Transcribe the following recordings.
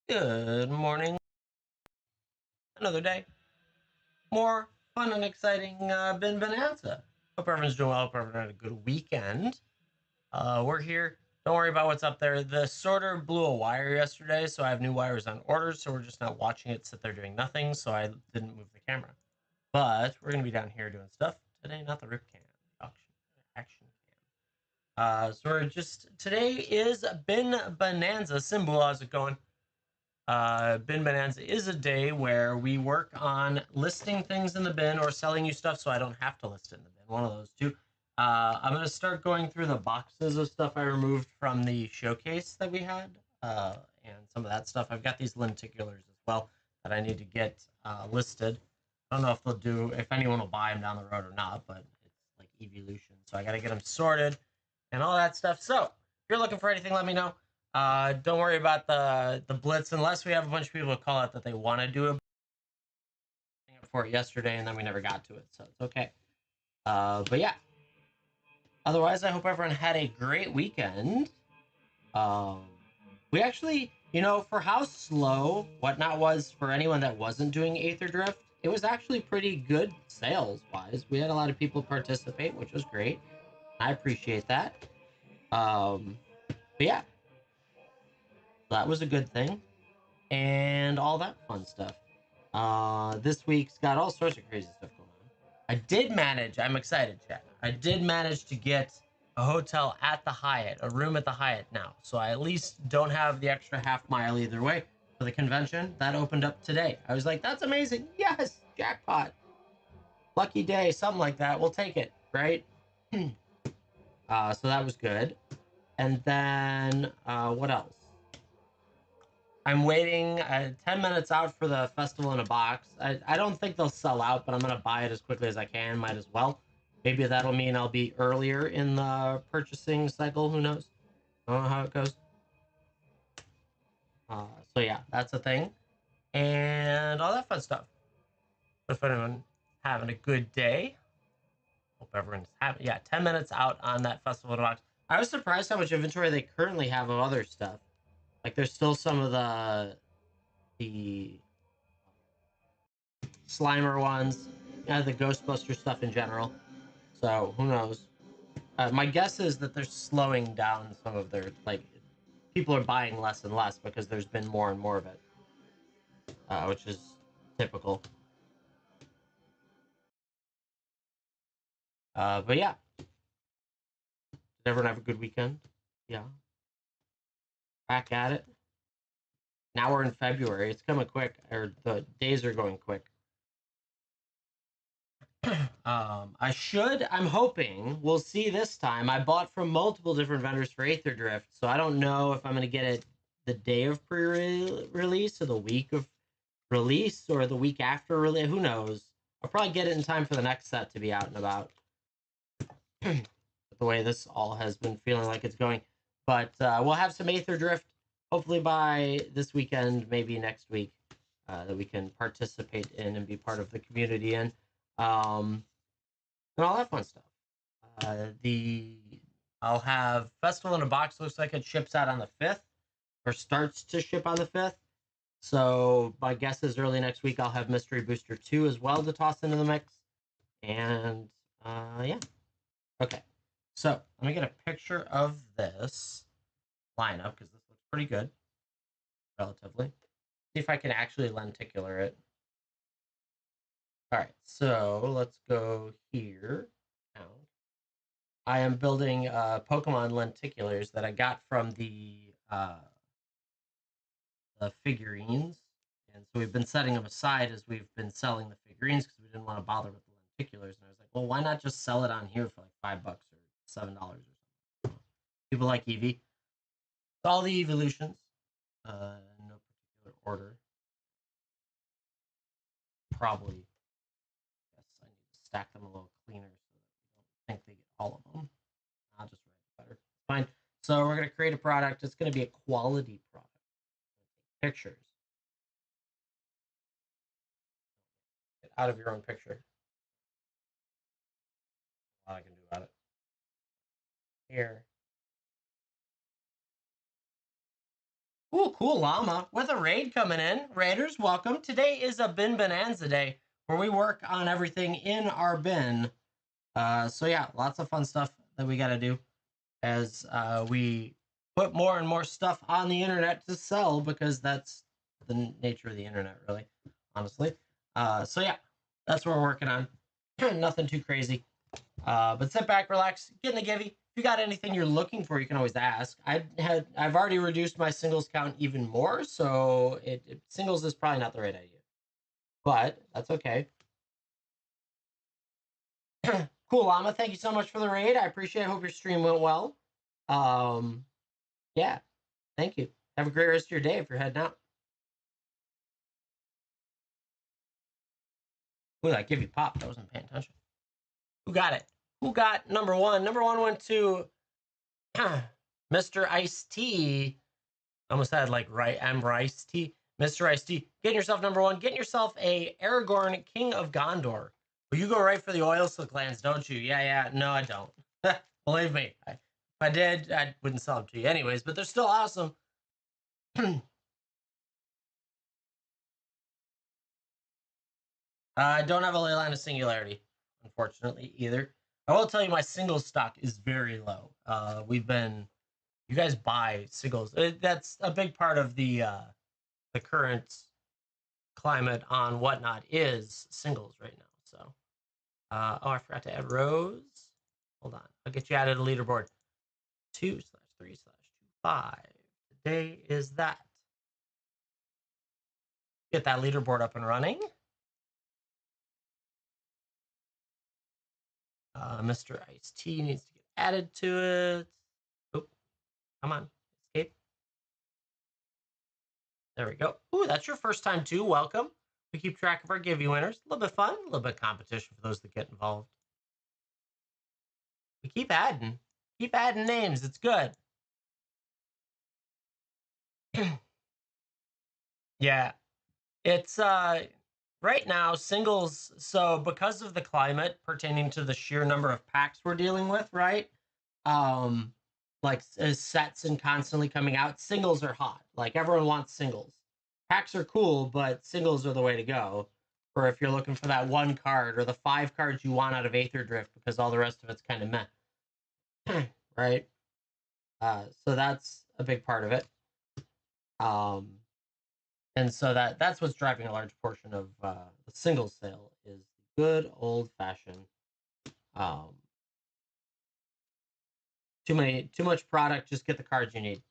Good morning. Another day. More fun and exciting Ben Bonanza. Hope everyone's doing well. Hope everyone had a good weekend. We're here. Don't worry about what's up there. The sorter blew a wire yesterday, so I have new wires on order, so we're just not watching it sit there doing nothing, so I didn't move the camera. But we're going to be down here doing stuff today, not the rip cam. Action cam. So we're just, today is Ben Bonanza. Simbu, how's it going? Bin Bonanza is a day where we work on listing things in the bin or selling you stuff so I don't have to list it in the bin. One of those two. I'm going to start going through the boxes of stuff I removed from the showcase that we had and some of that stuff. I've got these lenticulars as well that I need to get listed. I don't know if they'll do, if anyone will buy them down the road or not, but it's like evolution. So I got to get them sorted and all that stuff. So if you're looking for anything, let me know. Don't worry about the blitz unless we have a bunch of people call out that they want to do it for it yesterday, and then we never got to it, so it's okay. But yeah. Otherwise, I hope everyone had a great weekend. Um, we actually, for how slow WhatNot was for anyone that wasn't doing Aether Drift, it was actually pretty good sales wise. We had a lot of people participate, which was great. I appreciate that. But yeah, that was a good thing. And all that fun stuff. This week's got all sorts of crazy stuff going on. I did manage, I'm excited, chat. I did manage to get a hotel at the Hyatt, a room at the Hyatt now. So I at least don't have the extra half mile either way for the convention. That opened up today. I was like, that's amazing. Yes, jackpot. Lucky day, something like that. We'll take it, right? So that was good. And then, what else? I'm waiting 10 minutes out for the festival in a box. I don't think they'll sell out, but I'm going to buy it as quickly as I can. Might as well. Maybe that'll mean I'll be earlier in the purchasing cycle. Who knows? I don't know how it goes. So yeah, that's a thing. And all that fun stuff. If anyone having a good day, hope everyone's having, yeah, 10 minutes out on that festival in a box. I was surprised how much inventory they currently have of other stuff. Like there's still some of the Slimer ones, the Ghostbuster stuff in general. So who knows? My guess is that they're slowing down some of their people are buying less and less because there's been more and more of it, which is typical. But yeah, did everyone have a good weekend? Yeah, back at it. Now we're in February. It's coming quick, or the days are going quick. I'm hoping we'll see this time. I bought from multiple different vendors for Aether Drift, so I don't know if I'm going to get it the day of pre-release or the week of release or the week after release. Who knows? I'll probably get it in time for the next set to be out and about. The way this all has been feeling like it's going. But we'll have some Aether Drift hopefully by this weekend, maybe next week, that we can participate in and be part of the community in. And all that fun stuff. The I'll have Festival in a Box. Looks like it ships out on the 5th, or starts to ship on the 5th. So my guess is early next week I'll have Mystery Booster 2 as well to toss into the mix. And yeah. Okay. So let me get a picture of this lineup because this looks pretty good, relatively. See if I can actually lenticular it. All right, so let's go here. I am building Pokemon lenticulars that I got from the figurines, and so we've been setting them aside as we've been selling the figurines because we didn't want to bother with the lenticulars. And I was like, well, why not just sell it on here for like $5 or $7 or something? People like Eevee. All the evolutions, in no particular order. Probably, yes, I need to stack them a little cleaner so that we don't think they get all of them. I'll just write it better. It's fine. So we're going to create a product. It's going to be a quality product. Pictures. Get out of your own picture. All I can do about it. Here. Ooh, cool llama with a raid coming in. Raiders, welcome. Today is a bin bonanza day where we work on everything in our bin. So yeah, lots of fun stuff that we got to do as we put more and more stuff on the internet to sell, because that's the nature of the internet, really, honestly. So yeah, that's what we're working on. Nothing too crazy. But sit back, relax, get in the givey. If you got anything you're looking for, you can always ask. I've already reduced my singles count even more, so singles is probably not the right idea, but that's okay. Cool, Llama. Thank you so much for the raid. I appreciate it. I hope your stream went well. Yeah, thank you. Have a great rest of your day if you're heading out. Ooh, that give you pop. I wasn't paying attention. Who got it? Who got number one? Number one went to Mr. Ice T. Almost had like Rice T. Mr. Ice T. Getting yourself number one. Getting yourself a Aragorn, King of Gondor. Well, you go right for the oil slick lands, don't you? Yeah. No, I don't. Believe me. If I did, I wouldn't sell them to you anyways, but they're still awesome. I don't have a Leyline of Singularity, unfortunately, either. I will tell you my singles stock is very low. You guys buy singles. That's a big part of the current climate on WhatNot is singles right now. So, oh, I forgot to add rows. Hold on, I'll get you added a leaderboard. 2/3/25. Today is that. Get that leaderboard up and running. Mr. Ice T needs to get added to it. Oh, come on, escape. There we go. Ooh, that's your first time too. Welcome. We keep track of our giveaway winners. A little bit fun, a little bit of competition for those that get involved. We keep adding names. It's good. Yeah, it's right now singles. So because of the climate pertaining to the sheer number of packs we're dealing with, right? Um, like sets and constantly coming out, singles are hot. Like everyone wants singles. Packs are cool, but singles are the way to go. Or if you're looking for that one card or the 5 cards you want out of Aether Drift, because all the rest of it's kind of meh, right? So that's a big part of it. And so that's what's driving a large portion of the single sale is good old fashioned. Too much product. Just get the cards you need.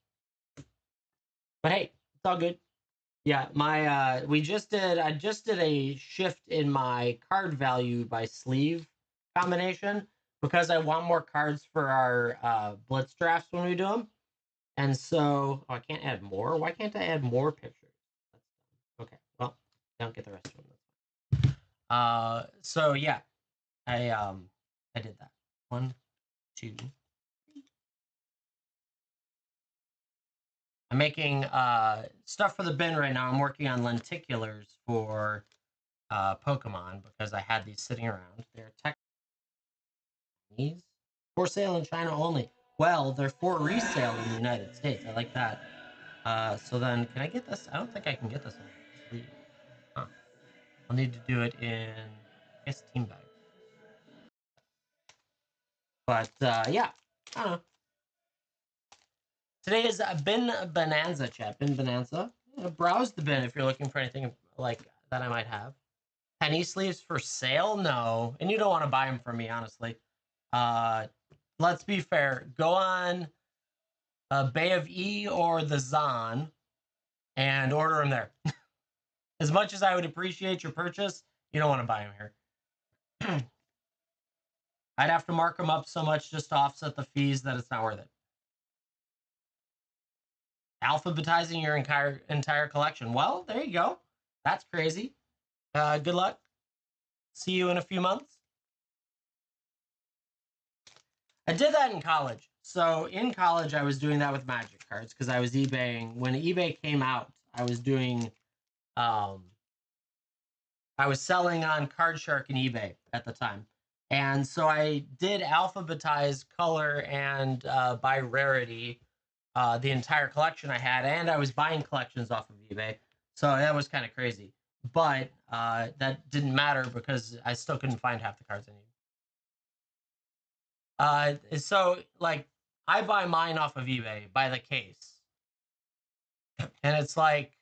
But hey, it's all good. Yeah, my I just did a shift in my card value by sleeve combination because I want more cards for our blitz drafts when we do them. And so, oh, I can't add more. Why can't I add more pictures? Okay, well, I don't get the rest of them. So yeah, I did that. 1, 2. I'm making stuff for the bin right now. I'm working on lenticulars for Pokemon because I had these sitting around. They're Chinese, for sale in China only. Well, they're for resale in the United States. I like that. So then, can I get this? I don't think I can get this on. Huh. I'll need to do it in, I guess, Team Bag. But yeah, I don't know. Today is a bin bonanza, chat. Bin bonanza. Browse the bin if you're looking for anything like that I might have. Penny sleeves for sale? No, and you don't want to buy them from me, honestly. Let's be fair. Go on Bay of E or the Zon and order them there. As much as I would appreciate your purchase, you don't want to buy them here. I'd have to mark them up so much just to offset the fees that it's not worth it. Alphabetizing your entire collection. Well, there you go. That's crazy. Good luck. See you in a few months. I did that in college. So in college, I was doing that with Magic cards because I was eBaying. When eBay came out, I was doing, I was selling on Card Shark and eBay at the time. And so I did alphabetize color and by rarity the entire collection I had, and I was buying collections off of eBay. So that was kind of crazy. But that didn't matter because I still couldn't find half the cards I needed. So like I buy mine off of eBay by the case, and it's like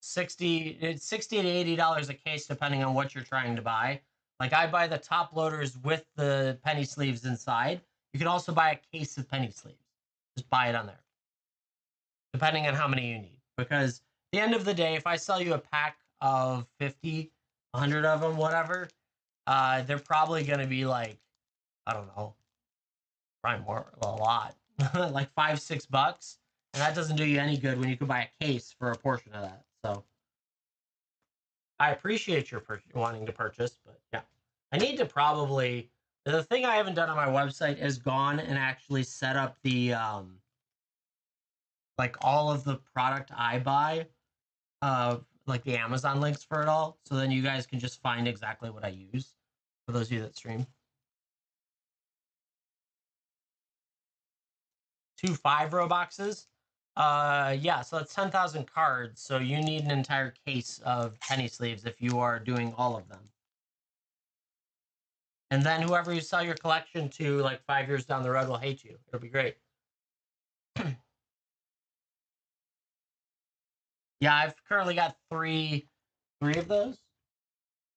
60 to $80 a case depending on what you're trying to buy. Like I buy the top loaders with the penny sleeves inside. You can also buy a case of penny sleeves. Just buy it on there, depending on how many you need. Because at the end of the day, if I sell you a pack of 50, 100 of them, whatever, they're probably going to be like, I don't know, probably more, a lot, like $5, $6. And that doesn't do you any good when you can buy a case for a portion of that. So I appreciate your wanting to purchase, but yeah, I need to probably. The thing I haven't done on my website is gone and actually set up the like all of the product I buy, like the Amazon links for it all, so then you guys can just find exactly what I use. For those of you that stream, 2 5-row boxes. Yeah, so that's 10,000 cards. So you need an entire case of penny sleeves if you are doing all of them. And then whoever you sell your collection to, like 5 years down the road, will hate you. It'll be great. Yeah, I've currently got three of those.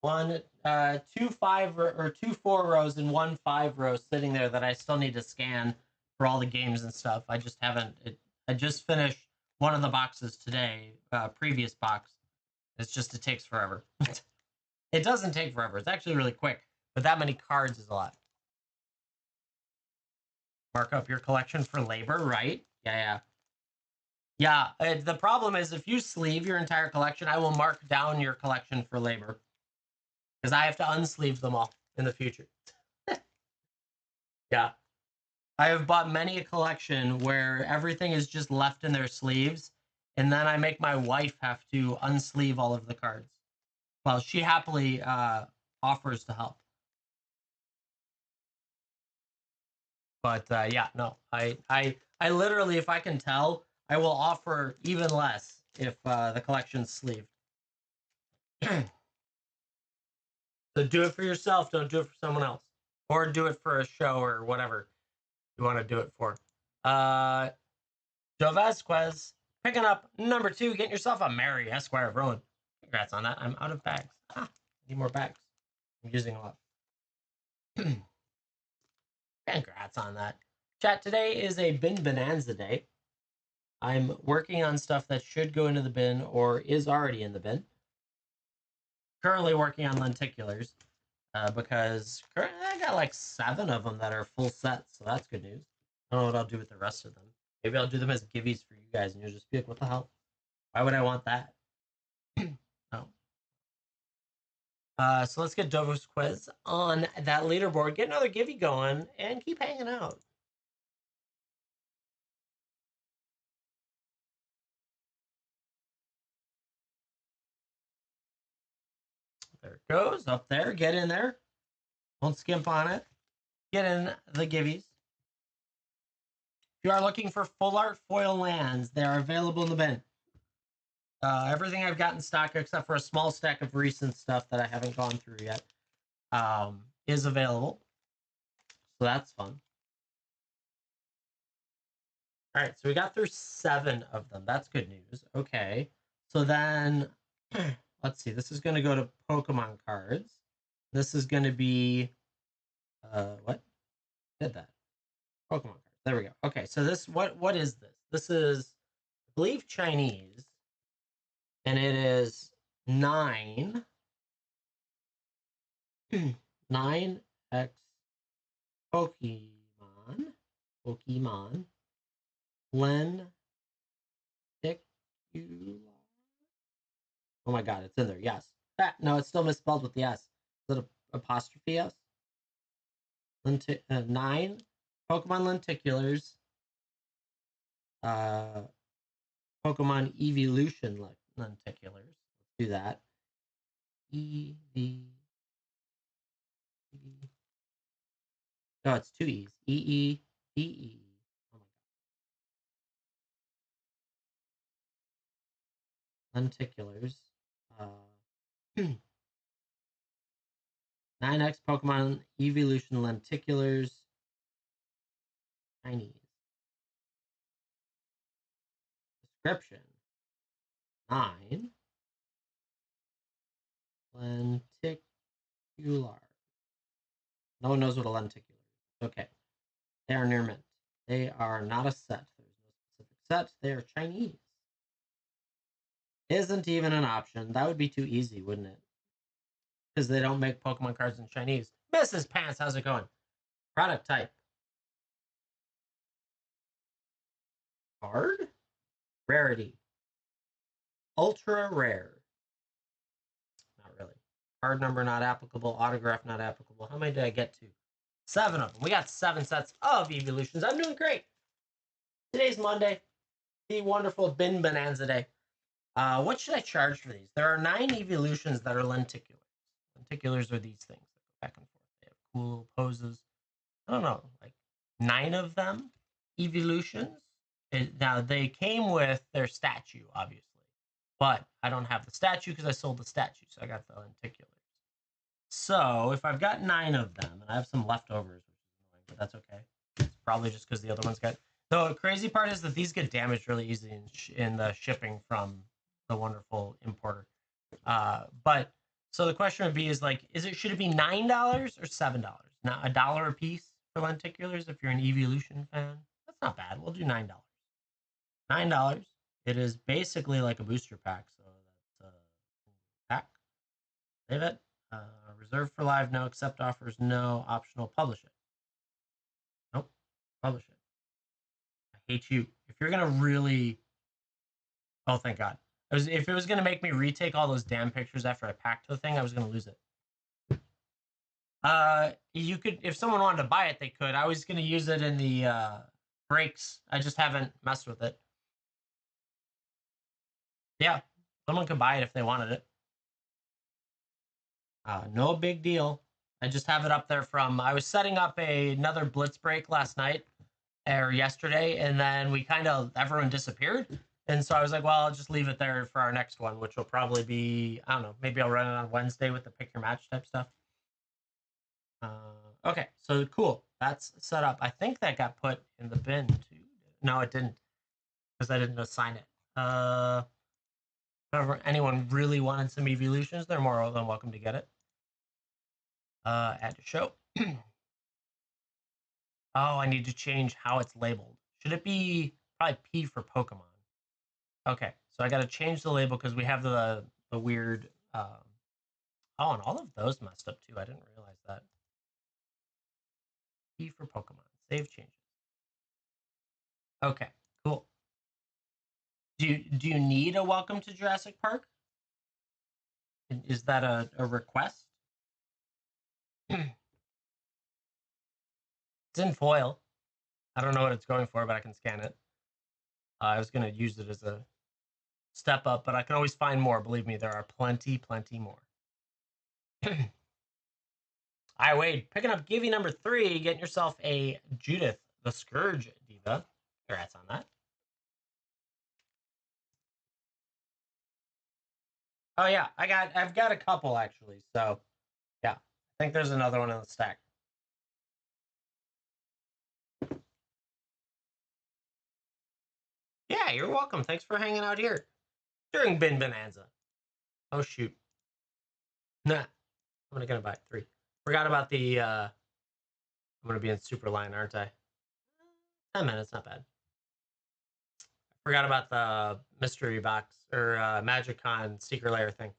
One, 2 5 or 2 4 rows and 1 5 row sitting there that I still need to scan for all the games and stuff. I just haven't. I just finished one of the boxes today. Previous box. It's just it takes forever. It doesn't take forever. It's actually really quick, but that many cards is a lot. Mark up your collection for labor, right? Yeah, yeah. Yeah, the problem is if you sleeve your entire collection, I will mark down your collection for labor because I have to unsleeve them all in the future. Yeah. I have bought many a collection where everything is just left in their sleeves, and then I make my wife have to unsleeve all of the cards. Well, she happily offers to help. But yeah, no, I literally, if I can tell, I will offer even less if the collection's sleeved. So do it for yourself. Don't do it for someone else, or do it for a show or whatever you want to do it for. Uh, Joe Vasquez picking up number 2, getting yourself a Mary Esquire of Rowan. Congrats on that. I'm out of bags. I need more bags. I'm using a lot. Congrats on that. Chat, today is a bin bonanza day. I'm working on stuff that should go into the bin or is already in the bin. Currently working on lenticulars because I got like 7 of them that are full sets, so that's good news. I don't know what I'll do with the rest of them. Maybe I'll do them as givvies for you guys, and you'll just be like, "What the hell? Why would I want that?" No. So let's get Dovo's quiz on that leaderboard, get another givey going, and keep hanging out. There it goes, up there. Get in there. Don't skimp on it. Get in the givvies. If you are looking for full art foil lands, they are available in the bin. Everything I've got in stock, except for a small stack of recent stuff that I haven't gone through yet, is available. So that's fun. All right, so we got through 7 of them. That's good news. Okay, so then let's see. This is going to go to Pokemon cards. This is going to be what did that? Pokemon cards. There we go. Okay, so this what is this? This is, I believe, Chinese, and it is 9 9x Pokemon Lenticular. Oh my god, it's in there. Yes. No, it's still misspelled with the S. Is it a apostrophe S? 9 Pokemon Lenticulars. Uh, Pokemon Evolution Lenticulars. Let's do that. E V. No, it's 2 E's. E E E E. Oh my god. lenticulars. 9X Pokemon Evolution Lenticulars. Chinese. Description. 9. Lenticular. No one knows what a lenticular is. Okay. They are near mint. They are not a set. There's no specific set. They are Chinese. Isn't even an option. That would be too easy, wouldn't it? Because they don't make Pokemon cards in Chinese. Mrs. Pants, how's it going? Product type. Card. Rarity. Ultra rare. Not really. Card number not applicable. Autograph not applicable. How many did I get to? 7 of them. We got 7 sets of evolutions. I'm doing great. Today's Monday. The wonderful Bin Bonanza Day. What should I charge for these? There are 9 evolutions that are lenticulars. Lenticulars are these things that go back and forth. They have cool poses. I don't know, like 9 of them evolutions. Now they came with their statue, obviously, but I don't have the statue because I sold the statue, so I got the lenticulars. So if I've got 9 of them, and I have some leftovers, which is annoying, but that's okay. It's probably just because the other ones got. The crazy part is that these get damaged really easy in the shipping from the wonderful importer. But so the question would be is like, should it be $9 or $7? Now $1 a piece for lenticulars if you're an evolution fan. That's not bad. We'll do $9. $9. It is basically like a booster pack, so that's a pack. Save it. Reserve for live, no. Accept offers, no. Optional, publish it. Nope. Publish it. I hate you. If you're gonna really, oh thank God. If it was gonna make me retake all those damn pictures after I packed the thing, I was gonna lose it. You could, if someone wanted to buy it, they could. I was gonna use it in the breaks. I just haven't messed with it. Yeah, someone could buy it if they wanted it. No big deal. I just have it up there from. I was setting up another blitz break last night or yesterday, and then everyone disappeared. And so I was like, well, I'll just leave it there for our next one, which will probably be, I don't know, maybe I'll run it on Wednesday with the pick your match type stuff. Okay, so cool. That's set up. I think that got put in the bin too. No, it didn't, because I didn't assign it. If anyone really wanted some evolutions, they're more than welcome to get it. Add to show. Oh, I need to change how it's labeled. Should it be probably P for Pokemon? Okay, so I got to change the label because we have the weird. Oh, and all of those messed up too. I didn't realize that. P for Pokemon. Save changes. Okay, cool. Do you need a welcome to Jurassic Park? Is that a request? It's in foil. I don't know what it's going for, but I can scan it. I was going to use it as a step up, but I can always find more. Believe me, there are plenty more. All right, Wade, picking up Givey number 3, getting yourself a Judith the Scourge Diva. Congrats on that. Oh yeah, I've got a couple actually. So yeah, I think there's another one in the stack. Yeah, you're welcome. Thanks for hanging out here during Bin Bonanza. Oh shoot. Nah, I'm gonna buy 3. Forgot about the I'm gonna be in super line, aren't I? 10 minutes, not bad. Forgot about the mystery box or Magicon secret layer thing.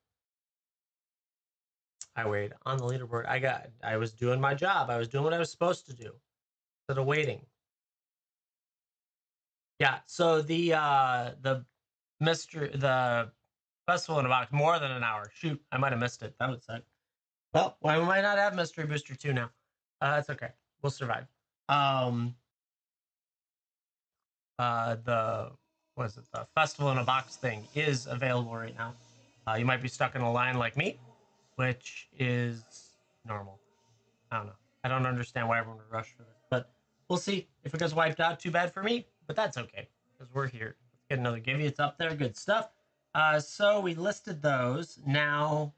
I wait on the leaderboard. I was doing my job. I was doing what I was supposed to do instead of waiting. Yeah, so the festival in about more than an hour. Shoot, I might have missed it. That would suck. Well, why might not have Mystery Booster 2 now? That's okay. We'll survive. The festival in a box thing is available right now. You might be stuck in a line like me, which is normal. I don't know. I don't understand why everyone would rush for this, but we'll see. If it gets wiped out, too bad for me, but that's okay because we're here. Let's get another Givey. It's up there. Good stuff. So we listed those. Now,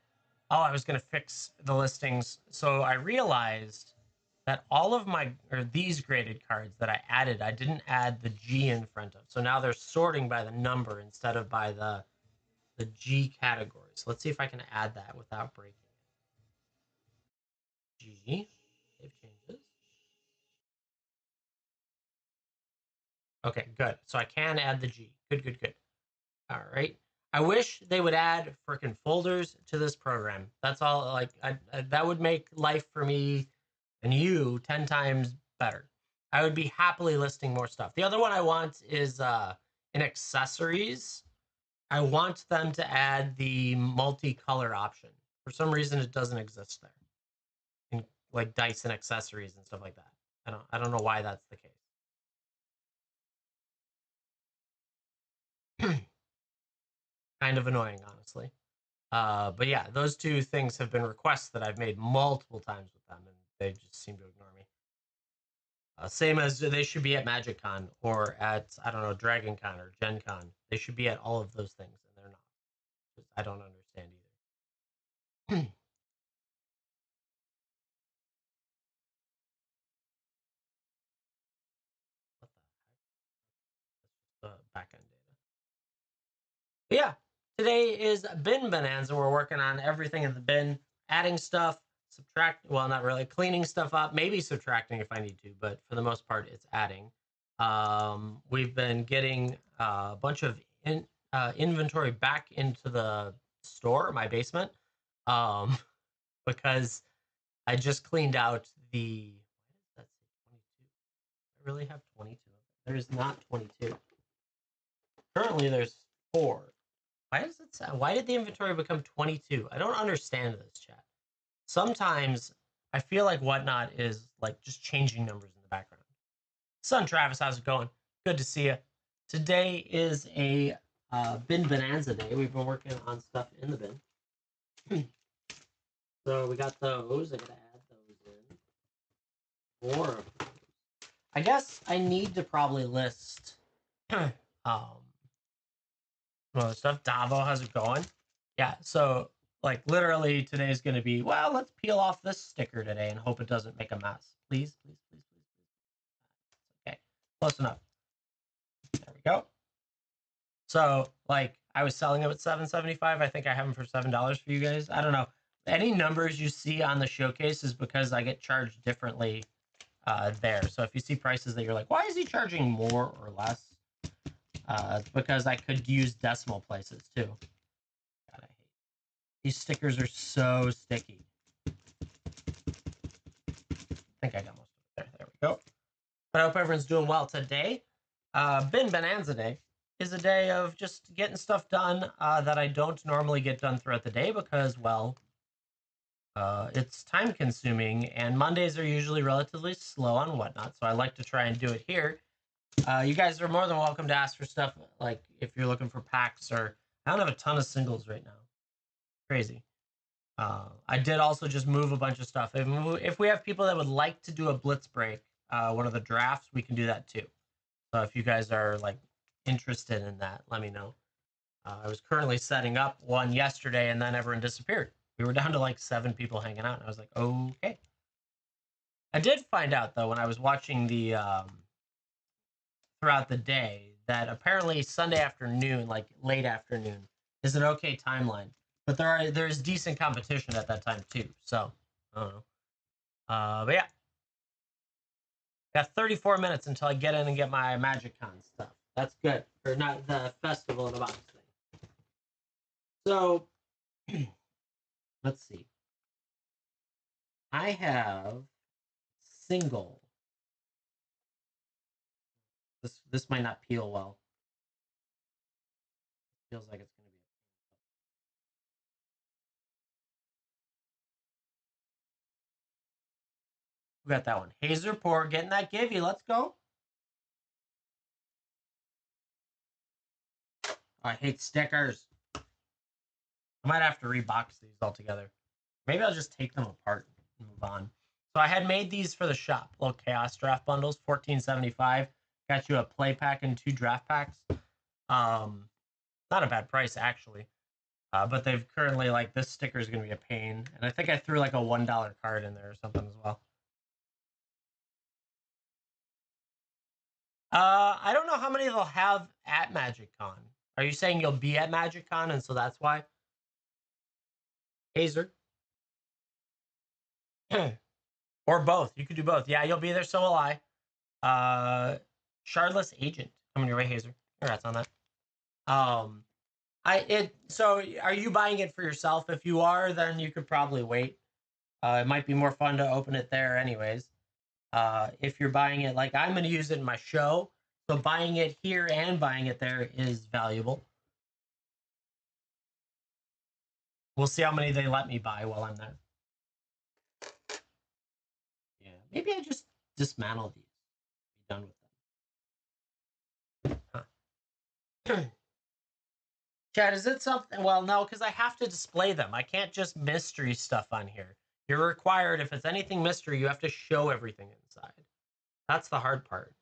oh, I was going to fix the listings. So I realized that all of my, or these graded cards that I added, I didn't add the G in front of. So now they're sorting by the number instead of by the G category. So let's see if I can add that without breaking it. G, save changes. Okay, good. So I can add the G. Good, good, good. All right. I wish they would add freaking folders to this program. That's all. Like, that would make life for me and you 10 times better. I would be happily listing more stuff. The other one I want is in accessories. I want them to add the multicolor option. For some reason, it doesn't exist there. In like dice and accessories and stuff like that. I don't know why that's the case. Kind of annoying, honestly. But yeah, those two things have been requests that I've made multiple times with them, and they just seem to ignore me. Same as they should be at MagicCon or at, I don't know, DragonCon or Gen Con. They should be at all of those things, and they're not. I don't understand either. What the heck? That's just back end data. But yeah, today is bin bonanza. We're working on everything in the bin, adding stuff, subtract. Well, not really cleaning stuff up. Maybe subtracting if I need to, but for the most part, it's adding. We've been getting a bunch of inventory back into the store, my basement, um, because I just cleaned out the. What does that say? 22. I really have 22. There is not 22. Currently, there's 4. Why does it say, why did the inventory become 22? I don't understand this, chat. Sometimes I feel like WhatNot is like just changing numbers in the background. Son Travis, how's it going? Good to see you. Today is a bin bonanza day. We've been working on stuff in the bin. So we got those. I gotta add those in. More of those. I guess I need to probably list other stuff. Davo, how's it going? Yeah, so like literally today is gonna be, well, let's peel off this sticker today and hope it doesn't make a mess. Please, please, please, please, please. Okay, close enough. There we go. So like I was selling them at $7.75. I think I have them for $7 for you guys. I don't know. Any numbers you see on the showcase is because I get charged differently there. So if you see prices that you're like, why is he charging more or less? It's because I could use decimal places too. God, I hate these stickers are so sticky. I think I got most of it there. There we go. But I hope everyone's doing well today. Bin Bonanza Day is a day of just getting stuff done that I don't normally get done throughout the day because, well, it's time consuming and Mondays are usually relatively slow on WhatNot. So I like to try and do it here. You guys are more than welcome to ask for stuff like if you're looking for packs or I don't have a ton of singles right now. Crazy. I did also just move a bunch of stuff. If we have people that would like to do a blitz break, one of the drafts, we can do that too. So if you guys are like interested in that, let me know. I was currently setting up one yesterday and then everyone disappeared. We were down to like 7 people hanging out and I was like, okay. I did find out though when I was watching the throughout the day that apparently Sunday afternoon, like late afternoon, is an okay timeline. But there's decent competition at that time too. So I don't know. But yeah, got 34 minutes until I get in and get my MagicCon stuff. That's good. Or not the festival in a box thing. So let's see. I have single. This might not peel well. Feels like it's gonna be. We got that one. Hazer Poor getting that givey. Let's go. I hate stickers. I might have to rebox these altogether. Maybe I'll just take them apart and move on. So I had made these for the shop. Little chaos draft bundles, $14.75. Got you a play pack and 2 draft packs. Not a bad price, actually. But they've currently, like, this sticker is going to be a pain. And I think I threw, like, a $1 card in there or something as well. I don't know how many they'll have at MagicCon. Are you saying you'll be at MagicCon and so that's why? Hazer? Or both. You could do both. Yeah, you'll be there, so will I. Shardless Agent. Coming your way, Hazer. Congrats on that. So are you buying it for yourself? If you are, then you could probably wait. It might be more fun to open it there anyways. If you're buying it, like I'm going to use it in my show, so buying it here and buying it there is valuable. We'll see how many they let me buy while I'm there. Yeah, maybe I just dismantle these. Be done with them. Huh. Chad, is it something? Well, no, because I have to display them. I can't just mystery stuff on here. You're required, if it's anything mystery, you have to show everything inside. That's the hard part.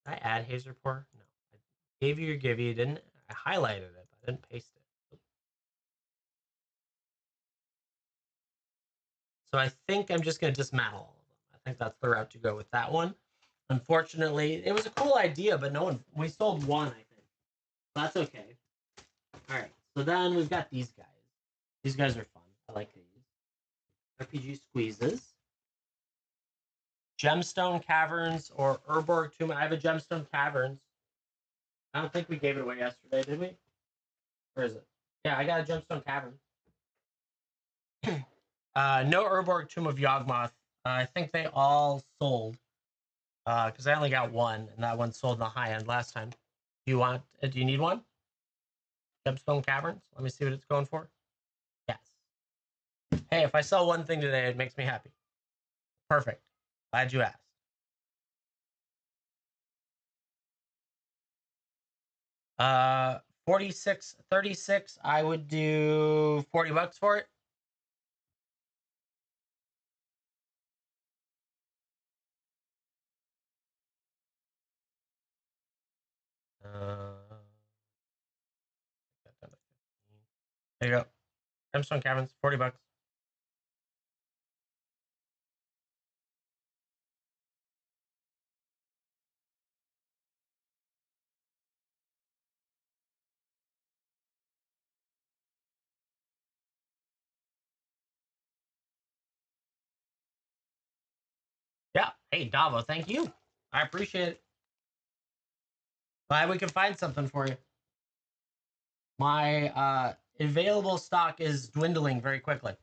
Did I add Hazer Pour? No. I gave you your give you, didn't I highlighted it, but I didn't paste it. So I think I'm just going to dismantle all of them. I think that's the route to go with that one. Unfortunately, it was a cool idea, but no one, we sold one, I think. That's okay. All right. So then we've got these guys. These guys are fun. I like these. RPG Squeezes. Gemstone Caverns or Urborg Tomb. I have a Gemstone Caverns. I don't think we gave it away yesterday, did we? Where is it? Yeah, I got a Gemstone Cavern. No Urborg Tomb of Yawgmoth. I think they all sold. Because I only got one, and that one sold in the high end last time. Do you want? Do you need one? Gemstone Caverns. Let me see what it's going for. Yes. Hey, if I sell one thing today, it makes me happy. Perfect. Glad you asked. 46, 36. I would do $40 for it. There you go. Gemstone Caverns, $40. Yeah. Hey, Davo, thank you. I appreciate it. Glad we can find something for you. My available stock is dwindling very quickly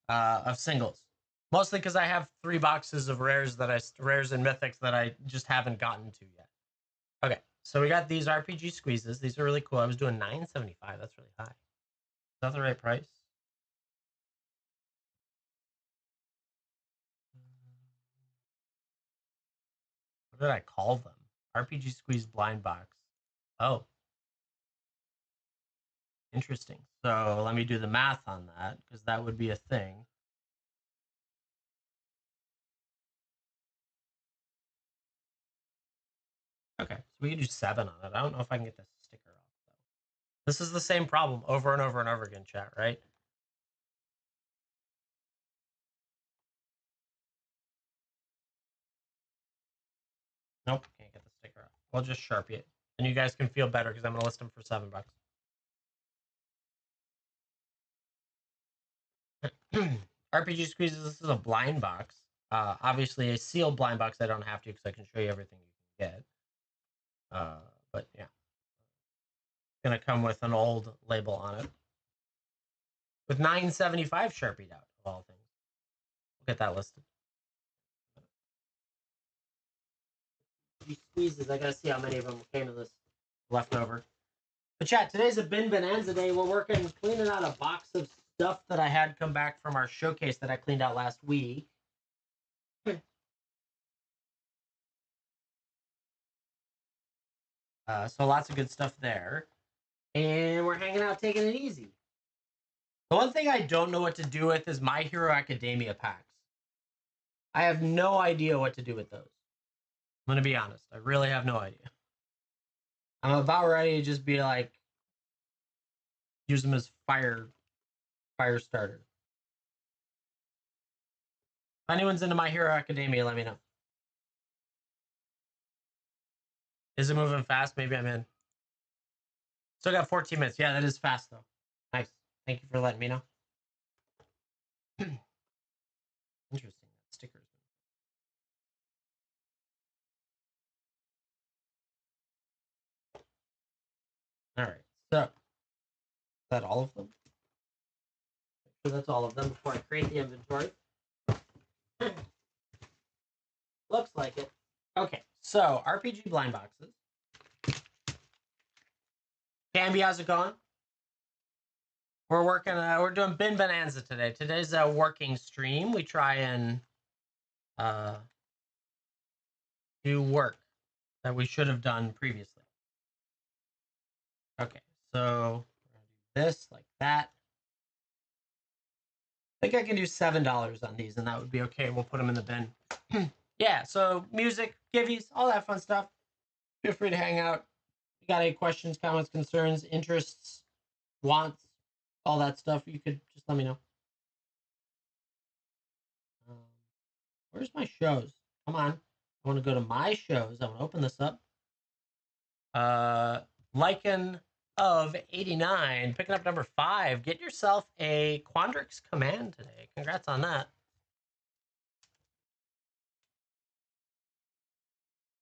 of singles. Mostly because I have 3 boxes of rares and mythics that I just haven't gotten to yet. Okay, so we got these RPG squeezes. These are really cool. I was doing $9.75. That's really high. Is that the right price? What did I call them? RPG squeeze blind box. Oh, interesting. So let me do the math on that because that would be a thing. Okay, so we can do 7 on it. I don't know if I can get the sticker off though. This is the same problem over and over and over again, chat, right? Nope, can't get the sticker off. We'll just Sharpie it. And you guys can feel better because I'm going to list them for $7. RPG Squeezes, this is a blind box. Obviously, a sealed blind box, I don't have to because I can show you everything you can get. But yeah. It's going to come with an old label on it. With $9.75 Sharpied out, of all things. We'll get that listed. Squeezes, I got to see how many of them came to this leftover. But chat, today's a Bin Bonanza day. We're working, cleaning out a box of stuff that I had come back from our showcase that I cleaned out last week. So lots of good stuff there. And we're hanging out, taking it easy. The one thing I don't know what to do with is My Hero Academia packs. I have no idea what to do with those. I'm going to be honest. I really have no idea. I'm about ready to just be like, use them as fire starter. If anyone's into My Hero Academia, let me know. Is it moving fast? Maybe I'm in. Still got 14 minutes. Yeah, that is fast though. Nice. Thank you for letting me know. Interesting. Stickers. All right. So, is that all of them? So that's all of them before I create the inventory. Looks like it. Okay. So, RPG blind boxes. Camby, how's it going? We're working. We're doing Bin Bonanza today. Today's a working stream. We try and do work that we should have done previously. Okay, so do this like that. I think I can do $7 on these, and that would be okay. We'll put them in the bin. Yeah. So music, givvies, all that fun stuff. Feel free to hang out. If you got any questions, comments, concerns, interests, wants, all that stuff, you could just let me know. Where's my shows? Come on. I want to go to my shows. I want to open this up. Lycan of 89, picking up number 5. Get yourself a Quandrix command today. Congrats on that.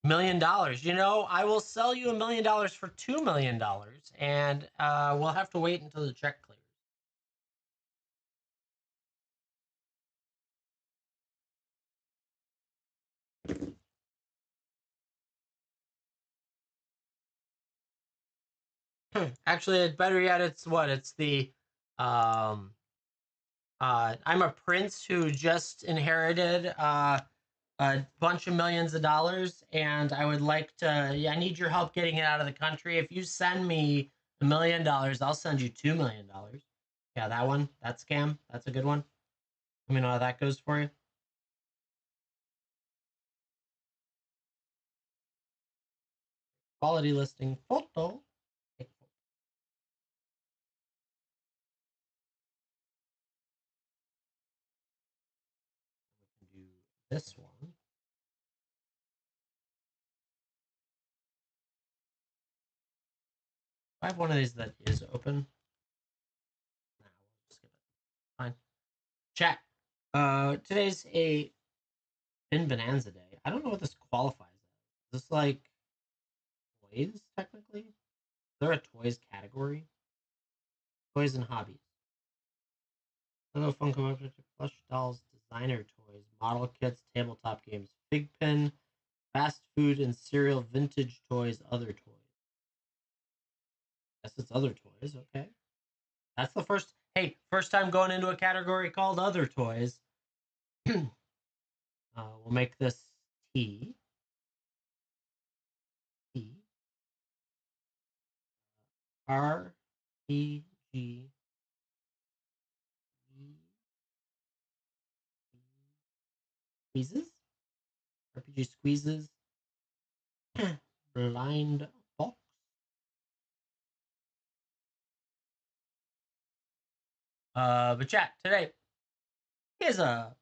$1 million. You know, I will sell you $1 million for $2 million, and we'll have to wait until the check clears. Actually, better yet, it's what? It's the I'm a prince who just inherited a bunch of millions of dollars, and I would like to. Yeah, I need your help getting it out of the country. If you send me $1 million, I'll send you $2 million. Yeah, that one, that scam, that's a good one. Let me know how that goes for you. Quality listing photo. We can do this one. I have one of these that is open. Nah, we'll skip it. Fine. Chat. Today's a Bin Bonanza day. I don't know what this qualifies as. Is this like toys, technically? Is there a toys category? Toys and hobbies. Lego Funko Object plush dolls, designer toys, model kits, tabletop games, fig pen, fast food and cereal, vintage toys, other toys. Guess it's other toys, okay. That's the first time going into a category called other toys. We'll make this T. T. R. E. G. E. Squeezes? RPG squeezes. Blind box. But chat today is a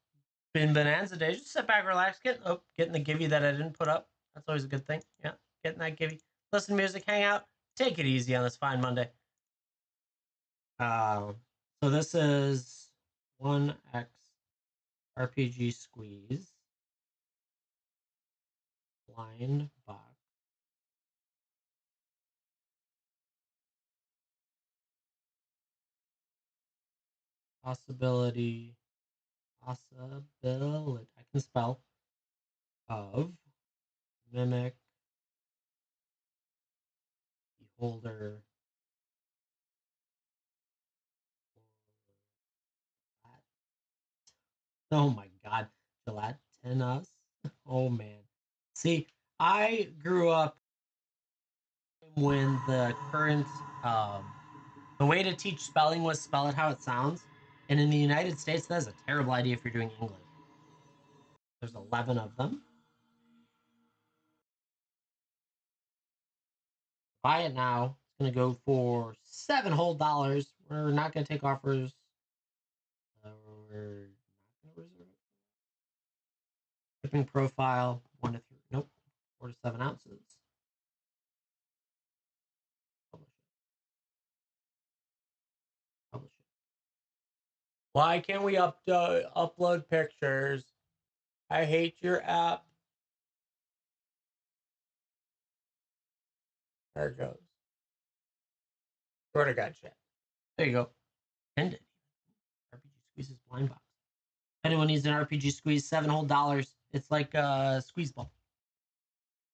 Bin Bonanza day. Just sit back, relax, getting the givey that I didn't put up. That's always a good thing. Yeah, getting that givey. Listen to music, hang out, take it easy on this fine Monday. So this is 1X RPG Squeeze. Blind box. Possibility. I can spell. Of. Mimic. Beholder. Oh my god. Gelatinous. Oh man. See, I grew up when the current the way to teach spelling was spell it how it sounds. And in the United States, that's a terrible idea if you're doing English. There's 11 of them. Buy it now. It's going to go for $7 whole. We're not going to take offers. We're not going to reserve it. Shipping profile 1 to 3. Nope. 4 to 7 ounces. Publish it. Publish it. Why can't we upload pictures? I hate your app. There it goes. Sort of got chat. There you go. End it. RPG Squeezes blind box. Anyone needs an RPG Squeeze, $7 whole dollars. It's like a squeeze ball.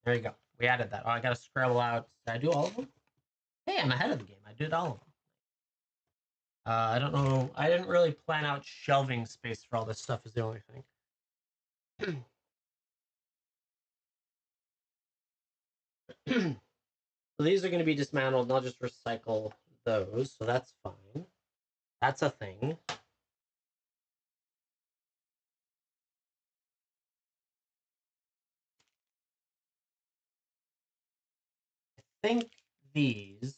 There you go. We added that. Oh, I gotta scroll out. Did I do all of them? Hey, I'm ahead of the game. I did all of them. I don't know. I didn't really plan out shelving space for all this stuff. Is the only thing. So these are going to be dismantled, and I'll just recycle those. So that's fine. That's a thing. I think these.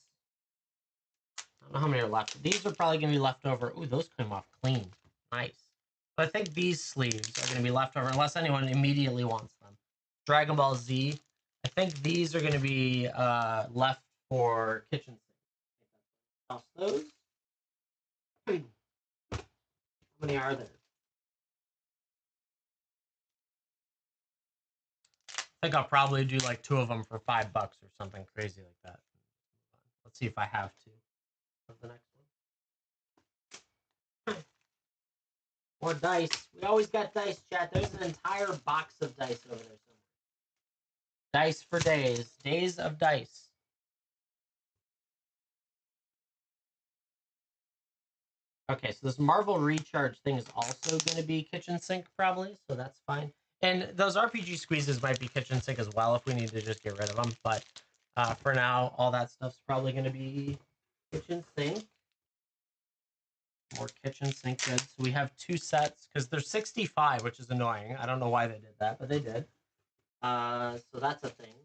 I don't know how many are left. These are probably going to be left over. Ooh, those came off clean. Nice. But I think these sleeves are going to be left over unless anyone immediately wants them. Dragon Ball Z. I think these are going to be left for kitchen sink. Toss those. How many are there? I think I'll probably do like 2 of them for $5 or something crazy like that. Let's see if I have to. Of the next one. More dice. We always got dice, chat. There's an entire box of dice over there somewhere. Dice for days. Days of dice. Okay, so this Marvel Recharge thing is also going to be kitchen sink probably, so that's fine. And those RPG squeezes might be kitchen sink as well if we need to just get rid of them. But for now, all that stuff's probably going to be kitchen sink. More kitchen sink goods. So we have 2 sets because they're 65, which is annoying. I don't know why they did that, but they did. So that's a thing.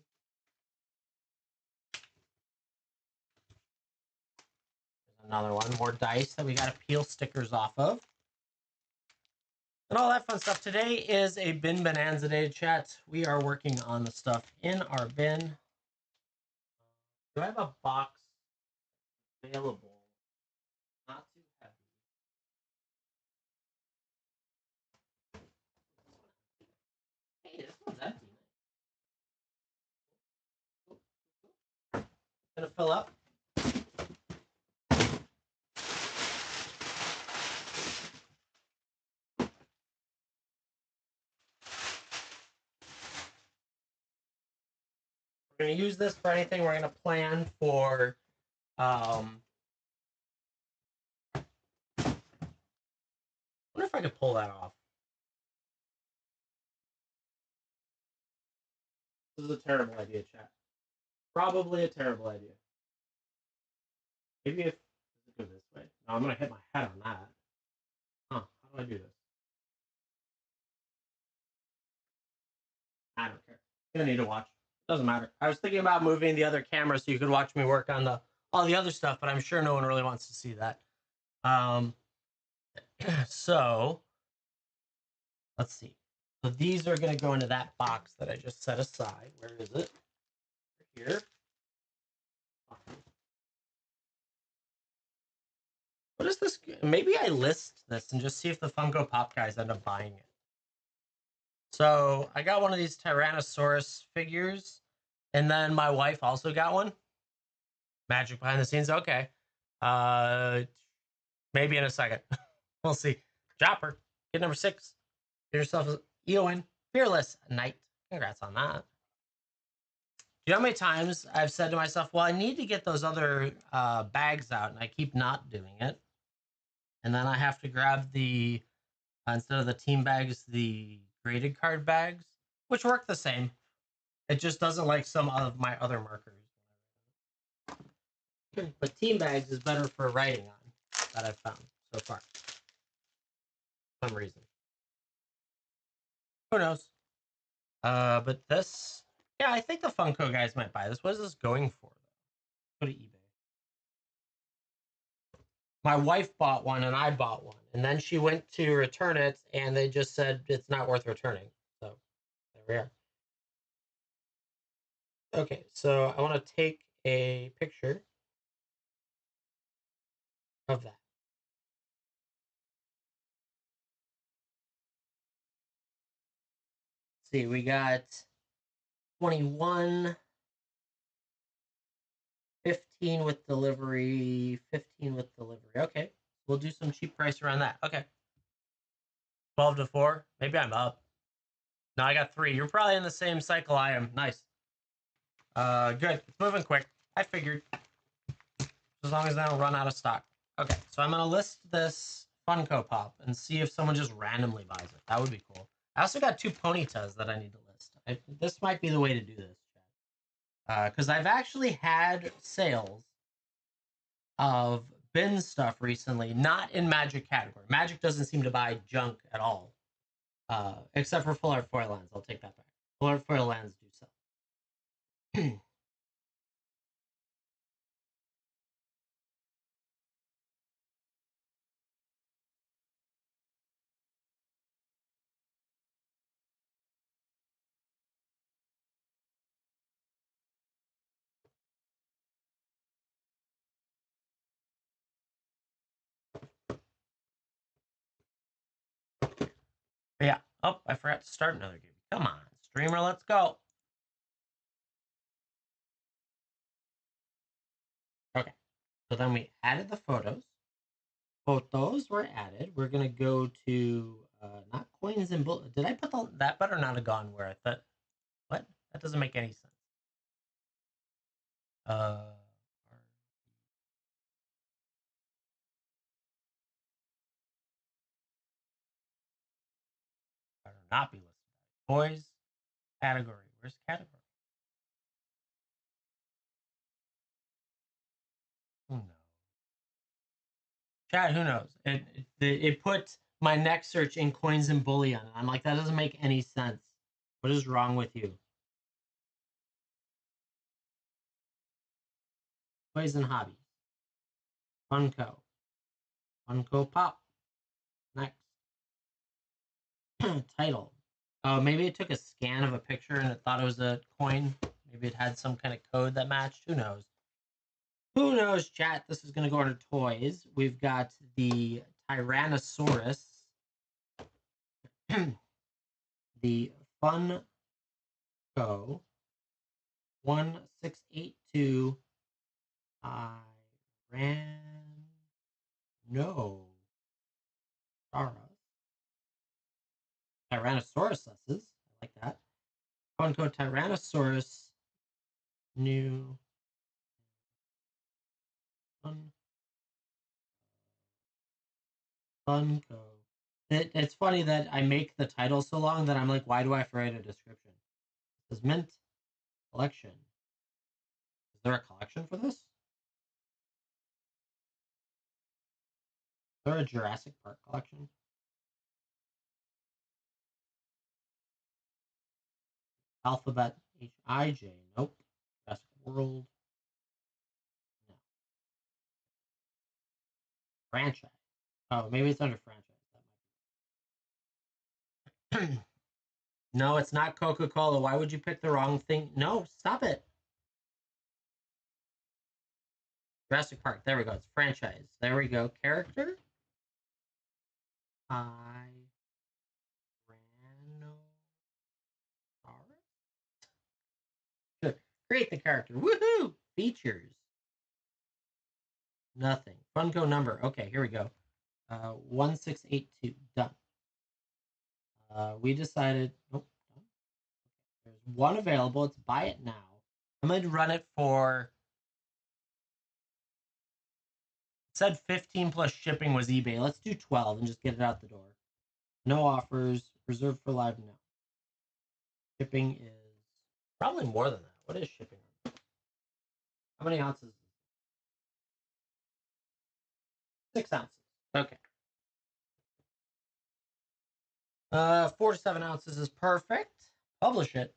There's another one. More dice that we got to peel stickers off of. And all that fun stuff. Today is a bin bonanza day, chat. We are working on the stuff in our bin. Do I have a box available? Not too heavy. Hey, this one's empty. Gonna fill up. We're gonna use this for anything. We're gonna plan for I wonder if I could pull that off. This is a terrible idea, chat. Probably a terrible idea. Maybe if does it go this way? No, I'm gonna hit my head on that. Huh? How do I do this? I don't care. You don't need to watch. Doesn't matter. I was thinking about moving the other camera so you could watch me work on all the other stuff, but I'm sure no one really wants to see that. So let's see. So these are going to go into that box that I just set aside. Where is it? Here. What is this? Maybe I list this and just see if the Funko Pop guys end up buying it. So I got one of these Tyrannosaurus figures, and then my wife also got one. Magic behind the scenes. Okay. Maybe in a second. We'll see. Jopper, get number 6. Get yourself a Eowyn, Fearless Knight. Congrats on that. Do you know how many times I've said to myself, well, I need to get those other bags out, and I keep not doing it. And then I have to grab the, instead of the team bags, the graded card bags, which work the same. It just doesn't like some of my other markers. But team bags is better for writing on, that I've found so far. For some reason. Who knows? But this, yeah, I think the Funko guys might buy this. What is this going for? Go to eBay. My wife bought one and I bought one, and then she went to return it, and they just said it's not worth returning. So there we are. Okay, so I want to take a picture of that. Let's see, we got 21, 15 with delivery, 15 with delivery. Okay, we'll do some cheap price around that. Okay. 12 to 4. Maybe I'm up. No, I got 3. You're probably in the same cycle I am. Nice. Good. It's moving quick. I figured. As long as I don't run out of stock. Okay, so I'm going to list this Funko Pop and see if someone just randomly buys it. That would be cool. I also got 2 Ponytas that I need to list. This might be the way to do this. Because I've actually had sales of bin stuff recently, not in Magic category. Magic doesn't seem to buy junk at all. Except for Full Art Foil Lands. I'll take that back. Full Art Foil Lands do sell. Yeah. Oh, I forgot to start another game. Come on, streamer, let's go. Okay. So then we added the photos. Photos were added. We're gonna go to not coins and bullet. Did I put that better not have gone where I thought? What? That doesn't make any sense. Uh, better not be listed. Toys category. Where's category? Who knows? Chad, who knows? It put my next search in coins and bullion. I'm like, that doesn't make any sense. What is wrong with you? Toys and hobbies. Funko. Funko Pop. Next. Title. Oh, maybe it took a scan of a picture and it thought it was a coin. Maybe it had some kind of code that matched. Who knows? Who knows, chat? This is going to go under toys. We've got the Tyrannosaurus. The Funko 1682 Tyrannosaurus. I like that. Funko Tyrannosaurus new Funko. It's funny that I make the title so long that I'm like, why do I have to write a description? It says Mint Collection. Is there a collection for this? Is there a Jurassic Park collection? Alphabet Hij. Nope. Jurassic World. No. Franchise. Oh, maybe it's under franchise. That might be. No, it's not Coca-Cola. Why would you pick the wrong thing? No, stop it. Jurassic Park. There we go. It's franchise. There we go. Character. Create the character. Woohoo! Features. Nothing. Funko number. Okay, here we go. 1682. Done. We decided. Nope. There's one available. It's buy it now. I'm going to run it for. It said 15 plus shipping was eBay. Let's do 12 and just get it out the door. No offers. Reserved for live now. Shipping is probably more than that. What is shipping? How many ounces? 6 ounces. Okay. 4 to 7 ounces is perfect. Publish it.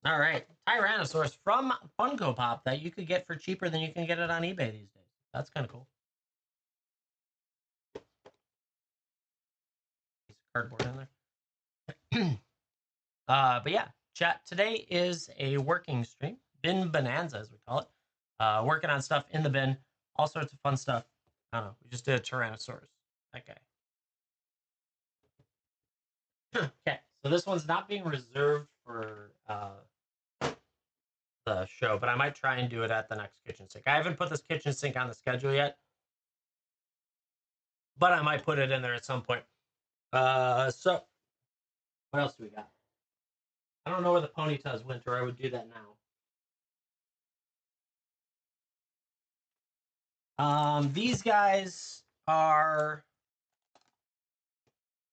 All right. Tyrannosaurus from Funko Pop that you could get for cheaper than you can get it on eBay these days. That's kind of cool. cardboard in there. But yeah, chat, today is a working stream, bin bonanza as we call it. Working on stuff in the bin, all sorts of fun stuff. I don't know, we just did a Tyrannosaurus. That guy. Okay, so this one's not being reserved for the show, but I might try and do it at the next kitchen sink. I haven't put this kitchen sink on the schedule yet, but I might put it in there at some point. So what else do we got? I don't know where the ponytails went, or I would do that now. These guys are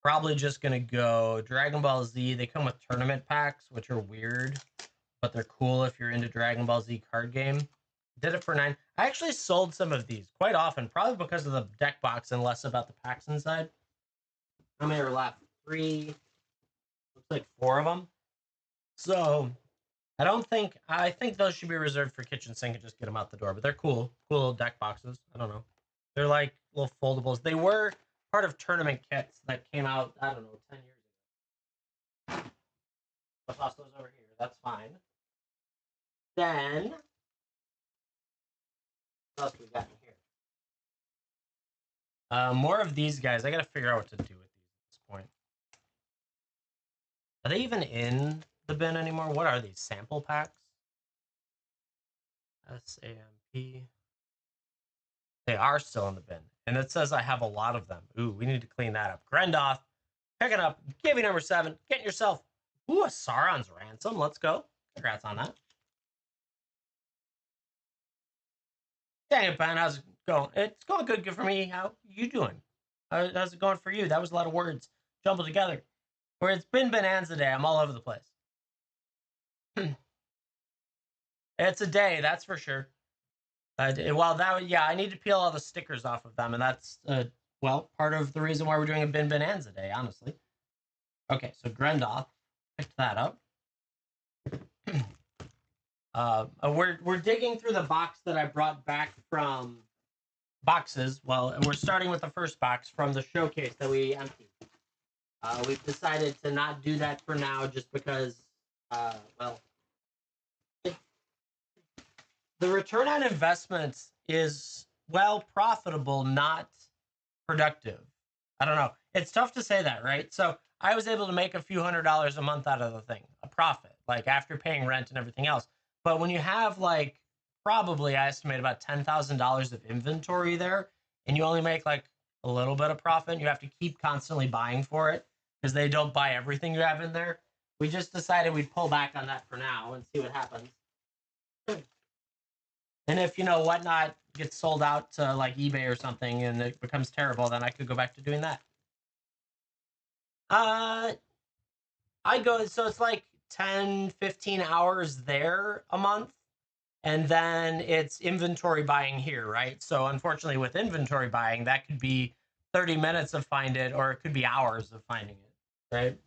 probably just gonna go Dragon Ball Z. They come with tournament packs, which are weird, but they're cool if you're into Dragon Ball Z card game. Did it for 9. I actually sold some of these quite often, probably because of the deck box and less about the packs inside. How many are left? 3. Looks like 4 of them. So I think those should be reserved for kitchen sink and just get them out the door. But they're cool little deck boxes. I don't know. They're like little foldables. They were part of tournament kits that came out, I don't know, 10 years ago. I'll toss those over here. That's fine. Then what else we got in here? More of these guys. I gotta figure out what to do with these at this point. Are they even in the bin anymore? What are these? Sample packs? SAMP. They are still in the bin. And it says I have a lot of them. Ooh, we need to clean that up. Grendoth, pick it up. Give me number 7. Get yourself. Ooh, a Sauron's Ransom. Let's go. Congrats on that. Dang it, Ben. How's it going? It's going good for me. How you doing? How's it going for you? That was a lot of words jumbled together. Where it's been Bonanza Day. I'm all over the place. It's a day, that's for sure. Well, I need to peel all the stickers off of them, and that's part of the reason why we're doing a bin bonanza day, honestly. Okay, so Grendoth picked that up. We're digging through the box that I brought back from boxes. Well, we're starting with the first box from the showcase that we emptied. We've decided to not do that for now, just because, the return on investment is, profitable, not productive. I don't know. It's tough to say that, right? So I was able to make a few $100s a month out of the thing, a profit, like after paying rent and everything else. But when you have probably I estimate about $10,000 of inventory there, and you only make like a little bit of profit, and you have to keep constantly buying for it because they don't buy everything you have in there. We just decided we'd pull back on that for now and see what happens. And if, WhatNot gets sold out to like eBay or something and it becomes terrible, then I could go back to doing that. I go, so it's like 10, 15 hours there a month. And then it's inventory buying here, right? So unfortunately with inventory buying, that could be 30 minutes of find it, or it could be hours of finding it, right?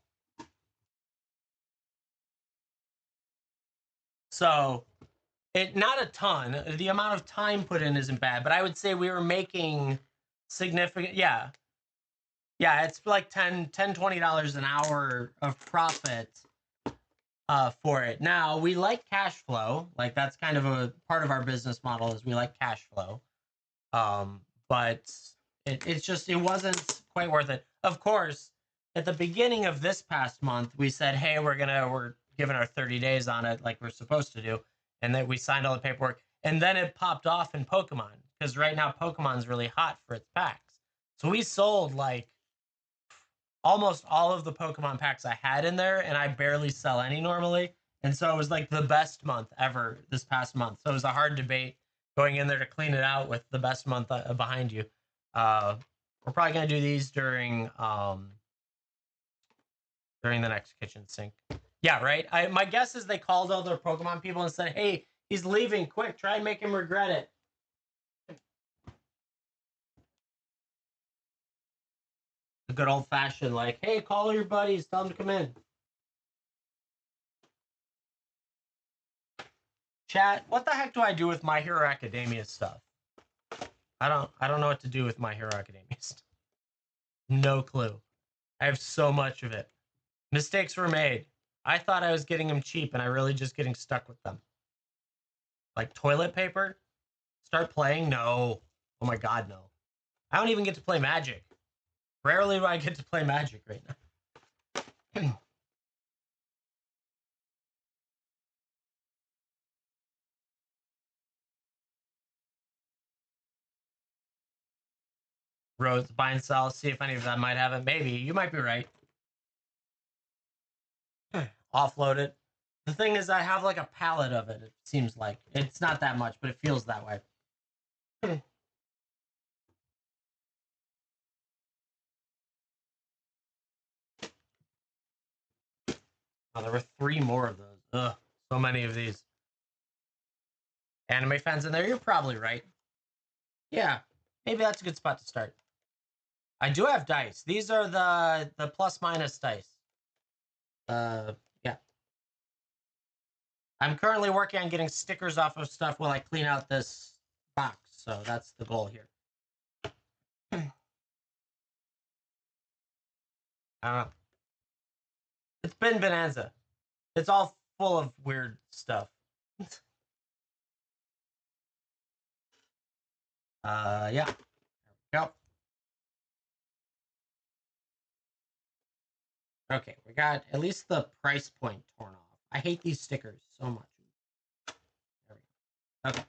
So not a ton. The amount of time put in isn't bad, but I would say we were making significant, yeah, it's like $20 an hour of profit for it. Now we like cash flow, like that's kind of a part of our business model, is we like cash flow, but it wasn't quite worth it. Of course, at the beginning of this past month, we said, hey, we're giving our 30 days on it like we're supposed to do, and then we signed all the paperwork, and then it popped off in Pokemon, because right now Pokemon's really hot for its packs. So we sold like almost all of the Pokemon packs I had in there, and I barely sell any normally. And so it was like the best month ever this past month. So it was a hard debate going in there to clean it out with the best month behind you. We're probably gonna do these during the next kitchen sink. Yeah, right. My guess is they called all their Pokemon people and said, "Hey, he's leaving. Quick, try and make him regret it." A good old fashioned, like, "Hey, call your buddies, tell them to come in." Chat, what the heck do I do with My Hero Academia stuff? I don't know what to do with My Hero Academia stuff. No clue. I have so much of it. Mistakes were made. I thought I was getting them cheap, and I really just getting stuck with them. Like toilet paper? Start playing? No. Oh my god, no. I don't even get to play Magic. Rarely do I get to play Magic right now. Roads, buy and sell, see if any of them might have it. Maybe. You might be right. Offload it. The thing is, I have like a pallet of it, it seems like. It's not that much, but it feels that way. Oh, there were 3 more of those. Ugh, so many of these. Anime fans in there, you're probably right. Yeah, maybe that's a good spot to start. I do have dice. These are the plus minus dice. Yeah. I'm currently working on getting stickers off of stuff while I clean out this box. So that's the goal here. I don't know. It's been bonanza. It's all full of weird stuff. Yeah. There we go. Okay, we got at least the price point torn off. I hate these stickers so much. There we go. Okay.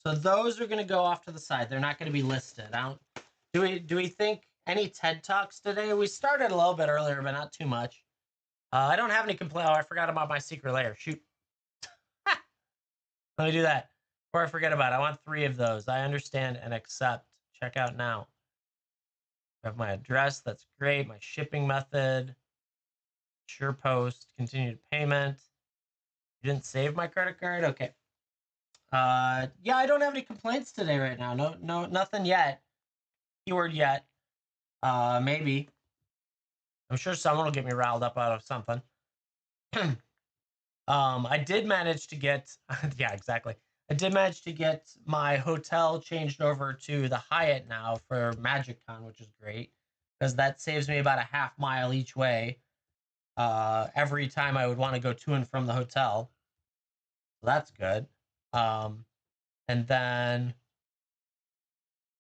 So those are gonna go off to the side. They're not gonna be listed. I don't do we think any TED Talks today? We started a little bit earlier, but not too much. I don't have any complaint. Oh, I forgot about my secret layer. Shoot. Let me do that before I forget about it. I want 3 of those. I understand and accept. Check out now. I have my address. That's great. My shipping method. Sure post. Continued payment. You didn't save my credit card? Okay. Yeah, I don't have any complaints today right now. No, nothing yet. Keyword yet. Maybe. I'm sure someone will get me riled up out of something. I did manage to get, yeah, exactly. I did manage to get my hotel changed over to the Hyatt now for MagicCon, which is great because that saves me about a half mile each way. Every time I would want to go to and from the hotel. So that's good. And then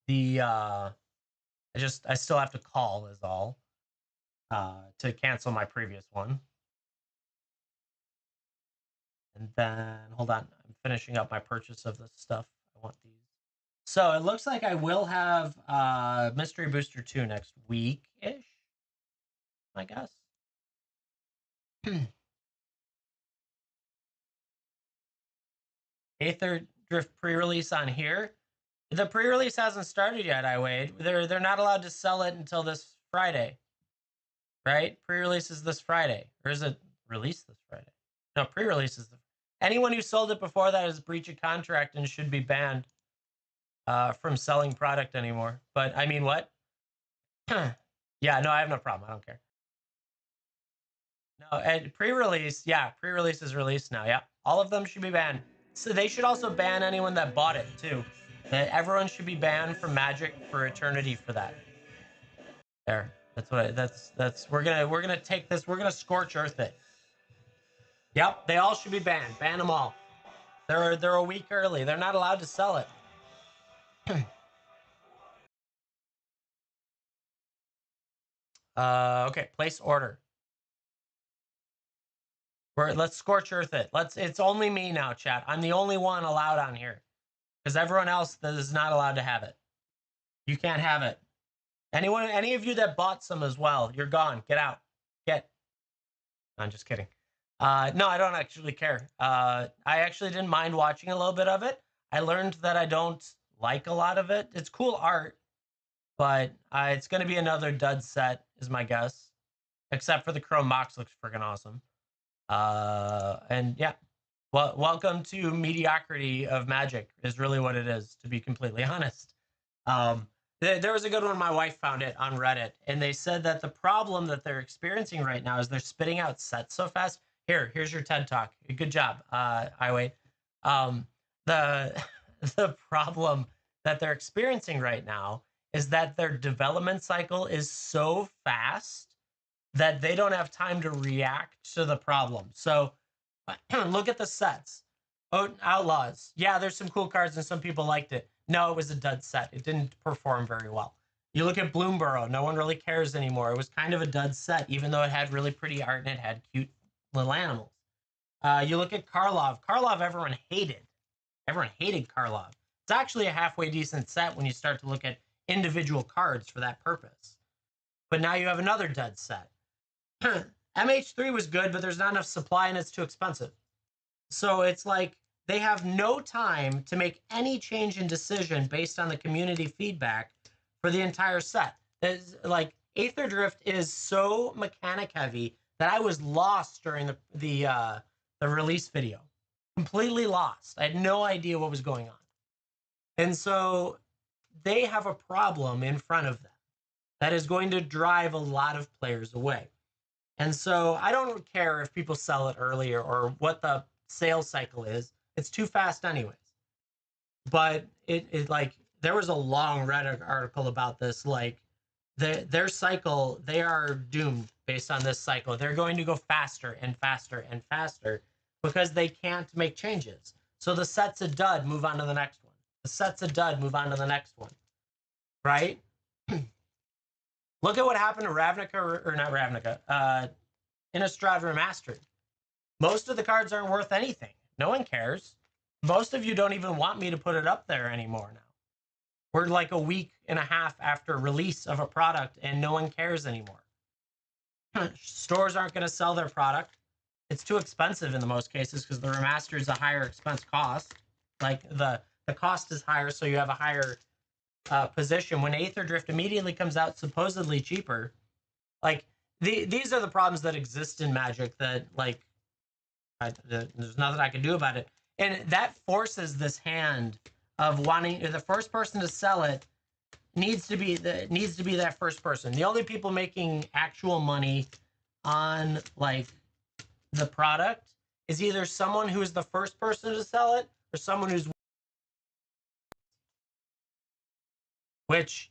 I still have to call is all to cancel my previous one. And then hold on, I'm finishing up my purchase of this stuff. I want these. So it looks like I will have Mystery Booster 2 next week-ish, I guess. Aether Drift pre-release on here. The pre-release hasn't started yet, I wait. They're not allowed to sell it until this Friday. Right? Pre-release is this Friday. Or is it released this Friday? No, pre-release is anyone who sold it before that is breach of contract and should be banned from selling product anymore. But I mean, what? Yeah, no, I have no problem. I don't care. No, and pre-release, yeah, pre-release is released now. Yeah, all of them should be banned. So they should also ban anyone that bought it too. That everyone should be banned from Magic for eternity for that. There, that's what. That's. We're gonna take this. We're gonna scorch earth it. Yep, they all should be banned. Ban them all. They're a week early. They're not allowed to sell it. Okay, place order. Let's scorch earth it. It's only me now, chat. I'm the only one allowed on here because everyone else is not allowed to have it. You can't have it. Any of you that bought some as well, you're gone. Get out. Get. I'm just kidding. No, I don't actually care. I actually didn't mind watching a little bit of it. I learned that I don't like a lot of it. It's cool art, but it's going to be another dud set, is my guess. Except for the Chrome box looks freaking awesome. And yeah, well, welcome to mediocrity of Magic is really what it is, to be completely honest. There was a good one. My wife found it on Reddit, and they said that the problem that they're experiencing right now is they're spitting out sets so fast. Here's your TED Talk. Good job, I wait. The the problem that they're experiencing right now is that their development cycle is so fast that they don't have time to react to the problem. So look at the sets. Oh, Outlaws. Yeah, there's some cool cards and some people liked it. No, it was a dud set. It didn't perform very well. You look at Bloomborough. No one really cares anymore. It was kind of a dud set, even though it had really pretty art and it had cute little animals. You look at Karlov. Karlov, everyone hated. Everyone hated Karlov. It's actually a halfway decent set when you start to look at individual cards for that purpose. But now you have another dud set. MH3 was good, but there's not enough supply and it's too expensive. So it's like they have no time to make any change in decision based on the community feedback for the entire set. There's, like, Aether Drift is so mechanic heavy that I was lost during the release video. Completely lost. I had no idea what was going on. And so they have a problem in front of them that is going to drive a lot of players away. And so I don't care if people sell it earlier or what the sales cycle is. It's too fast anyways. But it like, there was a long Reddit article about this. Like, their cycle, they are doomed based on this cycle. They're going to go faster and faster and faster because they can't make changes. So the set's a dud, move on to the next one. The set's a dud, move on to the next one. Right? Look at what happened to Ravnica, or not Ravnica, Innistrad Remastered. Most of the cards aren't worth anything. No one cares. Most of you don't even want me to put it up there anymore now. We're like a week and a half after release of a product and no one cares anymore. Stores aren't going to sell their product. It's too expensive in the most cases because the remaster is a higher expense cost. Like the cost is higher, so you have a higher position. When Aether Drift immediately comes out supposedly cheaper, like these are the problems that exist in Magic that, like, there's nothing I can do about it. And that forces this hand of wanting the first person to sell it needs to be that first person. The only people making actual money on, like, the product is either someone who is the first person to sell it or someone who's, which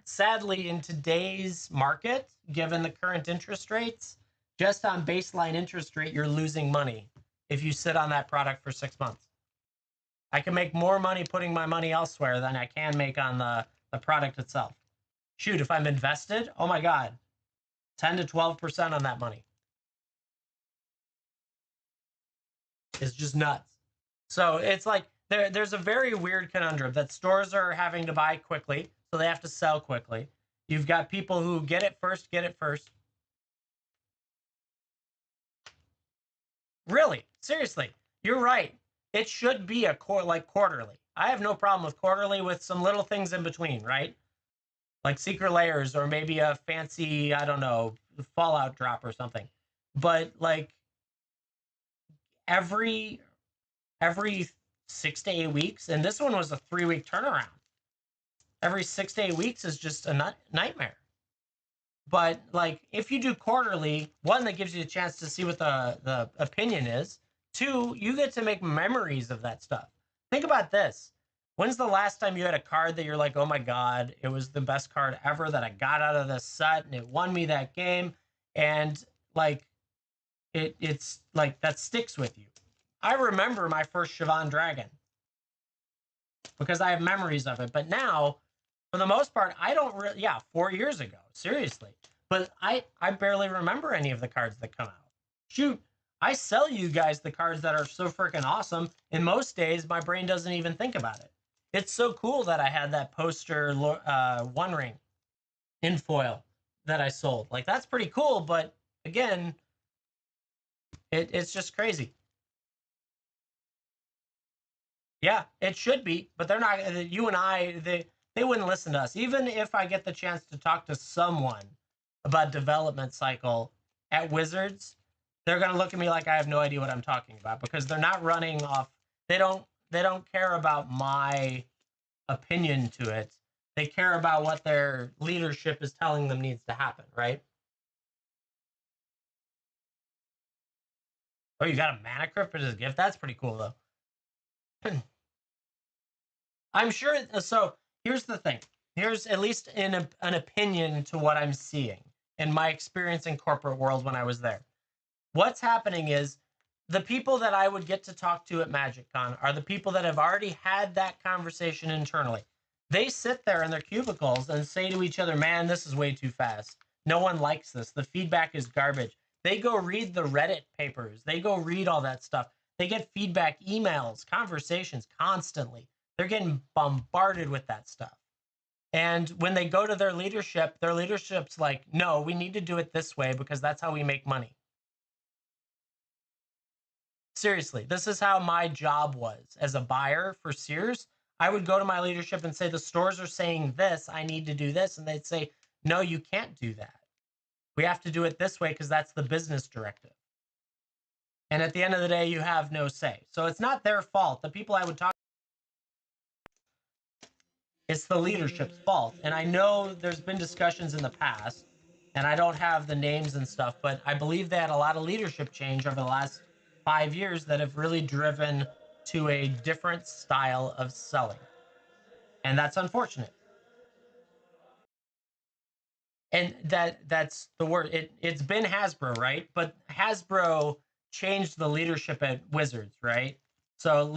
sadly in today's market, given the current interest rates, just on baseline interest rate, you're losing money if you sit on that product for 6 months. I can make more money putting my money elsewhere than I can make on the product itself. Shoot, if I'm invested, oh my God, 10 to 12% on that money. It's just nuts. So it's like there's a very weird conundrum that stores are having to buy quickly, so they have to sell quickly. You've got people who get it first. Really, seriously, you're right. It should be like quarterly. I have no problem with quarterly with some little things in between, right? Like Secret Layers or maybe a fancy, I don't know, Fallout drop or something. But like every 6 to 8 weeks, and this one was a 3-week turnaround. Every 6 to 8 weeks is just a nightmare. But like if you do quarterly, one, that gives you a chance to see what the opinion is. Two, you get to make memories of that stuff. Think about this. When's the last time you had a card that you're like, oh my God, it was the best card ever that I got out of this set and it won me that game? And like it's like that sticks with you. I remember my first Siobhan Dragon because I have memories of it. But now, for the most part, I don't really, 4 years ago, seriously. But I barely remember any of the cards that come out. Shoot, I sell you guys the cards that are so freaking awesome. And most days, my brain doesn't even think about it. It's so cool that I had that poster One Ring in foil that I sold. Like, that's pretty cool. But again, it's just crazy. Yeah, it should be, but they're not. You and I, they wouldn't listen to us. Even if I get the chance to talk to someone about development cycle at Wizards, they're gonna look at me like I have no idea what I'm talking about because they're not running off. They don't care about my opinion to it. They care about what their leadership is telling them needs to happen, right? Oh, you got a mana crypt as a gift? That's pretty cool though. I'm sure. So here's the thing. Here's at least an opinion to what I'm seeing. in my experience in corporate world when I was there. What's happening is the people that I would get to talk to at MagicCon are the people that have already had that conversation internally. They sit there in their cubicles and say to each other, man, this is way too fast. No one likes this. The feedback is garbage. They go read the Reddit papers. They go read all that stuff. They get feedback, emails, conversations constantly. They're getting bombarded with that stuff. And when they go to their leadership's like, no, we need to do it this way because that's how we make money. Seriously, this is how my job was as a buyer for Sears. I would go to my leadership and say, the stores are saying this, I need to do this. And they'd say, no, you can't do that. We have to do it this way because that's the business directive. And at the end of the day, you have no say. So it's not their fault. The people I would talk to, it's the leadership's fault. And I know there's been discussions in the past, and I don't have the names and stuff, but I believe they had a lot of leadership change over the last 5 years that have really driven to a different style of selling. And that's unfortunate. And that's the word. It's been Hasbro, right? But Hasbro changed the leadership at Wizards, right? So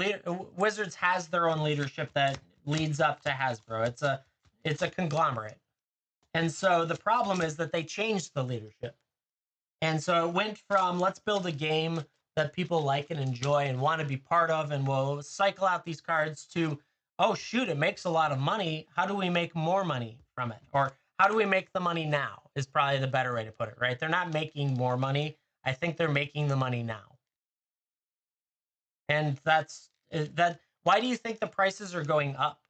Wizards has their own leadership that leads up to Hasbro. It's a conglomerate. And so the problem is that they changed the leadership. And so it went from let's build a game that people like and enjoy and want to be part of, and we'll cycle out these cards, to, oh, shoot, it makes a lot of money. How do we make more money from it? Or how do we make the money now is probably the better way to put it, right? They're not making more money. I think they're making the money now. And that's that. Why do you think the prices are going up?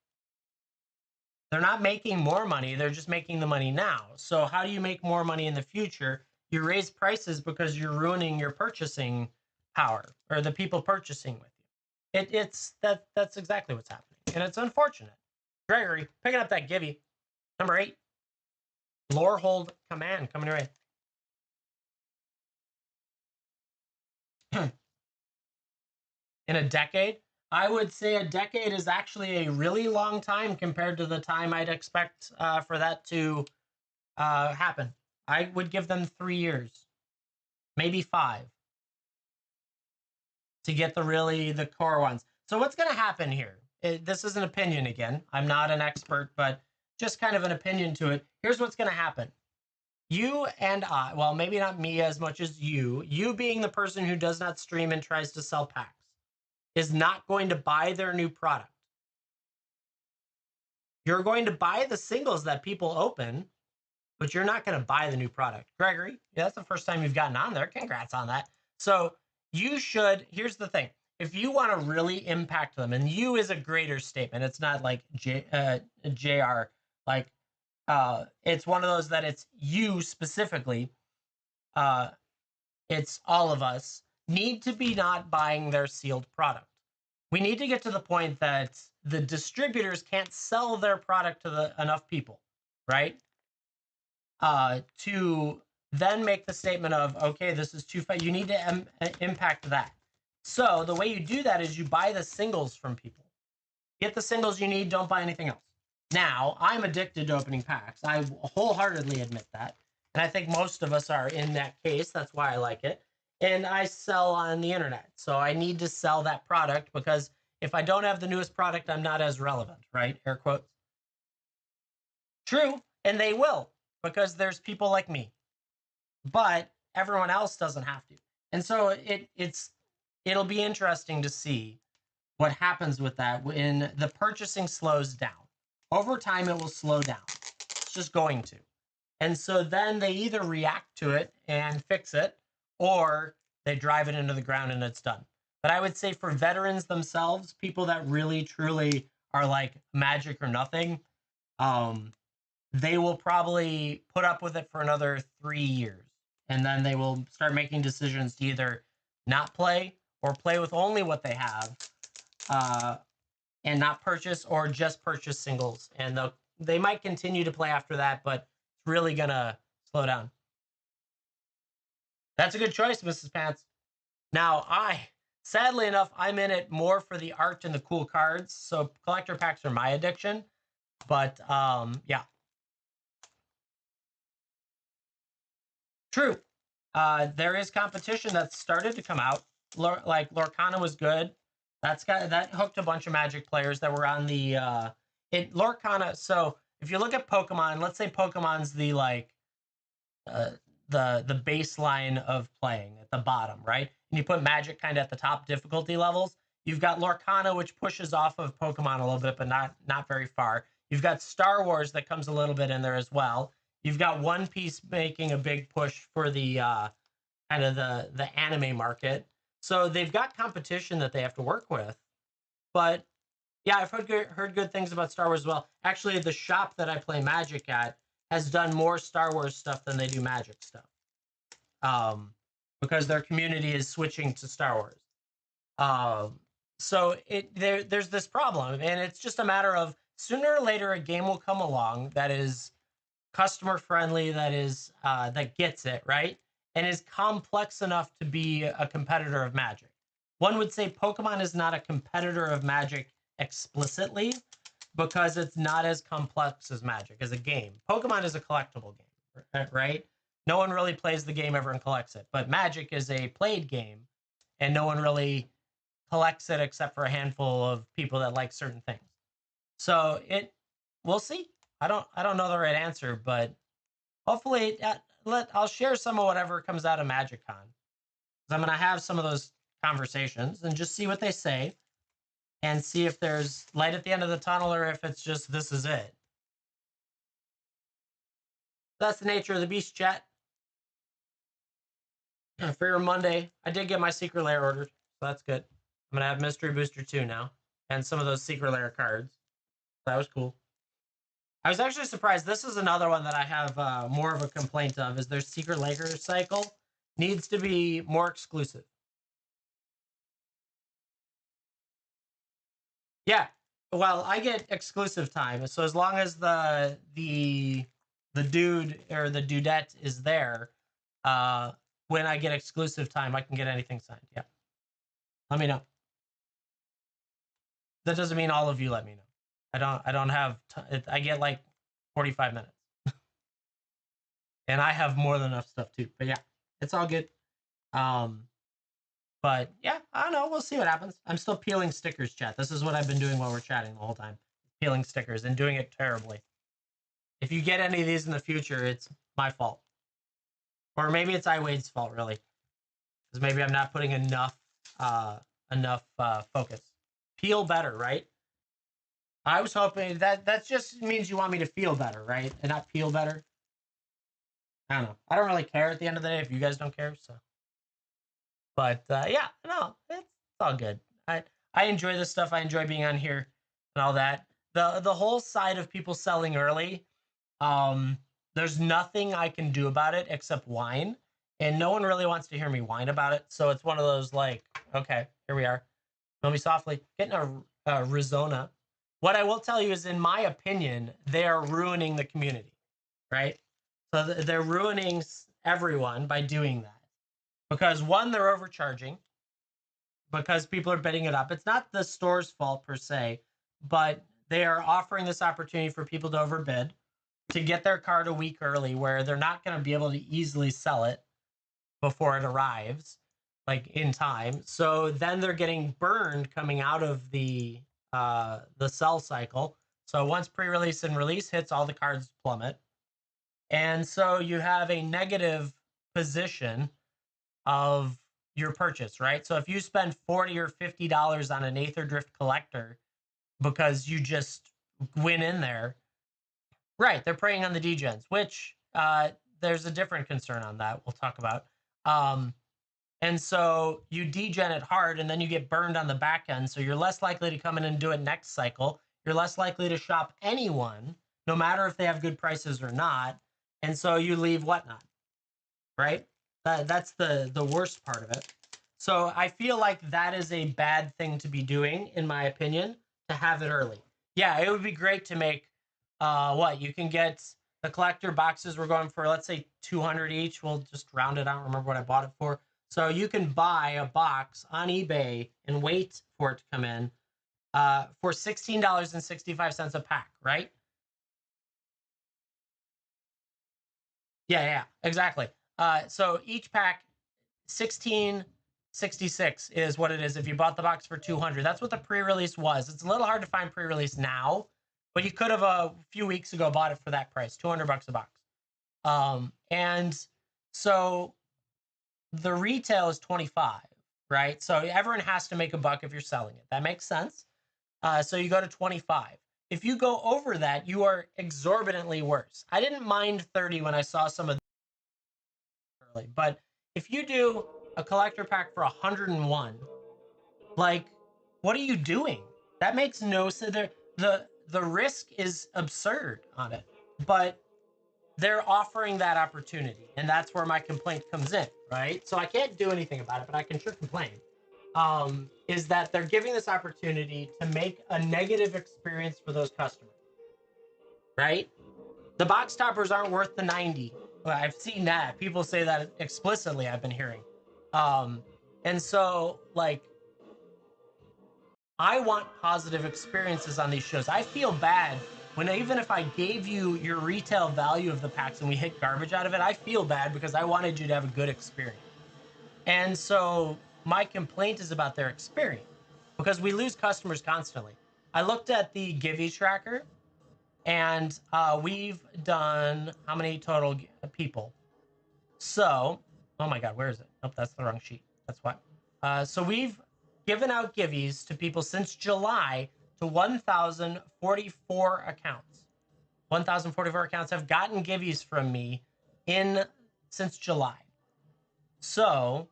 They're not making more money. They're just making the money now. So how do you make more money in the future? You raise prices because you're ruining your purchasing power, or the people purchasing with you. That's exactly what's happening. And it's unfortunate. Gregory, picking up that Gibby. Number 8. Lore hold command coming your way. In a decade, I would say a decade is actually a really long time compared to the time I'd expect for that to happen. I would give them 3 years, maybe 5, to get the core ones. So what's going to happen here? This is an opinion again. I'm not an expert, but just kind of an opinion to it. Here's what's going to happen. You and I, well, maybe not me as much as you being the person who does not stream and tries to sell packs, is not going to buy their new product. You're going to buy the singles that people open, but you're not going to buy the new product. Gregory, yeah, that's the first time you've gotten on there. Congrats on that. So you should, here's the thing. If you want to really impact them, and you is a greater statement, it's not like JR, like it's one of those that it's you specifically. It's all of us need to be not buying their sealed product. We need to get to the point that the distributors can't sell their product to enough people, right? To then make the statement of, okay, this is too far. You need to impact that. So the way you do that is you buy the singles from people. Get the singles you need. Don't buy anything else. Now, I'm addicted to opening packs. I wholeheartedly admit that. And I think most of us are in that case. That's why I like it. And I sell on the internet. So I need to sell that product, because if I don't have the newest product, I'm not as relevant, right? Air quotes. True. And they will, because there's people like me. But everyone else doesn't have to. And so it'll be interesting to see what happens with that when the purchasing slows down. Over time, it will slow down. It's just going to. And so then they either react to it and fix it, or they drive it into the ground and it's done. But I would say for veterans themselves, people that really, truly are like magic or nothing, they will probably put up with it for another 3 years. And then they will start making decisions to either not play or play with only what they have, and not purchase, or just purchase singles. And they might continue to play after that, but it's really going to slow down. That's a good choice, Mrs. Pants. Now, sadly enough, I'm in it more for the art and the cool cards. So collector packs are my addiction. But yeah. True. There is competition that's started to come out. Like Lorcana was good. That hooked a bunch of Magic players that were on the Lorcana. So if you look at Pokemon, let's say Pokemon's the uh, the baseline of playing at the bottom, right? And you put Magic kind of at the top difficulty levels. You've got Lorcana, which pushes off of Pokemon a little bit, but not very far. You've got Star Wars that comes a little bit in there as well. You've got One Piece making a big push for the kind of the anime market. So they've got competition that they have to work with. But yeah, I've heard good things about Star Wars as well. Actually, the shop that I play Magic at has done more Star Wars stuff than they do Magic stuff. Because their community is switching to Star Wars. Um, so there's this problem, and it's just a matter of sooner or later a game will come along that is customer friendly, that gets it right, and is complex enough to be a competitor of Magic. One would say Pokemon is not a competitor of Magic explicitly because it's not as complex as Magic as a game. Pokemon is a collectible game, right? No one really plays the game ever and collects it, but Magic is a played game, and no one really collects it except for a handful of people that like certain things. So we'll see. I don't know the right answer, but hopefully I'll share some of whatever comes out of MagicCon. I'm gonna have some of those conversations and just see what they say and see if there's light at the end of the tunnel or if it's just this is it. That's the nature of the beast, chat. For your Monday, I did get my secret lair ordered, so that's good. I'm gonna have Mystery Booster 2 now, and some of those secret lair cards. That was cool. I was actually surprised. This is another one that I have more of a complaint of. Is their secret lair cycle needs to be more exclusive. Yeah, well, I get exclusive time, so as long as the dude or the dudette is there, uh, when I get exclusive time, I can get anything signed. Yeah, let me know. That doesn't mean all of you let me know. I don't have. I get like 45 minutes, and I have more than enough stuff too. But yeah, it's all good. Um, but yeah, I don't know. We'll see what happens. I'm still peeling stickers, chat. This is what I've been doing while we're chatting the whole time, peeling stickers and doing it terribly. If you get any of these in the future, it's my fault, or maybe it's iWade's fault, really, because maybe I'm not putting enough focus. Peel better, right? I was hoping that just means you want me to feel better, right, and not peel better. I don't know. I don't really care at the end of the day if you guys don't care. So, but yeah, no, it's all good. I enjoy this stuff. I enjoy being on here and all that. The whole side of people selling early, um, there's nothing I can do about it except whine, and no one really wants to hear me whine about it. So it's one of those like, okay, here we are. Tell me softly, getting a Rizona. What I will tell you is, in my opinion, they are ruining the community, right? So they're ruining everyone by doing that because one, they're overcharging because people are bidding it up. It's not the store's fault per se, but they are offering this opportunity for people to overbid to get their card a week early where they're not going to be able to easily sell it before it arrives like in time. So then they're getting burned coming out of the sell cycle. So once pre-release and release hits, all the cards plummet. And so you have a negative position of your purchase, right? So if you spend $40 or $50 on an Aether Drift collector because you just went in there, right? They're preying on the degens, which there's a different concern on that we'll talk about. And so you degen it hard and then you get burned on the back end. So you're less likely to come in and do it next cycle. You're less likely to shop anyone, no matter if they have good prices or not. And so you leave WhatNot, right? That's the worst part of it. So I feel like that is a bad thing to be doing, in my opinion, to have it early. Yeah, it would be great to make what you can get the collector boxes. We're going for, let's say 200 each. We'll just round it. I don't remember what I bought it for. So you can buy a box on eBay and wait for it to come in for $16.65 a pack, right? Yeah, exactly. So each pack, 1666 is what it is if you bought the box for 200. That's what the pre-release was. It's a little hard to find pre-release now, but you could have a few weeks ago bought it for that price, 200 bucks a box. And so the retail is 25, right? So everyone has to make a buck if you're selling it. That makes sense. So you go to 25. If you go over that, you are exorbitantly worse. I didn't mind 30 when I saw some of early, but if you do a collector pack for 101, like, what are you doing? That makes no sense. The risk is absurd on it, but they're offering that opportunity, and that's where my complaint comes in, right? So I can't do anything about it, but I can sure complain. Is that they're giving this opportunity to make a negative experience for those customers, right? The box toppers aren't worth the 90. Well, I've seen that. People say that explicitly, I've been hearing. And so, like, I want positive experiences on these shows. I feel bad when, even if I gave you your retail value of the packs and we hit garbage out of it, I feel bad because I wanted you to have a good experience. And so my complaint is about their experience because we lose customers constantly. I looked at the Givey tracker, and we've done how many total people? So, oh my God, where is it? Nope, that's the wrong sheet. That's why. So we've given out Giveys to people since July to 1,044 accounts. 1,044 accounts have gotten Giveys from me since July. So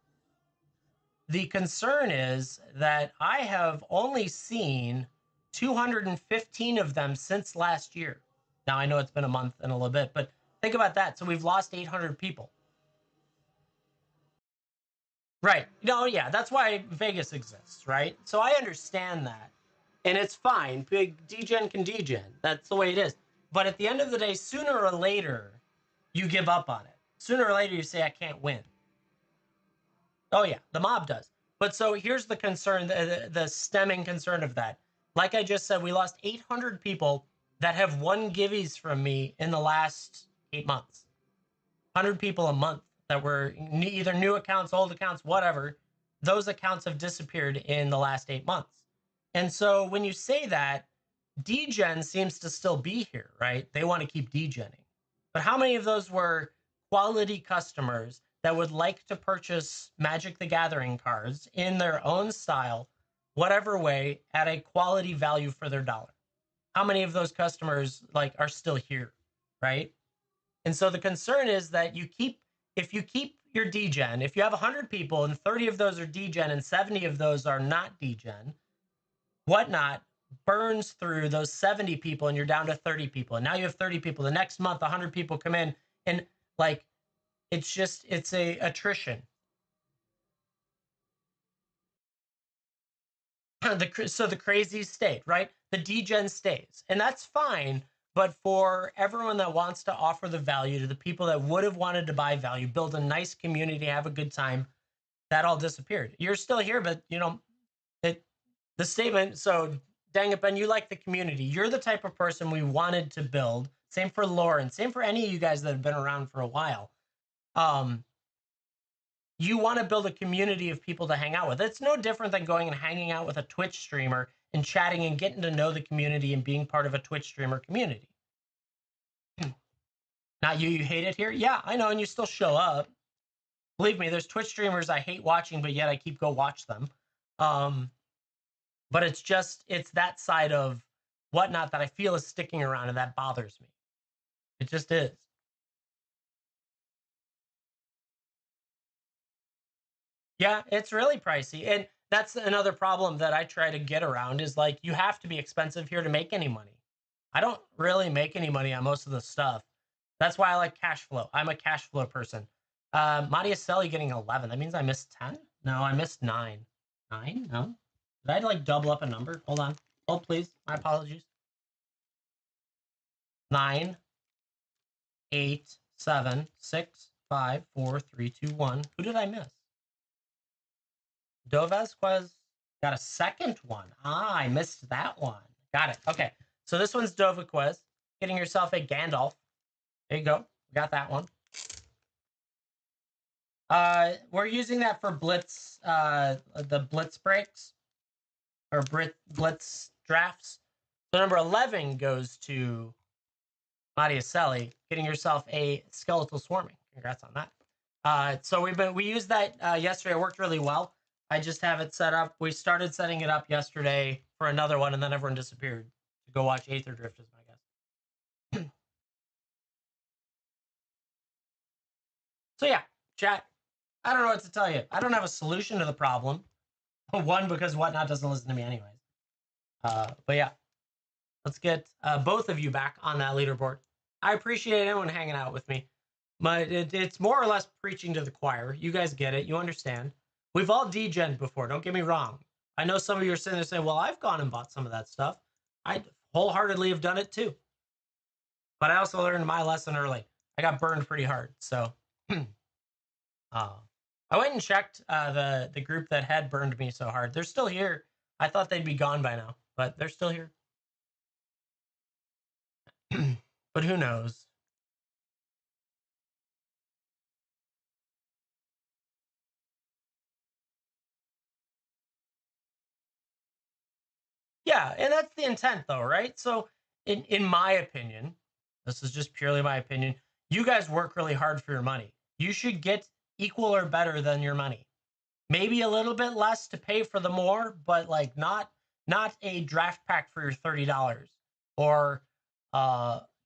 the concern is that I have only seen 215 of them since last year. Now, I know it's been a month and a little bit, but think about that. So we've lost 800 people. Right. No, yeah, that's why Vegas exists, right? So I understand that. And it's fine. Big DGen can DGen. That's the way it is. But at the end of the day, sooner or later, you give up on it. Sooner or later, you say, I can't win. Oh, yeah, the mob does. But so here's the concern, the stemming concern of that. Like I just said, we lost 800 people that have won Giveys from me in the last 8 months. 100 people a month that were either new accounts, old accounts, whatever. Those accounts have disappeared in the last 8 months. And so when you say that, degen seems to still be here, right? They want to keep degenning. But how many of those were quality customers that would like to purchase Magic the Gathering cards in their own style, whatever way, at a quality value for their dollar? How many of those customers like are still here, right? And so the concern is that if you keep your degen, if you have 100 people and 30 of those are degen and 70 of those are not degen, WhatNot burns through those 70 people and you're down to 30 people. And now you have 30 people. The next month, 100 people come in, and like, it's a attrition. So the crazy state, right? The degen stays, and that's fine. But for everyone that wants to offer the value to the people that would have wanted to buy value, build a nice community, have a good time, that all disappeared. You're still here, but the statement. So dang it, Ben, you like the community. You're the type of person we wanted to build. Same for Lauren. Same for any of you guys that have been around for a while. You want to build a community of people to hang out with. It's no different than going and hanging out with a Twitch streamer and chatting and getting to know the community and being part of a Twitch streamer community. Not you, you hate it here? Yeah, I know, and you still show up. Believe me, there's Twitch streamers I hate watching, but yet I keep go watch them. But it's that side of WhatNot that I feel is sticking around, and that bothers me. It just is. Yeah, it's really pricey. And that's another problem that I try to get around is like, you have to be expensive here to make any money. I don't really make any money on most of the stuff. That's why I like cash flow. I'm a cash flow person. Matiaselli getting 11. That means I missed 10? No, I missed 9. 9? No? Did I like double up a number? Hold on. Hold, please. My apologies. 9, 8, 7, 6, 5, 4, 3, 2, 1. Who did I miss? Dovazquez got a second one. Ah, I missed that one. Got it. Okay. So this one's Dovazquez. Getting yourself a Gandalf. There you go. Got that one. We're using that for blitz, the blitz breaks or blitz drafts. So number 11 goes to Mattiaselli, getting yourself a skeletal swarming. Congrats on that. So we used that yesterday. It worked really well. I just have it set up. We started setting it up yesterday for another one, and then everyone disappeared to go watch Aether Drift, is my guess. So yeah, chat. I don't know what to tell you. I don't have a solution to the problem. One, because WhatNot doesn't listen to me anyways. But yeah, let's get both of you back on that leaderboard. I appreciate anyone hanging out with me. But it's more or less preaching to the choir. You guys get it. You understand. We've all degened before. Don't get me wrong. I know some of you are sitting there saying, well, I've gone and bought some of that stuff. I wholeheartedly have done it too. But I also learned my lesson early. I got burned pretty hard. So I went and checked the group that had burned me so hard. They're still here. I thought they'd be gone by now, but they're still here. But who knows? Yeah, and that's the intent though, right? So in my opinion, this is just purely my opinion, you guys work really hard for your money. You should get equal or better than your money. Maybe a little bit less to pay for the more, but like not a draft pack for your $30 or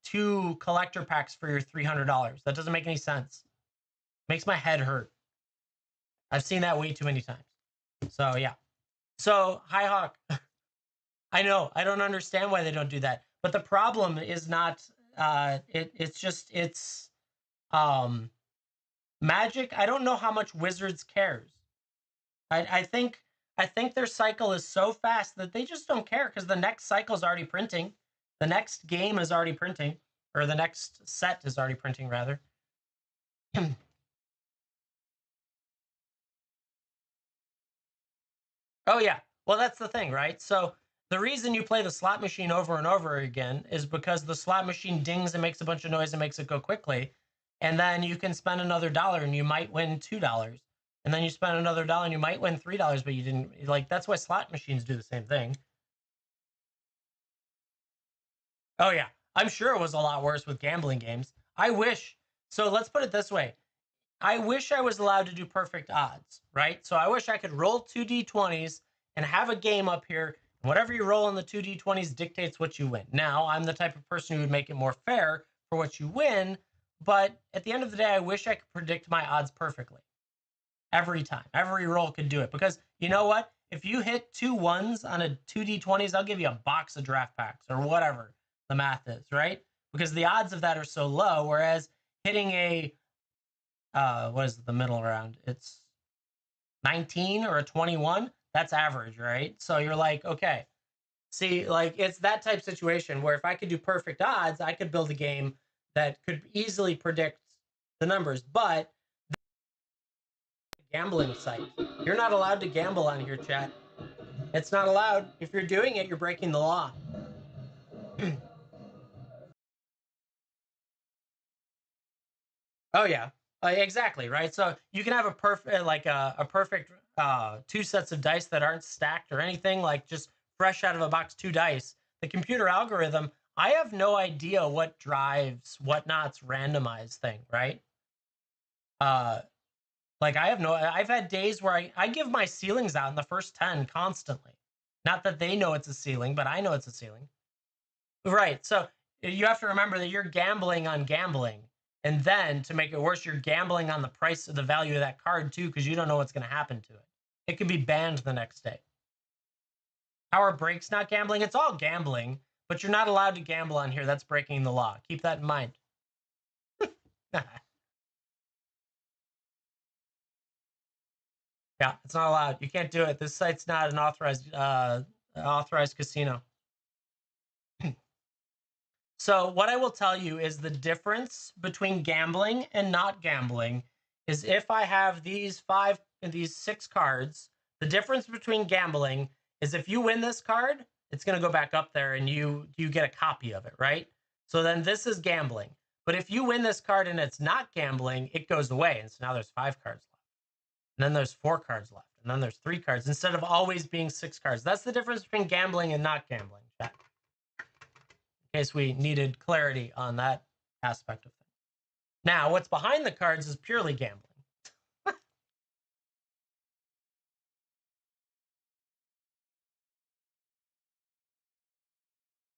2 collector packs for your $300. That doesn't make any sense. Makes my head hurt. I've seen that way too many times. So yeah. So hi Hawk. I know. I don't understand why they don't do that. But the problem is not it's Magic. I don't know how much Wizards cares. I think their cycle is so fast that they just don't care because the next cycle is already printing. The next game is already printing, or the next set is already printing, rather. Oh yeah. Well, that's the thing, right? So the reason you play the slot machine over and over again is because the slot machine dings and makes a bunch of noise and makes it go quickly. And then you can spend another dollar and you might win $2. And then you spend another dollar and you might win $3, but you didn't. Like, that's why slot machines do the same thing. Oh yeah. I'm sure it was a lot worse with gambling games. I wish. So let's put it this way. I wish I was allowed to do perfect odds, right? So I wish I could roll 2d20s and have a game up here. Whatever you roll on the 2d20s dictates what you win. Now, I'm the type of person who would make it more fair for what you win, but at the end of the day, I wish I could predict my odds perfectly. Every time. Every roll could do it. Because you know what? If you hit 2 ones on a 2d20s, I'll give you a box of draft packs or whatever the math is, right? Because the odds of that are so low, whereas hitting a what is it, the middle round? It's 19 or a 21. That's average, right? So you're like, okay, see, like it's that type situation where if I could do perfect odds, I could build a game that could easily predict the numbers. But gambling site, you're not allowed to gamble on here, chat. It's not allowed. If you're doing it, you're breaking the law. Oh yeah, exactly, right. So you can have a perfect, like a perfect 2 sets of dice that aren't stacked or anything, like just fresh out of a box 2 dice. The computer algorithm, I have no idea what drives WhatNot's randomized thing, right? Uh, like I have no. I've had days where I give my ceilings out in the first 10 constantly. Not that they know it's a ceiling, but I know it's a ceiling. Right. So you have to remember that you're gambling on gambling. And then to make it worse, you're gambling on the price of the value of that card too, because you don't know what's going to happen to it. It could be banned the next day. Power breaks not gambling. It's all gambling, but you're not allowed to gamble on here. That's breaking the law. Keep that in mind. Yeah, it's not allowed. You can't do it. This site's not an authorized casino. So what I will tell you is the difference between gambling and not gambling is if I have these 6 cards, the difference between gambling is if you win this card, it's going to go back up there and you get a copy of it, right? So then this is gambling. But if you win this card and it's not gambling, it goes away. And so now there's 5 cards left. And then there's 4 cards left. And then there's 3 cards instead of always being 6 cards. That's the difference between gambling and not gambling, chat. In case we needed clarity on that aspect of things. Now, what's behind the cards is purely gambling.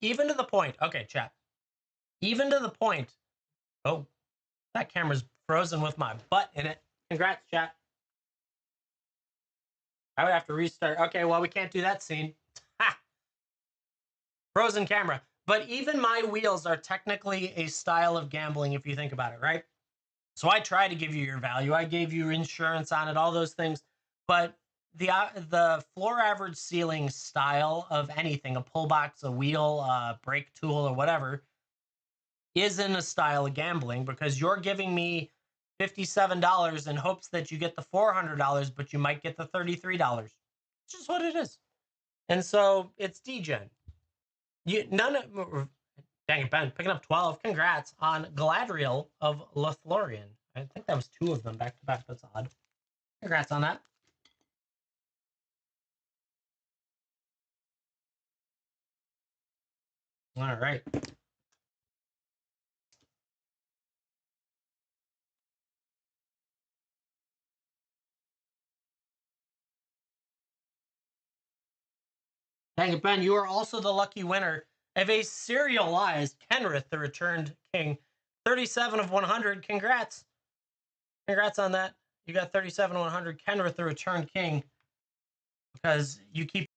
Even to the point, okay, chat. Even to the point, oh, that camera's frozen with my butt in it. Congrats, chat. I would have to restart. Okay, well, we can't do that scene. Ha! Frozen camera. But even my wheels are technically a style of gambling if you think about it, right? So I try to give you your value. I gave you insurance on it, all those things. But the floor average ceiling style of anything, a pull box, a wheel, a brake tool, or whatever, isn't a style of gambling because you're giving me $57 in hopes that you get the $400, but you might get the $33. It's just what it is. And so it's degen. Dang it, Ben, picking up 12. Congrats on Galadriel of Lothlorien. I think that was 2 of them back to back. That's odd. Congrats on that. All right. Dang it, Ben, you are also the lucky winner of a serialized Kenrith, the Returned King. 37 of 100. Congrats. Congrats on that. You got 37 of 100. Kenrith, the Returned King. Because you keep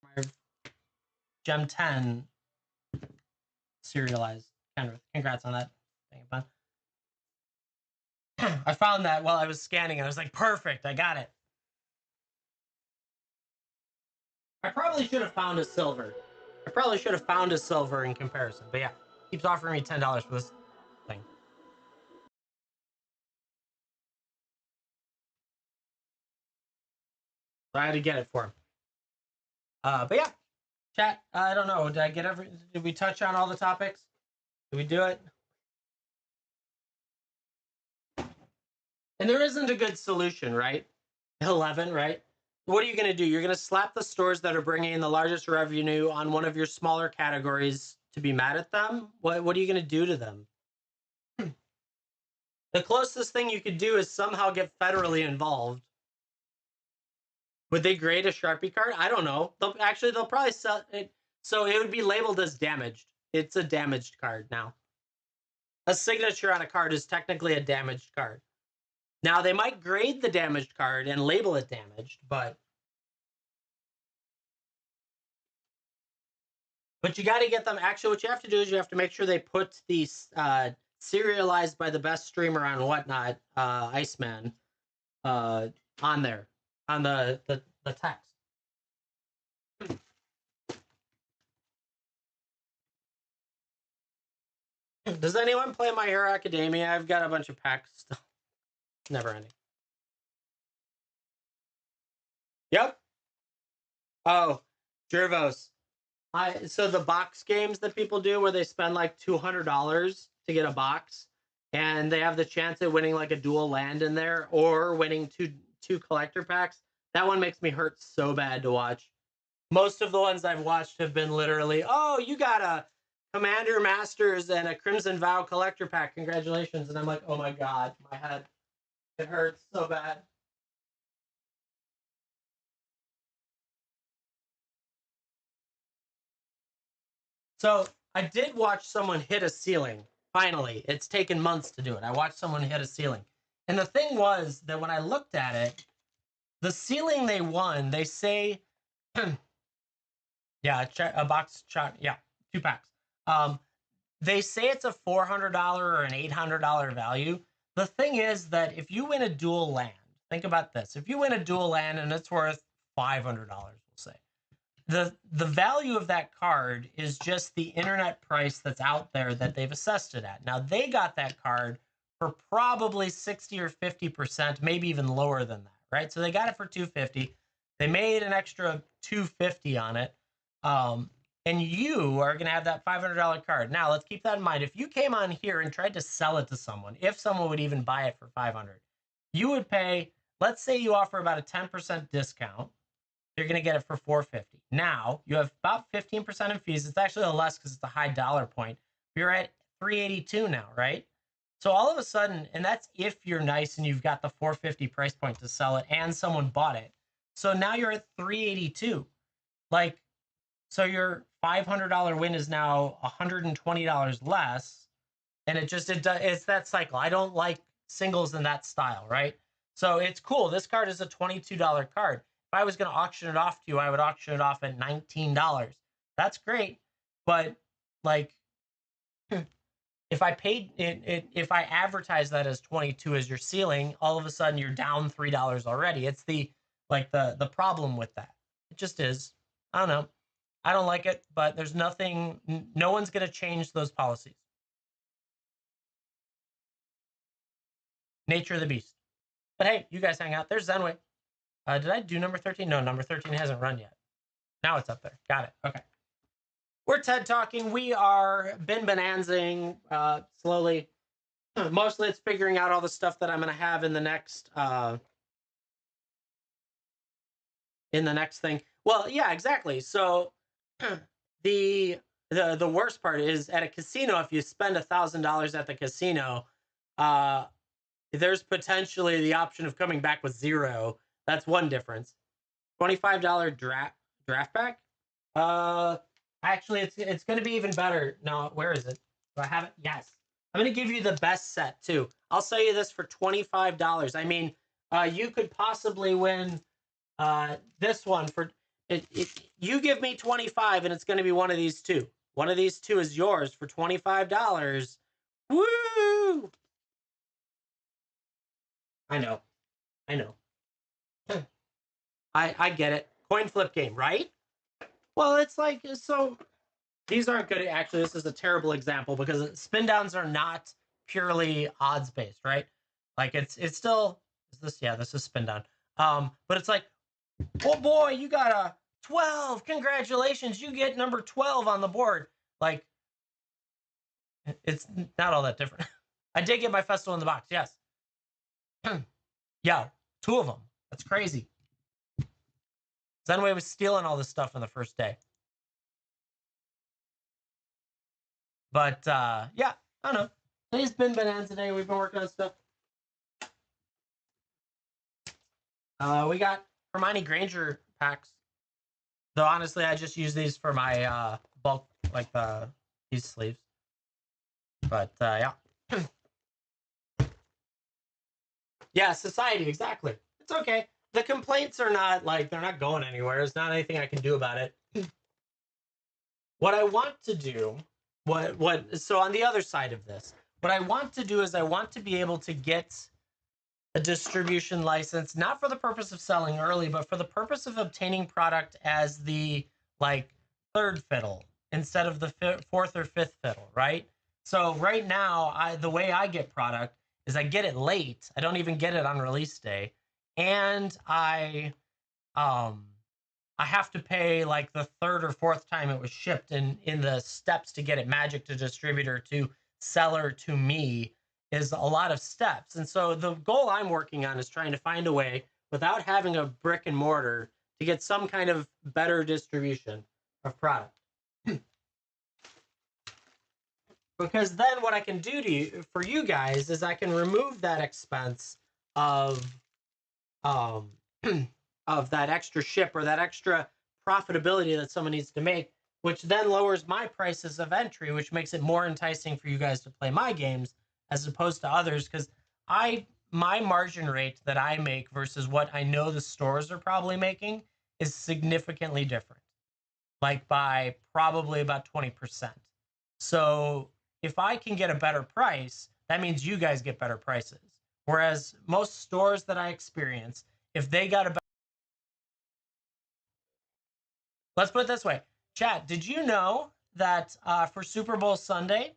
my Gem 10 serialized Kenrith. Congrats on that. Dang it, Ben. I found that while I was scanning. I was like, perfect. I got it. I probably should have found a silver. I probably should have found a silver in comparison. But yeah, keeps offering me $10 for this thing. So I had to get it for him. But yeah, chat. I don't know. Did I get Did we touch on all the topics? Did we do it? And there isn't a good solution, right? 11, right? What are you going to do? You're going to slap the stores that are bringing in the largest revenue on one of your smaller categories to be mad at them? What are you going to do to them? The closest thing you could do is somehow get federally involved. Would they grade a Sharpie card? I don't know. They'll probably sell it. So it would be labeled as damaged. It's a damaged card now. A signature on a card is technically a damaged card. Now, they might grade the damaged card and label it damaged, but you got to get them. Actually, what you have to do is you have to make sure they put the serialized by the best streamer on WhatNot, Iceman, on there, on the text. Does anyone play My Hero Academia? I've got a bunch of packs still. Never ending. Yep. Oh, Jervos. So the box games that people do where they spend like $200 to get a box and they have the chance at winning like a dual land in there or winning two collector packs. That one makes me hurt so bad to watch. Most of the ones I've watched have been literally, oh, you got a Commander Masters and a Crimson Vow collector pack. Congratulations. And I'm like, oh my God, my head. It hurts so bad. So I did watch someone hit a ceiling. Finally, it's taken months to do it. I watched someone hit a ceiling. And the thing was that when I looked at it, the ceiling they won, they say, yeah, a box shot, yeah, 2 packs. They say it's a $400 or an $800 value. The thing is that if you win a dual land, think about this. If you win a dual land and it's worth $500, we'll say, the value of that card is just the internet price that's out there that they've assessed it at. Now, they got that card for probably 60 or 50%, maybe even lower than that, right? So they got it for $250. They made an extra $250 on it. And you are going to have that $500 card. Now, let's keep that in mind. If you came on here and tried to sell it to someone, if someone would even buy it for $500, you would pay let's say you offer about a 10% discount. You're going to get it for $450. Now you have about 15% in fees. It's actually a less because it's a high dollar point. You're at $382 now, right? So all of a sudden, and that's if you're nice and you've got the $450 price point to sell it and someone bought it. So now you're at $382. Like, so your $500 win is now $120 less. And it's that cycle. I don't like singles in that style, right? So it's cool. This card is a $22 card. If I was going to auction it off to you, I would auction it off at $19. That's great. But like, if I paid it, if I advertise that as 22 as your ceiling, all of a sudden you're down $3 already. It's the problem with that. It just is. I don't know. I don't like it, but there's nothing. No one's going to change those policies. Nature of the beast. But hey, you guys hang out. There's Zenway. Did I do number 13? No, number 13 hasn't run yet. Now it's up there. Got it. Okay. We're TED Talking. We are bin bonanzing slowly. Mostly it's figuring out all the stuff that I'm going to have in the next thing. Well, yeah, exactly. So the worst part is at a casino, if you spend $1,000 at the casino, there's potentially the option of coming back with zero. That's one difference. $25 draft pack. Actually, it's going to be even better. No, where is it? Do I have it? Yes. I'm going to give you the best set too. I'll sell you this for $25. I mean, you could possibly win this one for it. You give me 25, and it's going to be one of these two. One of these two is yours for $25. Woo! I know. I get it. Coin flip game, right? Well, it's like, so these aren't good. Actually, this is a terrible example because spin downs are not purely odds based, right? Like it's still, is this, yeah, this is spin down. But it's like, oh boy, you got a 12. Congratulations. You get number 12 on the board. Like, it's not all that different. I did get my festival in the box. Yes. Yeah. 2 of them. That's crazy. Zenway was stealing all this stuff on the first day. But yeah, I don't know. Today's been bonanza day. We've been working on stuff. We got Hermione Granger packs. Though honestly, I just use these for my bulk, like these sleeves. But yeah. Yeah, society, exactly. It's okay. The complaints are not like, they're not going anywhere. There's not anything I can do about it. What I want to do, so on the other side of this, what I want to do is I want to be able to get a distribution license, not for the purpose of selling early, but for the purpose of obtaining product as the like 3rd fiddle instead of the 4th or 5th fiddle, right? So right now, the way I get product is I get it late. I don't even get it on release day. And I have to pay like the 3rd or 4th time it was shipped in the steps to get it magic to distributor to seller to me is a lot of steps. And so the goal I'm working on is trying to find a way without having a brick and mortar to get some kind of better distribution of product. Because then what I can do for you guys is I can remove that expense of that extra ship or that extra profitability that someone needs to make, which then lowers my prices of entry, which makes it more enticing for you guys to play my games as opposed to others. Because my margin rate that I make versus what I know the stores are probably making is significantly different, like by probably about 20%. So if I can get a better price, that means you guys get better prices. Whereas most stores that I experience, if they got a better, let's put it this way, chat, did you know that for Super Bowl Sunday,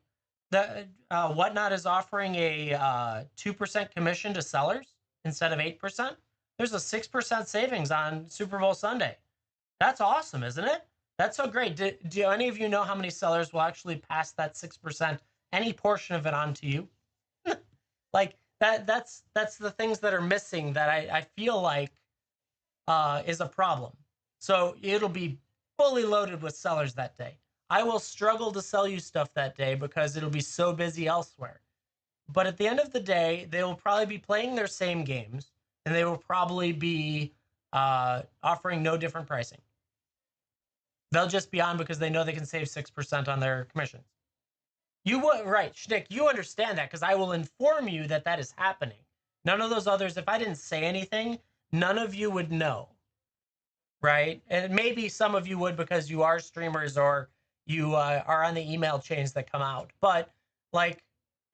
that WhatNot is offering a 2% commission to sellers instead of 8%? There's a 6% savings on Super Bowl Sunday. That's awesome, isn't it? That's so great. Do any of you know how many sellers will actually pass that 6%, any portion of it on to you? Like, That's the things that are missing that I feel like is a problem. So it'll be fully loaded with sellers that day. I will struggle to sell you stuff that day because it'll be so busy elsewhere. But at the end of the day, they will probably be playing their same games, and they will probably be offering no different pricing. They'll just be on because they know they can save 6% on their commissions. You would, right, Schnick, you understand that because I will inform you that that is happening. None of those others, if I didn't say anything, none of you would know, right? And maybe some of you would because you are streamers or you are on the email chains that come out. But like,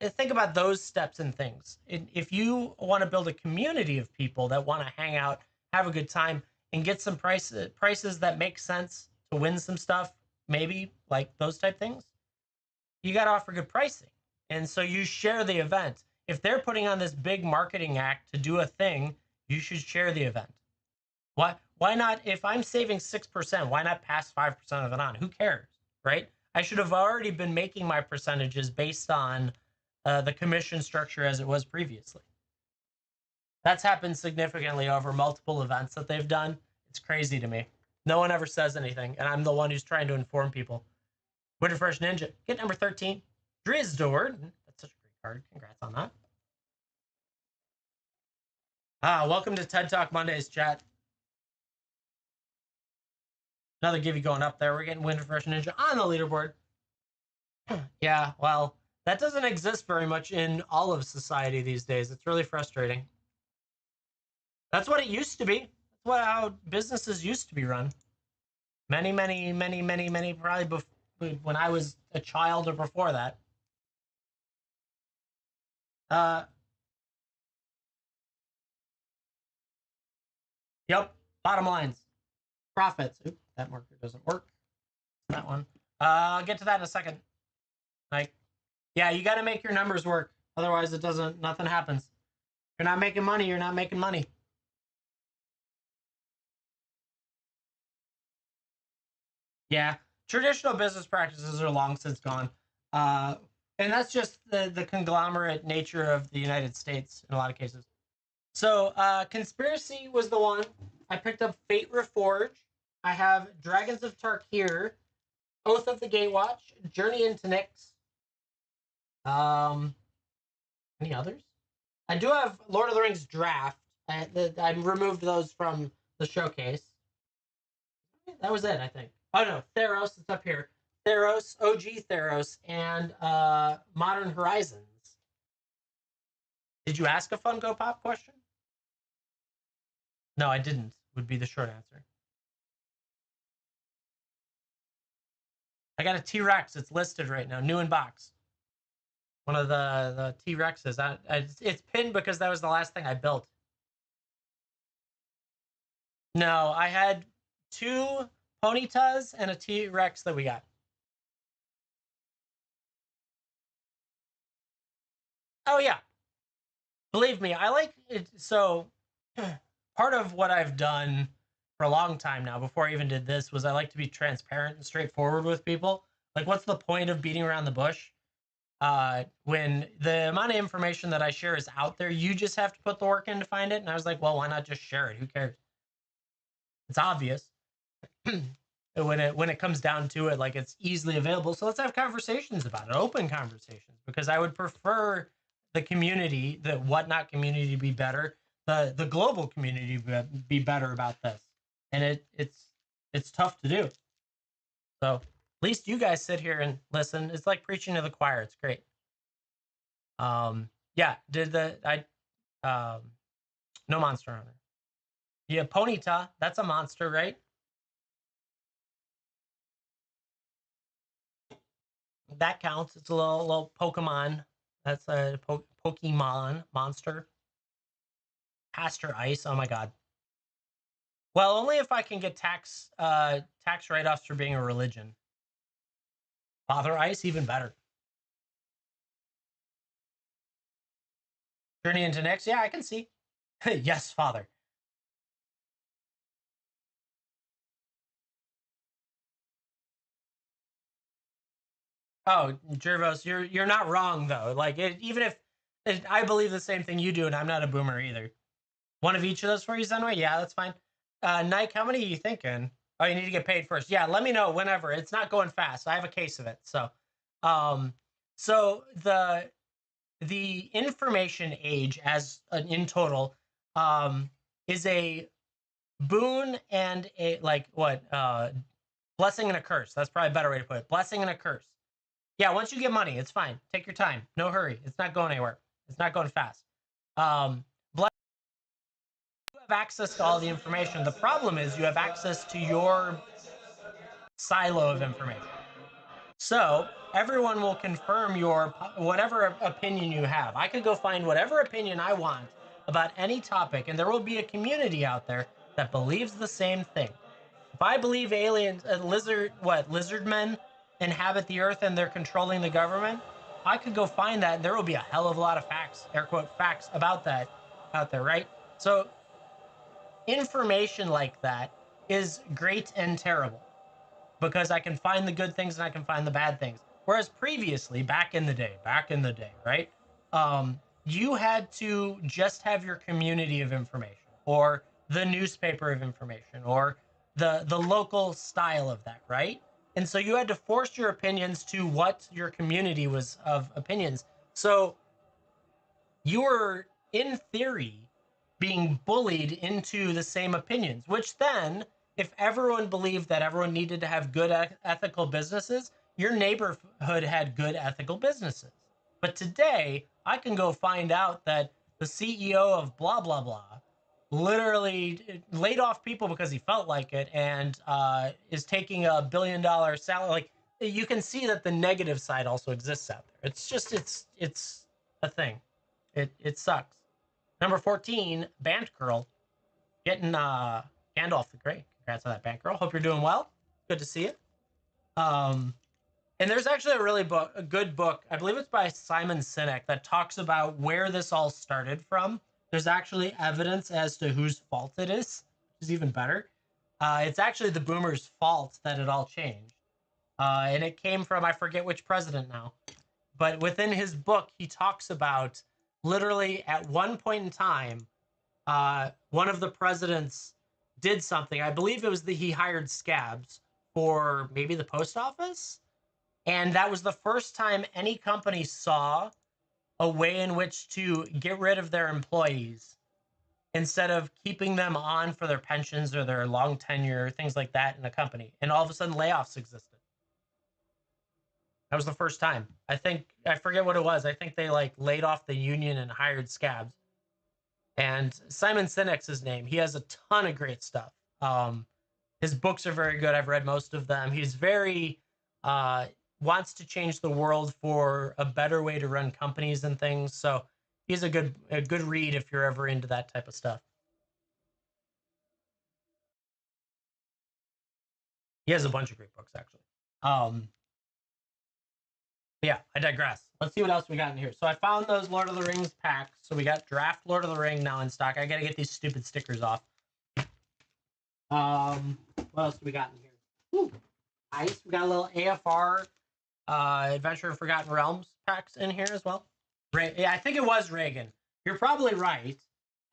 think about those steps and things. If you want to build a community of people that want to hang out, have a good time, and get some prices that make sense to win some stuff, maybe like those type things, you got to offer good pricing. And so you share the event. If they're putting on this big marketing act to do a thing, you should share the event. Why not? If I'm saving 6%, why not pass 5% of it on? Who cares, right? I should have already been making my percentages based on the commission structure as it was previously. That's happened significantly over multiple events that they've done. It's crazy to me. No one ever says anything, and I'm the one who's trying to inform people. Winter Fresh Ninja, get number 13. Drizdord, that's such a great card. Congrats on that. Welcome to TED Talk Mondays, chat. Another Givey going up there. We're getting Winter Fresh Ninja on the leaderboard. Yeah, well, that doesn't exist very much in all of society these days. It's really frustrating. That's what it used to be. That's how businesses used to be run. Many, probably when I was a child or before that. Yep, bottom lines. Profits. Oop, that marker doesn't work. That one. I'll get to that in a second. Like, yeah, you got to make your numbers work. Otherwise, nothing happens. If you're not making money, you're not making money. Yeah, traditional business practices are long since gone. And that's just the conglomerate nature of the United States in a lot of cases. So, Conspiracy was the one. I picked up Fate Reforged. I have Dragons of Tarkir, Oath of the Gatewatch, Journey into Nyx. Any others? I do have Lord of the Rings Draft. I removed those from the showcase. That was it, I think. Oh no, Theros is up here. Theros, OG Theros, and Modern Horizons. Did you ask a Funko Pop question? No, I didn't, would be the short answer. I got a T-Rex. It's listed right now. New in box. One of the T-Rexes. It's pinned because that was the last thing I built. No, I had 2 Ponytas and a T-Rex that we got. Oh, yeah. Believe me, I like it. So part of what I've done for a long time now, before I even did this, was I like to be transparent and straightforward with people. Like, what's the point of beating around the bush? When the amount of information that I share is out there, you just have to put the work in to find it. And I was like, well, why not just share it? Who cares? It's obvious. when it comes down to it, like, it's easily available. So let's have conversations about it, open conversations, because I would prefer the community, the WhatNot community, to be better, the global community be better about this. And it's tough to do. So at least you guys sit here and listen. It's like preaching to the choir. It's great. Yeah, no Monster Hunter. Yeah, Ponyta, that's a monster, right? That counts. It's a little Pokemon. That's a Pokemon monster. Pastor Ice. Oh my god. Well, only if I can get tax write-offs for being a religion. Father Ice, even better. Journey into Nyx. Yeah, I can see. Yes, Father. Oh, Jervos, you're not wrong though. Like, even if I believe the same thing you do, and I'm not a boomer either. One of each of those for you, Zenway? Yeah, that's fine. Nike, how many are you thinking? Oh, you need to get paid first. Yeah, let me know whenever. It's not going fast. I have a case of it. So, um, so the information age as in total is a boon and a blessing and a curse. That's probably a better way to put it. Blessing and a curse. Yeah, once you get money, it's fine. Take your time. No hurry. It's not going anywhere. It's not going fast. Um, you have access to all the information. The problem is you have access to your silo of information. So everyone will confirm your whatever opinion you have. I could go find whatever opinion I want about any topic, and there will be a community out there that believes the same thing. If I believe aliens, lizard men inhabit the earth and they're controlling the government, I could go find that, and there will be a hell of a lot of facts, air quote facts about that out there, right? So information like that is great and terrible because I can find the good things and I can find the bad things. Whereas previously, back in the day, right? You had to just have your community of information or the newspaper of information or the local style of that, right? And so you had to force your opinions to what your community was of opinions. So you were, in theory, being bullied into the same opinions, which then, if everyone believed that everyone needed to have good ethical businesses, your neighborhood had good ethical businesses. But today, I can go find out that the CEO of blah, blah, blah literally laid off people because he felt like it and is taking $1 billion salary. Like, you can see that the negative side also exists out there. It's just, it's a thing. It sucks. Number 14, Band Girl, getting Gandalf the Grey. Congrats on that, Band Girl. Hope you're doing well. Good to see you. And there's actually a good book. I believe it's by Simon Sinek that talks about where this all started from. There's actually evidence as to whose fault it is, which is even better. It's actually the boomers' fault that it all changed. And it came from, I forget which president now, but within his book, he talks about literally at one point in time, one of the presidents did something. I believe it was that he hired scabs for maybe the post office. And that was the first time any company saw a way in which to get rid of their employees instead of keeping them on for their pensions or their long tenure, things like that in a company. And all of a sudden, layoffs existed. That was the first time. I forget what it was. I think they like laid off the union and hired scabs. And Simon Sinek's his name. He has a ton of great stuff. His books are very good. I've read most of them. He's very wants to change the world for a better way to run companies and things. So he's a good read if you're ever into that type of stuff. He has a bunch of great books actually. Yeah, I digress. Let's see what else we got in here. So I found those Lord of the Rings packs. So we got Draft Lord of the Ring now in stock. I gotta get these stupid stickers off. What else do we got in here? Ooh, nice. We got a little AFR Adventure of Forgotten Realms packs in here as well. Yeah, I think it was Reagan. You're probably right.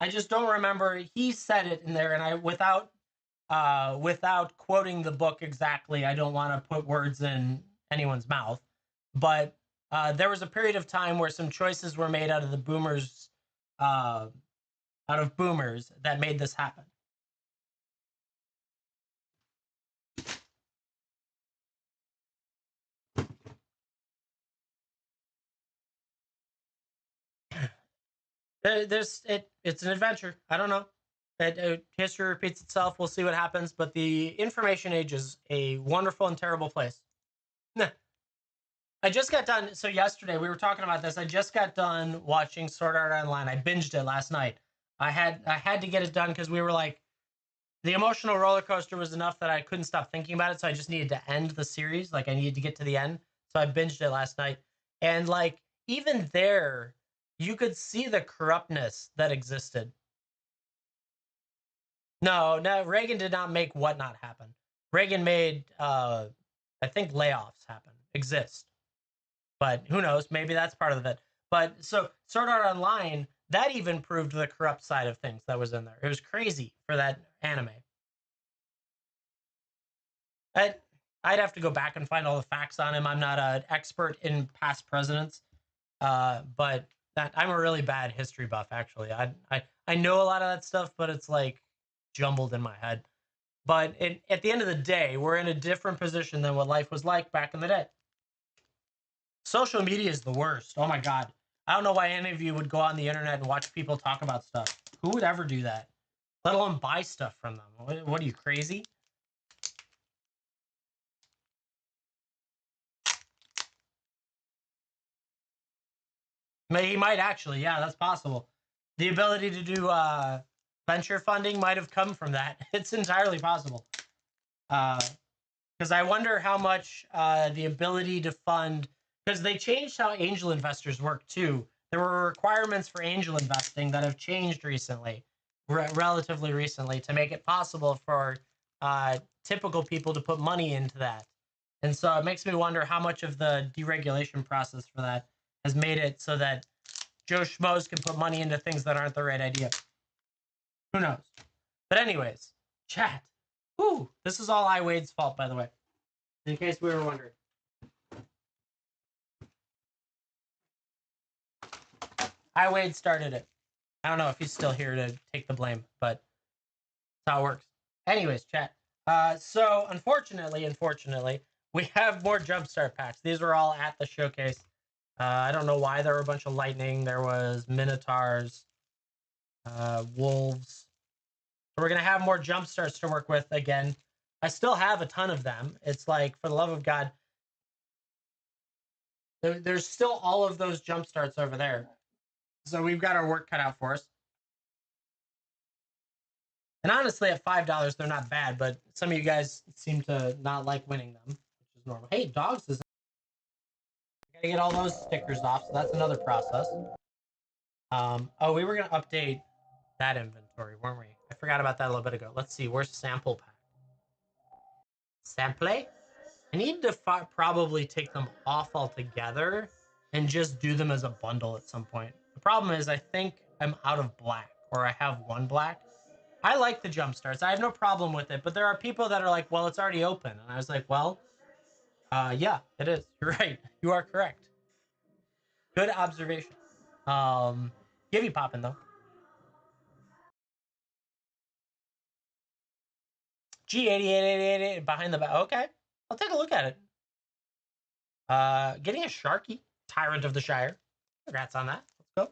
I just don't remember. He said it in there, and I without quoting the book exactly, I don't want to put words in anyone's mouth. But there was a period of time where some choices were made out of the boomers, that made this happen. It's an adventure. I don't know. History repeats itself. We'll see what happens. But the information age is a wonderful and terrible place. I just got done. So yesterday we were talking about this. I just got done watching Sword Art Online. I binged it last night. I had to get it done because we were like, the emotional roller coaster was enough that I couldn't stop thinking about it. So I just needed to end the series. Like I needed to get to the end. So I binged it last night. And like even there, you could see the corruptness that existed. No, Reagan did not make WhatNot happen. Reagan made, I think, layoffs exist. But who knows? Maybe that's part of it. But so Sword Art Online, that even proved the corrupt side of things that was in there. It was crazy for that anime. I, I'd have to go back and find all the facts on him. I'm not an expert in past presidents, but I'm a really bad history buff. Actually, I know a lot of that stuff, but it's like jumbled in my head. But at the end of the day, we're in a different position than what life was like back in the day. Social media is the worst. Oh my god, I don't know why any of you would go on the internet and watch people talk about stuff. Who would ever do that? Let alone buy stuff from them. What are you, crazy? He might actually. Yeah, that's possible. The ability to do venture funding might have come from that. It's entirely possible. Because I wonder how much the ability to fund, because they changed how angel investors work too. There were requirements for angel investing that have changed recently, relatively recently, to make it possible for typical people to put money into that. And so it makes me wonder how much of the deregulation process for that has made it so that Joe Schmoes can put money into things that aren't the right idea. Who knows? But anyways, chat. Whew, this is all iWade's fault, by the way, in case we were wondering. iWade started it. I don't know if he's still here to take the blame, but that's how it works. Anyways, chat. So unfortunately, we have more jumpstart packs. These were all at the showcase. I don't know why there were a bunch of lightning. There was minotaurs, wolves. So we're gonna have more jump starts to work with again. I still have a ton of them. It's like, for the love of God, there's still all of those jump starts over there. So we've got our work cut out for us. And honestly, at $5, they're not bad, but some of you guys seem to not like winning them, which is normal. Hey, dogs is gotta get all those stickers off, so that's another process. Oh, we were gonna update that inventory, weren't we? I forgot about that a little bit ago. Let's see, where's sample pack? Sample? I need to probably take them off altogether and just do them as a bundle at some point. The problem is I think I'm out of black, or I have one black. I like the jump starts. I have no problem with it, but there are people that are like, well, it's already open. And I was like, well, yeah, it is. You're right. You are correct. Good observation. Give you popping though. G8888 behind the back. Okay. I'll take a look at it. Getting a Sharky, Tyrant of the Shire. Congrats on that. Let's go.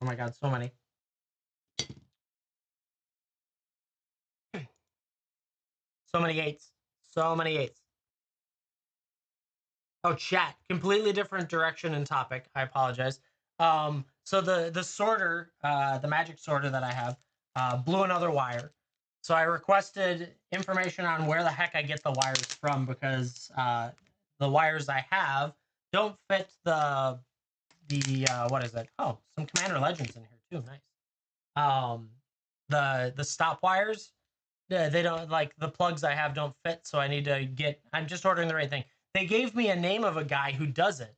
Oh my god, so many. So many eights. So many eights. Oh, chat. Completely different direction and topic. I apologize. So the sorter, the magic sorter that I have, blew another wire. So I requested information on where the heck I get the wires from, because the wires I have don't fit the what is it? Oh, some Commander Legends in here too. Nice. Um, the stop wires, they don't, like, the plugs I have don't fit, so I need to get. I'm just ordering the right thing. They gave me a name of a guy who does it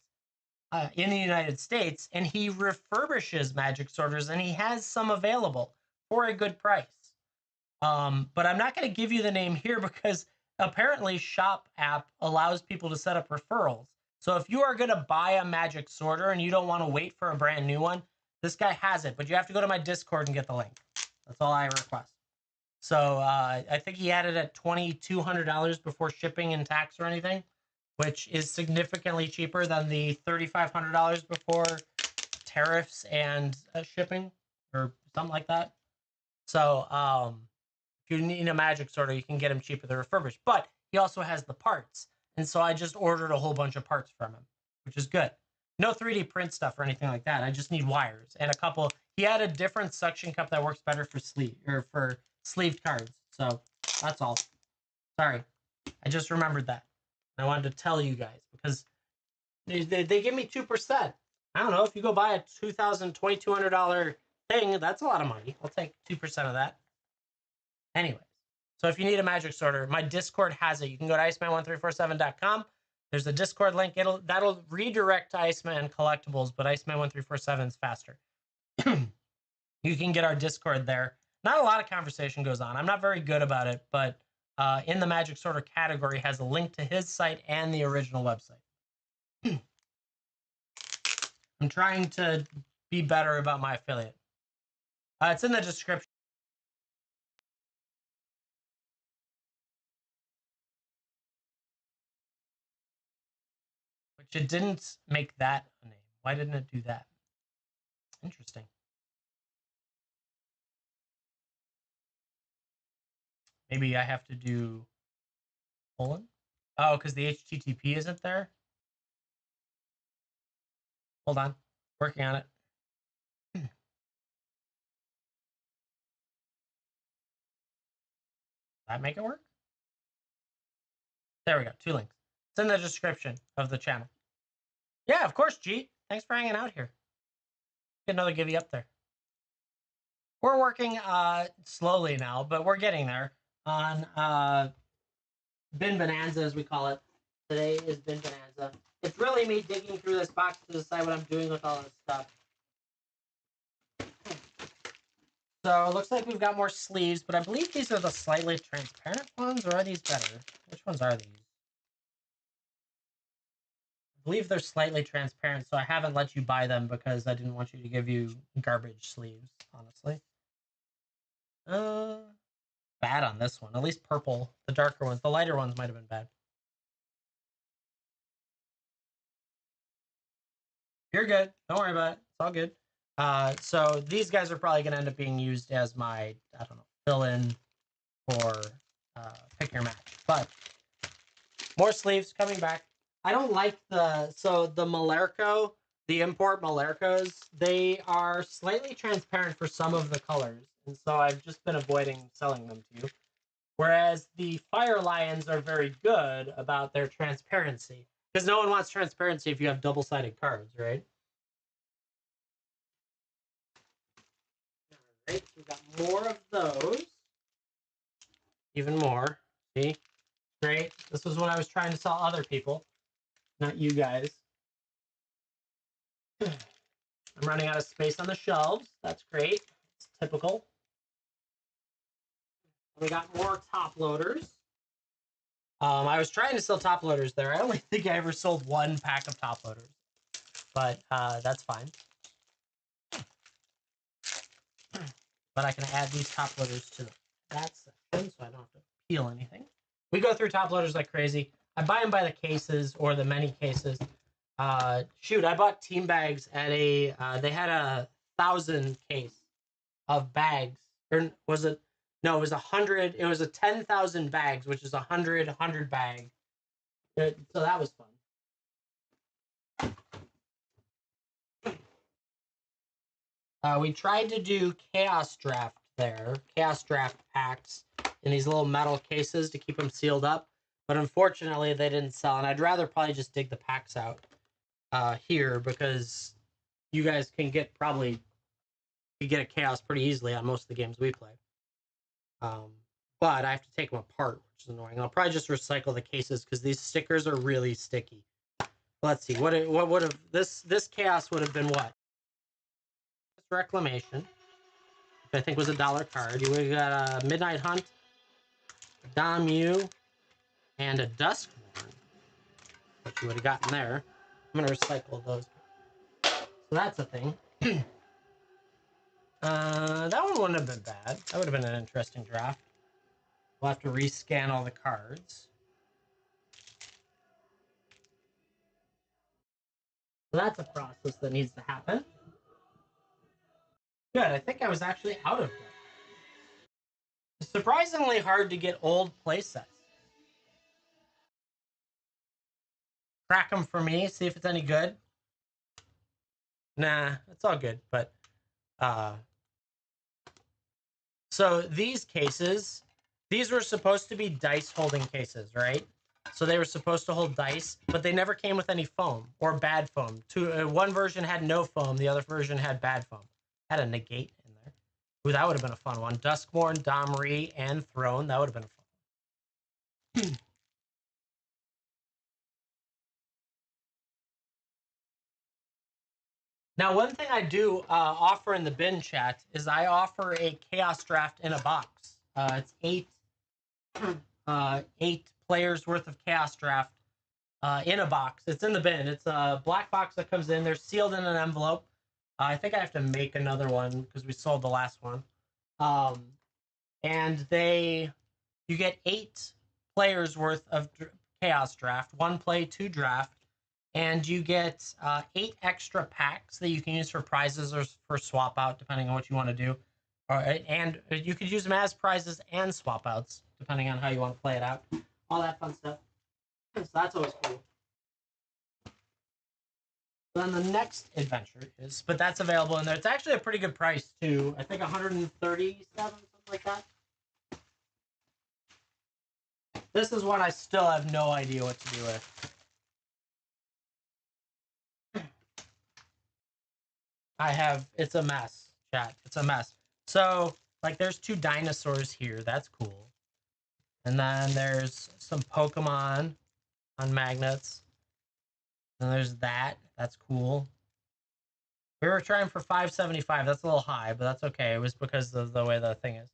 in the United States, and he refurbishes magic sorters, and he has some available for a good price. But I'm not going to give you the name here because apparently Shop app allows people to set up referrals. So if you are going to buy a magic sorter and you don't want to wait for a brand new one, this guy has it, but you have to go to my Discord and get the link. That's all I request. So I think he had it at $2,200 before shipping and tax or anything, which is significantly cheaper than the $3,500 before tariffs and shipping or something like that. So if you need a magic sorter, you can get him cheaper than refurbished. But he also has the parts, and so I just ordered a whole bunch of parts from him, which is good. No 3D print stuff or anything like that. I just need wires and a couple. He had a different suction cup that works better for sleeved cards. So that's all. Sorry, I just remembered that. I wanted to tell you guys because they give me 2%. I don't know, if you go buy a $2,200 thing, that's a lot of money. I'll take 2% of that. Anyways, So if you need a magic sorter, my Discord has it. You can go to iceman1347.com. There's a Discord link. That'll redirect to Iceman Collectibles, but Iceman1347 is faster. You can get our Discord there. Not a lot of conversation goes on. I'm not very good about it, but in the magic sorter category has a link to his site and the original website. I'm trying to be better about my affiliate. It's in the description. Which it didn't make that a name. Why didn't it do that? Interesting. Maybe I have to do colon. Oh, because the HTTP isn't there. Hold on, working on it. That make it work? There we go. 2 links. It's in the description of the channel. Yeah, of course, G. Thanks for hanging out here. Get another givey up there. We're working slowly now, but we're getting there on Bin Bonanza, as we call it. Today is Bin Bonanza. It's really me digging through this box to decide what I'm doing with all this stuff. So it looks like we've got more sleeves, but I believe these are the slightly transparent ones, or are these better? Which ones are these? I believe they're slightly transparent, so I haven't let you buy them because I didn't want you to give you garbage sleeves, honestly. Bad on this one. At least purple. The darker ones. The lighter ones might have been bad. You're good. Don't worry about it. It's all good. So these guys are probably going to end up being used as my, I don't know, fill-in for pick your match. But more sleeves coming back. I don't like the Malerco, the import Malercos. They are slightly transparent for some of the colors. And so I've just been avoiding selling them to you. Whereas the Fire Lions are very good about their transparency. Because no one wants transparency if you have double-sided cards, right? All right, we've got more of those. Even more. See? Great. This was what I was trying to sell other people, not you guys. I'm running out of space on the shelves. That's great. It's typical. We got more top loaders. I was trying to sell top loaders there. I only think I ever sold 1 pack of top loaders, but that's fine. But I can add these top loaders to that section, so I don't have to peel anything. We go through top loaders like crazy. I buy them by the cases or the many cases. Shoot, I bought team bags at a. They had a 1,000 case of bags, or was it? No, it was 100. It was a 10,000 bags, which is 100 bag. So that was fun. We tried to do Chaos Draft there, Chaos Draft packs in these little metal cases to keep them sealed up, but unfortunately they didn't sell. And I'd rather probably just dig the packs out here because you guys can get a Chaos pretty easily on most of the games we play. But I have to take them apart, which is annoying. I'll probably just recycle the cases because these stickers are really sticky. Let's see, what would have this Chaos would have been what? Reclamation, which I think was $1 card. You would have got a Midnight Hunt, Damu, and a Duskborn, which you would have gotten there. I'm gonna recycle those. So that's a thing. That one wouldn't have been bad. That would have been an interesting draft. We'll have to rescan all the cards. So that's a process that needs to happen. Good, I think I was actually out of them. It's surprisingly hard to get old playsets. Crack them for me, see if it's any good. Nah, it's all good, but so these cases, these were supposed to be dice holding cases, right? So they were supposed to hold dice, but they never came with any foam or bad foam. One version had no foam, the other version had bad foam. Had a negate in there. Ooh, that would have been a fun one. Duskborn, Domri, and Throne. That would have been a fun one. Now, one thing I do offer in the bin chat is I offer a chaos draft in a box. It's eight players worth of chaos draft in a box. It's in the bin. It's a black box that comes in. They're sealed in an envelope. I think I have to make another one because we sold the last one. And you get 8 players worth of chaos draft, 1 play, 2 draft, and you get 8 extra packs that you can use for prizes or for swap out, depending on what you want to do. And you could use them as prizes and swap outs, depending on how you want to play it out. All that fun stuff. So that's always cool. Then the next adventure is, but that's available in there. It's actually a pretty good price too. I think 137, something like that. This is one I still have no idea what to do with. It's a mess, chat. It's a mess. So, like, there's 2 dinosaurs here. That's cool. And then there's some Pokemon on magnets. And there's that. That's cool. We were trying for 575. That's a little high, but that's okay. It was because of the way the thing is.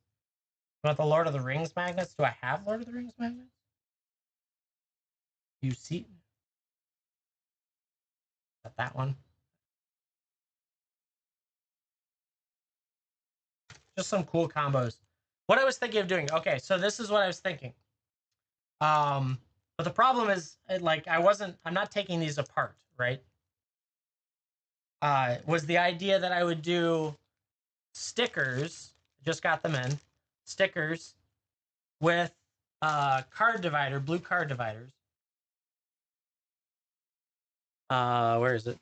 You want the Lord of the Rings magnets? Do I have Lord of the Rings magnets? You see? Got that one. Just some cool combos. What I was thinking of doing. Okay, so this is what I was thinking. But the problem is, like, I'm not taking these apart, right? Was the idea that I would do stickers, just got them in, stickers with card divider, blue card dividers. Where is it?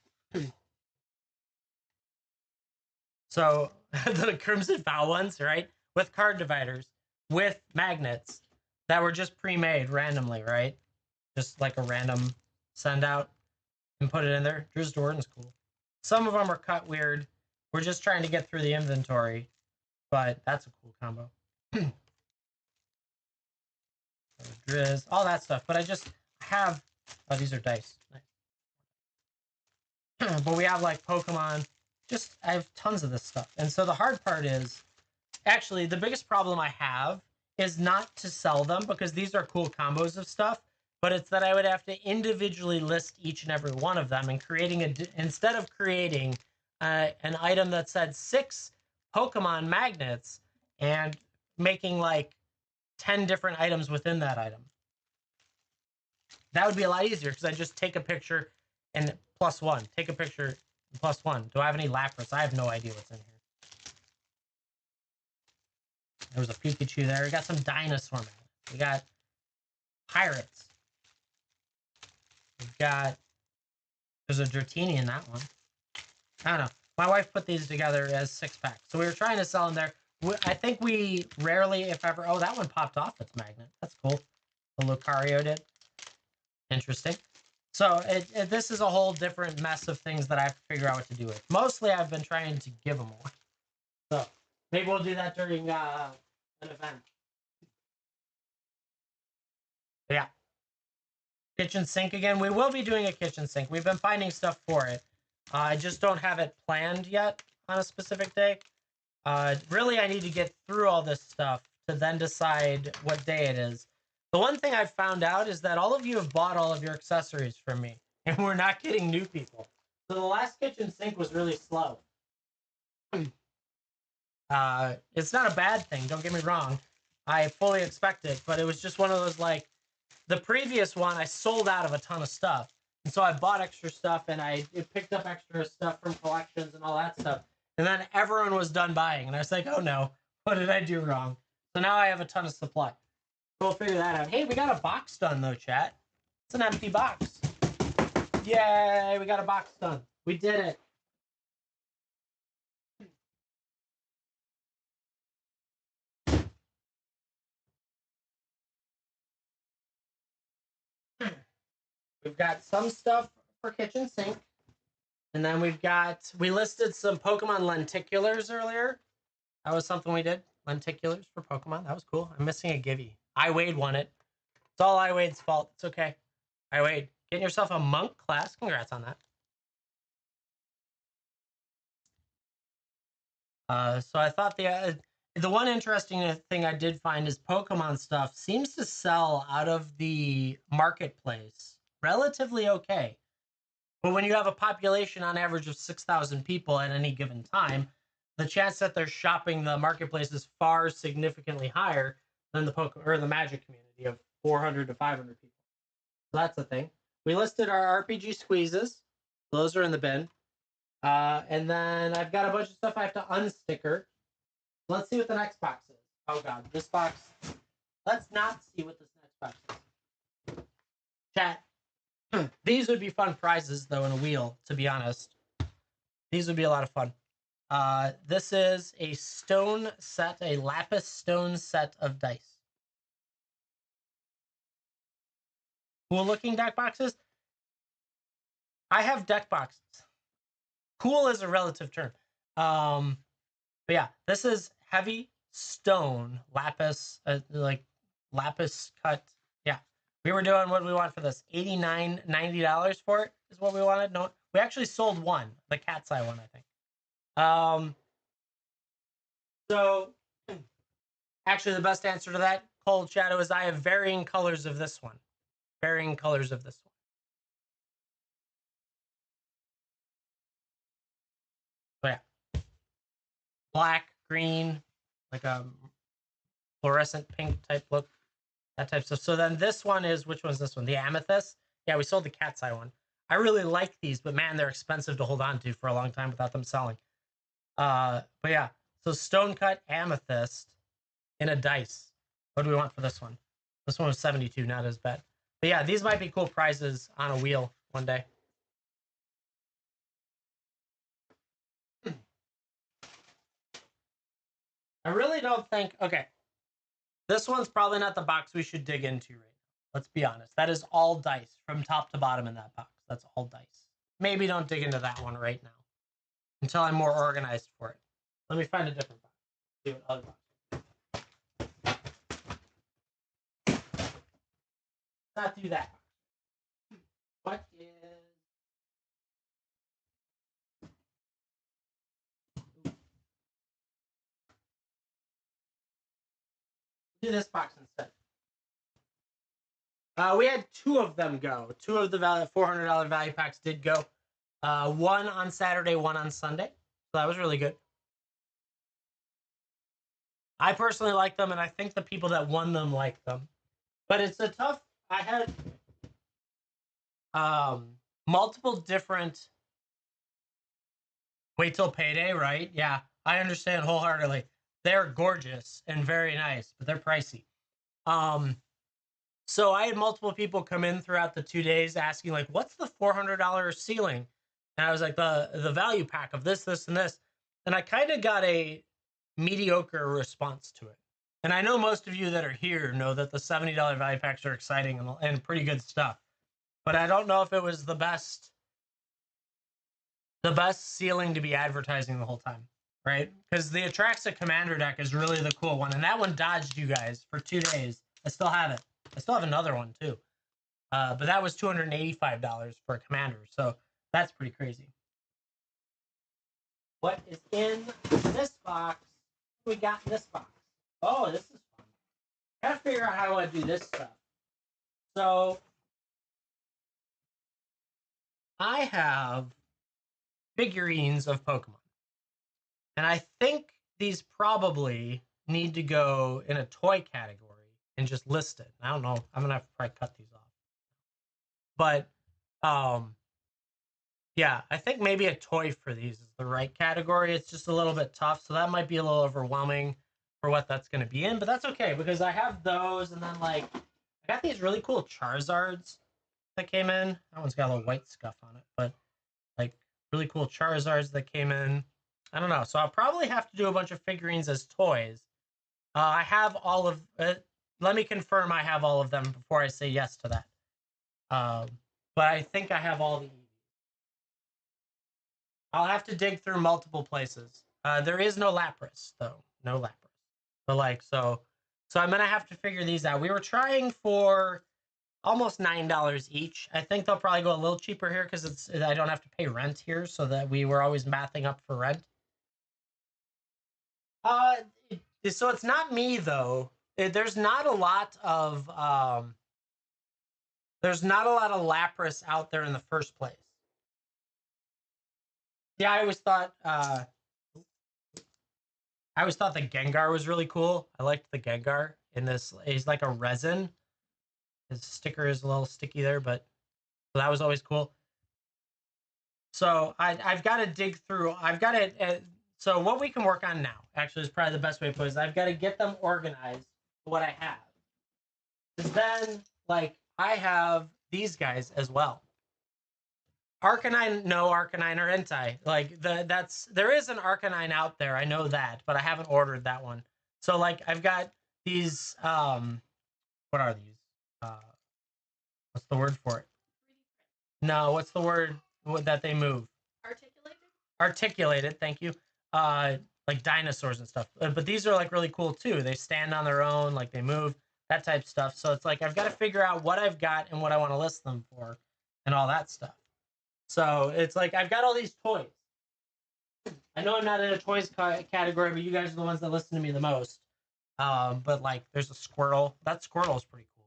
So the Crimson Vow ones, right? With card dividers, with magnets that were just pre-made randomly, right? Just like a random send out and put it in there. Drew's Jordan's cool. Some of them are cut weird. We're just trying to get through the inventory, but that's a cool combo. Driz, all that stuff. But I just have, oh, these are dice. Nice. But we have like Pokemon. I have tons of this stuff. And so the hard part is, actually, the biggest problem I have is not to sell them because these are cool combos of stuff, but it's that I would have to individually list each and every one of them and instead of creating an item that said 6 Pokemon magnets and making like 10 different items within that item. That would be a lot easier because I just take a picture and +1. Take a picture and +1. Do I have any Lapras? I have no idea what's in here. There was a Pikachu there. We got some dinosaur magnets. We got pirates. There's a Dratini in that one. I don't know. My wife put these together as 6-packs. So we were trying to sell them there. I think we rarely, if ever, oh, that one popped off its magnet. That's cool. The Lucario did. Interesting. So this is a whole different mess of things that I have to figure out what to do with. Mostly I've been trying to give them away. So maybe we'll do that during an event. Yeah. Kitchen sink again. We will be doing a kitchen sink. We've been finding stuff for it. I just don't have it planned yet on a specific day. Really, I need to get through all this stuff to then decide what day it is. The one thing I've found out is that all of you have bought all of your accessories from me, and we're not getting new people. So the last kitchen sink was really slow. It's not a bad thing, don't get me wrong. I fully expect it, but it was just one of those, like, the previous one, I sold out of a ton of stuff. And so I bought extra stuff, and I picked up extra stuff from collections and all that stuff. And then everyone was done buying, and I was like, oh no, what did I do wrong? So now I have a ton of supply. We'll figure that out. Hey, we got a box done, though, chat. It's an empty box. Yay, we got a box done. We did it. We've got some stuff for kitchen sink. And then we listed some Pokemon lenticulars earlier. That was something we did. Lenticulars for Pokemon. That was cool. I'm missing a Givey. I Wade won it. It's all I Wade's fault. It's okay. I Wade. Getting yourself a monk class. Congrats on that. So I thought the one interesting thing I did find is Pokemon stuff seems to sell out of the marketplace relatively okay. But when you have a population on average of 6,000 people at any given time, the chance that they're shopping the marketplace is far significantly higher than the the Magic community of 400 to 500 people. So that's the thing. We listed our RPG squeezes. Those are in the bin. And then I've got a bunch of stuff I have to unsticker. Let's see what the next box is. Oh god, this box. Let's not see what this next box is. Chat. These would be fun prizes though in a wheel, to be honest. These would be a lot of fun. This is a stone set, a lapis stone set of dice. Cool looking deck boxes. I have deck boxes. Cool is a relative term. But yeah, this is heavy stone lapis, like lapis cut. Yeah, we were doing what we want for this. $89, $90 for it is what we wanted. No, we actually sold one, the cat's eye one, I think. So actually the best answer to that, Cold Shadow, is I have varying colors of this one. Varying colors of this one. So yeah. Black, green, like a fluorescent pink type look. That type of stuff. So then this one is, which one's this one? The amethyst? Yeah, we sold the cat's eye one. I really like these, but man, they're expensive to hold on to for a long time without them selling. But yeah, so stone cut amethyst in a dice. What do we want for this one? This one was 72, not as bad. But yeah, these might be cool prizes on a wheel one day. I really don't think, okay, this one's probably not the box we should dig into right now. Let's be honest. That is all dice from top to bottom in that box. That's all dice. Maybe don't dig into that one right now until I'm more organized for it. Let me find a different box. See what other box. Not do that. What is? Do this box instead. We had two of them go. Two of the $400 value packs did go. One on Saturday, one on Sunday. So that was really good. I personally like them, and I think the people that won them like them. But it's a tough. I had multiple different. Wait till payday, right? Yeah, I understand wholeheartedly. They're gorgeous and very nice, but they're pricey. So I had multiple people come in throughout the 2 days asking, like, what's the $400 ceiling? And I was like, the value pack of this, this, and this. And I kind of got a mediocre response to it. And I know most of you that are here know that the $70 value packs are exciting and pretty good stuff. But I don't know if it was the best ceiling to be advertising the whole time, right? Because the Atraxa Commander deck is really the cool one. And that one dodged you guys for 2 days. I still have it. I still have another one too. But that was $285 for a commander. So that's pretty crazy. What is in this box? What we got in this box? Oh, this is fun. Gotta figure out how I want to do this stuff. So I have figurines of Pokemon. And I think these probably need to go in a toy category and just list it. I don't know. I'm gonna have to probably cut these off. But yeah, I think maybe a toy for these is the right category. It's just a little bit tough, so that might be a little overwhelming for what that's going to be in, but that's okay because I have those, and then like I got these really cool Charizards that came in. That one's got a little white scuff on it, but like really cool Charizards that came in. I don't know, so I'll probably have to do a bunch of figurines as toys. I have all of it. Let me confirm I have all of them before I say yes to that. But I think I have all the. I'll have to dig through multiple places. There is no Lapras, though. no Lapras. But like, so I'm gonna have to figure these out. We were trying for almost $9 each. I think they'll probably go a little cheaper here because I don't have to pay rent here, so that we were always mathing up for rent. So it's not me though. There's not a lot of Lapras out there in the first place. Yeah, I always thought the Gengar was really cool. I liked the Gengar in this. He's like a resin. His sticker is a little sticky there, but so that was always cool. So I've got to dig through. I've got to. So what we can work on now, actually, is probably the best way to put it. Is I've got to get them organized. What I have. Because then, like, I have these guys as well. Arcanine, no Arcanine or Entei. Like there is an Arcanine out there. I know that, but I haven't ordered that one. So like I've got these. What are these? What's the word for it? No, what's the word that they move? Articulated. Articulated. Thank you. Like dinosaurs and stuff. But these are like really cool too. They stand on their own, like they move, that type of stuff. So it's like I've got to figure out what I've got and what I want to list them for, and all that stuff. So it's like I've got all these toys. I know I'm not in a toys category, but you guys are the ones that listen to me the most. But like, there's a Squirtle. That Squirtle is pretty cool.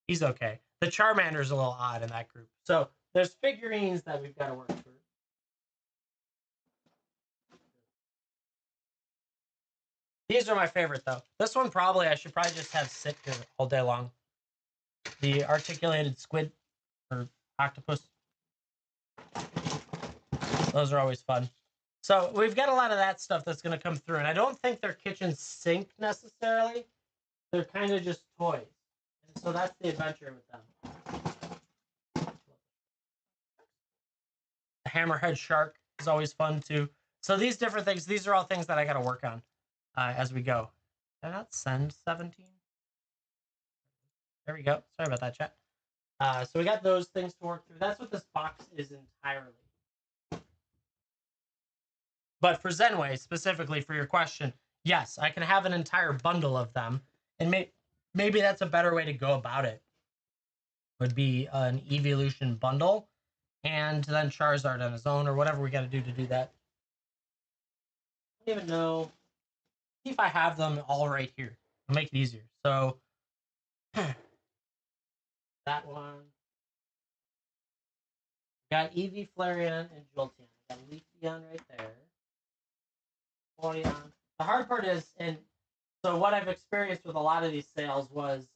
He's okay. The Charmander's a little odd in that group. So there's figurines that we've got to work through. These are my favorite though. This one I should probably just have sit here all day long. The articulated squid or octopus. Those are always fun. So we've got a lot of that stuff that's going to come through, and I don't think they're kitchen sink necessarily. They're kind of just toys. And so that's the adventure with them. The hammerhead shark is always fun too. So these different things, these are all things that I got to work on as we go. Did I not send 17? There we go. Sorry about that, chat. So we got those things to work through. That's what this box is entirely. But for Zenway, specifically for your question, yes, I can have an entire bundle of them. And maybe that's a better way to go about it. Would be an evolution bundle. And then Charizard on his own, or whatever we got to do that. I don't even know. See if I have them all right here. I'll make it easier. So, that one. Got Eevee, Flareon, and Jolteon. Got Leafeon right there. Flareon. The hard part is, and so what I've experienced with a lot of these sales was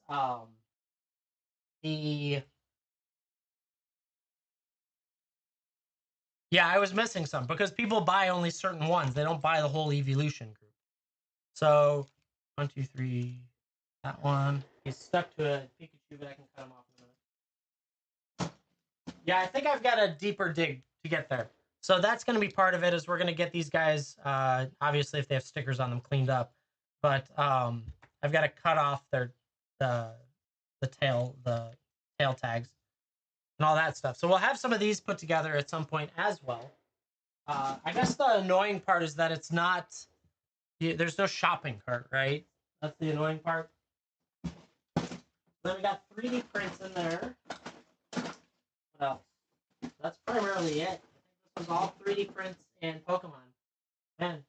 yeah, I was missing some because people buy only certain ones. They don't buy the whole evolution group. So 1, 2, 3, that one. He's stuck to a Pikachu, but I can cut him off in a minute. Yeah, I think I've got a deeper dig to get there. So that's going to be part of it. Is we're going to get these guys, obviously, if they have stickers on them, cleaned up. But I've got to cut off the tail tags and all that stuff. So we'll have some of these put together at some point as well. I guess the annoying part is that it's not. There's no shopping cart, right? That's the annoying part. Then we got 3D prints in there. What else? That's primarily it. I think this was all 3D prints and Pokemon. Man,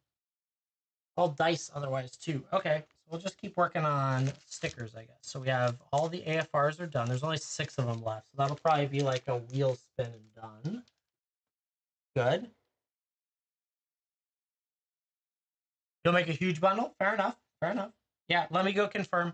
all dice otherwise too. Okay, so we'll just keep working on stickers, I guess. So we have all the AFRs are done. There's only 6 of them left, so that'll probably be like a wheel spin and done. Good. You'll make a huge bundle? Fair enough. Fair enough. Yeah, let me go confirm.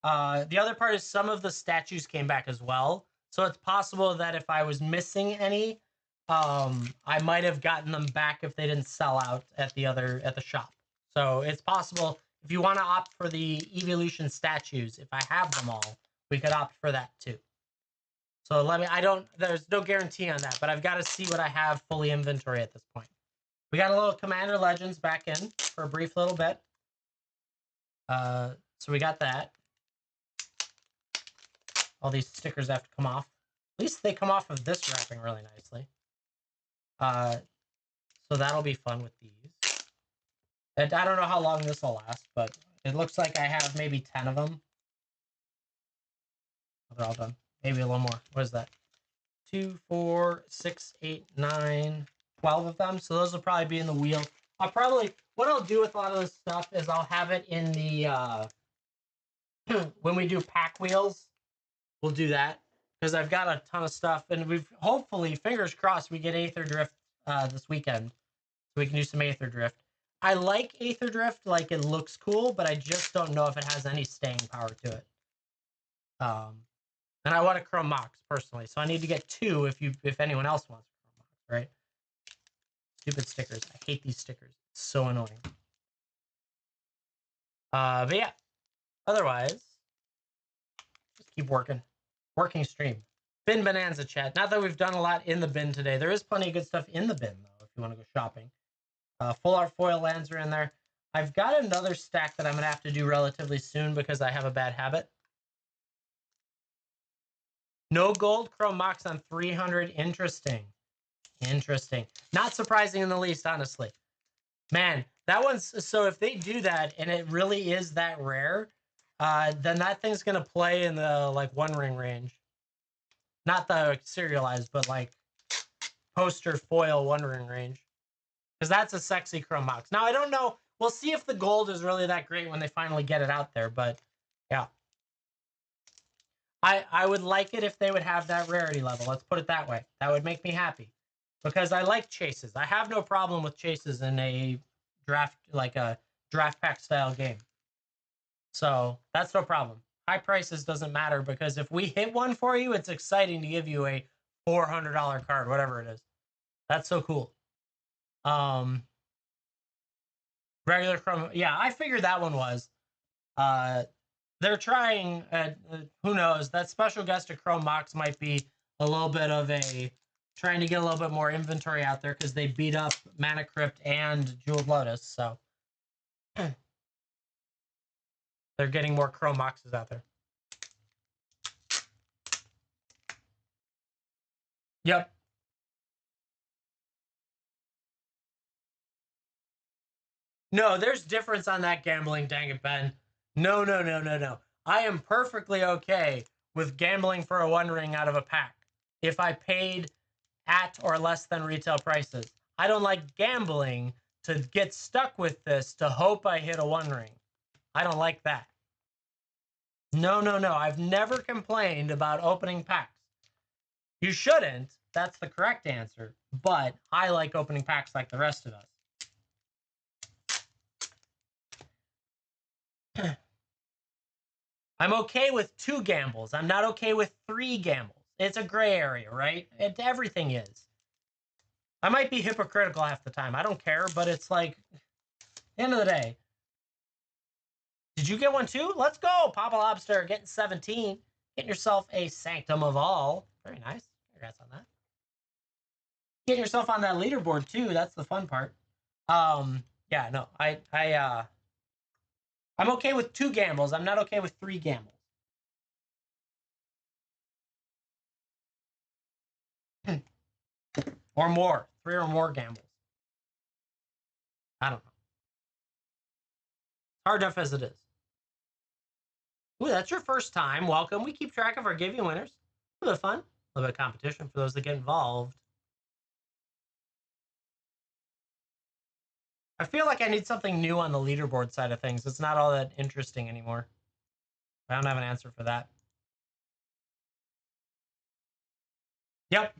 The other part is some of the statues came back as well. So it's possible that if I was missing any, I might have gotten them back if they didn't sell out at the shop. So it's possible if you want to opt for the evolution statues, if I have them all, we could opt for that too. So there's no guarantee on that, but I've got to see what I have fully inventory at this point. We got a little Commander Legends back in for a brief little bit. So we got that. All these stickers have to come off. At least they come off of this wrapping really nicely. So that'll be fun with these. And I don't know how long this will last, but it looks like I have maybe 10 of them. They're all done. Maybe a little more. What is that? 2, 4, 6, 8, 9, 12 of them. So those will probably be in the wheel. What I'll do with a lot of this stuff is I'll have it in the, when we do pack wheels, we'll do that. Because I've got a ton of stuff. And we've, hopefully, fingers crossed, we get Aether Drift this weekend. So we can do some Aether Drift. I like Aether Drift, like it looks cool, but I just don't know if it has any staying power to it. And I want a Chrome Mox personally, so I need to get 2 if anyone else wants a Chrome Mox, right? Stupid stickers. I hate these stickers. It's so annoying. But yeah. Otherwise, just keep working. Working stream. Bin Bonanza chat. Not that we've done a lot in the bin today. There is plenty of good stuff in the bin, though, if you want to go shopping. Full art foil lands are in there. I've got another stack that I'm going to have to do relatively soon because I have a bad habit. No gold Chrome Mox on 300. Interesting. Interesting. Not surprising in the least, honestly. Man, that one's... So if they do that and it really is that rare, then that thing's going to play in the, like, one ring range. Not the serialized, but, like, poster foil one ring range. Because that's a sexy Chrome Mox. Now, I don't know. We'll see if the gold is really that great when they finally get it out there, but yeah. I would like it if they would have that rarity level. Let's put it that way. That would make me happy. Because I like chases. I have no problem with chases in a draft, like a draft pack style game. So that's no problem. High prices doesn't matter because if we hit one for you, it's exciting to give you a $400 card, whatever it is. That's so cool. Regular Chrome. Yeah, I figured that one was. They're trying, who knows, that special guest to Chrome Mox might be a little bit of a, trying to get a little bit more inventory out there because they beat up Mana Crypt and Jeweled Lotus, so they're getting more Chrome Moxes out there. Yep. No, there's difference on that gambling, dang it, Ben. No, no, no, no, no. I am perfectly okay with gambling for a one ring out of a pack if I paid at or less than retail prices. I don't like gambling to get stuck with this to hope I hit a one ring. I don't like that. No, no, no. I've never complained about opening packs. You shouldn't. That's the correct answer. But I like opening packs like the rest of us. I'm okay with 2 gambles. I'm not okay with 3 gambles. It's a gray area, right? Everything is. I might be hypocritical half the time. I don't care, but it's like, at the end of the day. Did you get one too? Let's go, Papa Lobster, getting 17. Getting yourself a Sanctum of All. Very nice. Congrats on that. Getting yourself on that leaderboard too. That's the fun part. Yeah, no, I'm okay with 2 gambles. I'm not okay with 3 gambles. Or more. 3 or more gambles. I don't know. Hard enough as it is. Ooh, that's your first time. Welcome. We keep track of our giveaway winners. A little bit of fun. A little bit of competition for those that get involved. I feel like I need something new on the leaderboard side of things. It's not all that interesting anymore. I don't have an answer for that. Yep.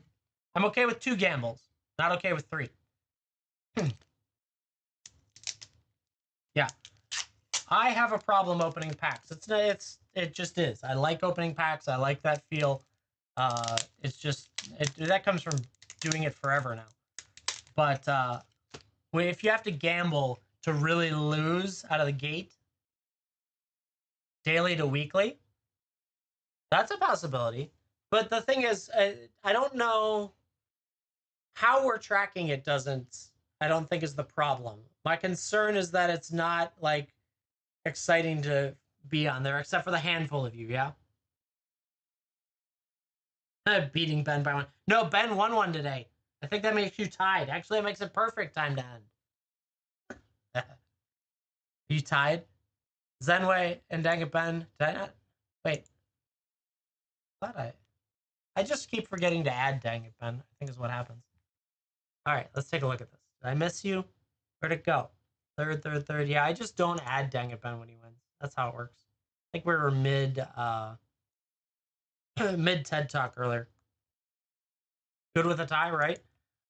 I'm okay with 2 gambles. Not okay with 3. Yeah. I have a problem opening packs. It just is. I like opening packs. I like that feel. It's just that comes from doing it forever now. But if you have to gamble to really lose out of the gate, daily to weekly, that's a possibility. But the thing is, I don't know how we're tracking it. I don't think is the problem. My concern is that it's not like exciting to be on there, except for the handful of you. Yeah. Beating Ben by 1. No, Ben won one today. I think that makes you tied. Actually, it makes it perfect time to end. You tied? Zenway and Dang It Ben. Did I not? Wait. I just keep forgetting to add Dang It Ben, I think is what happens. All right, let's take a look at this. Did I miss you? Where'd it go? Third. Yeah, I just don't add Dang It Ben when he wins. That's how it works. I think we were mid mid TED Talk earlier. Good with a tie, right?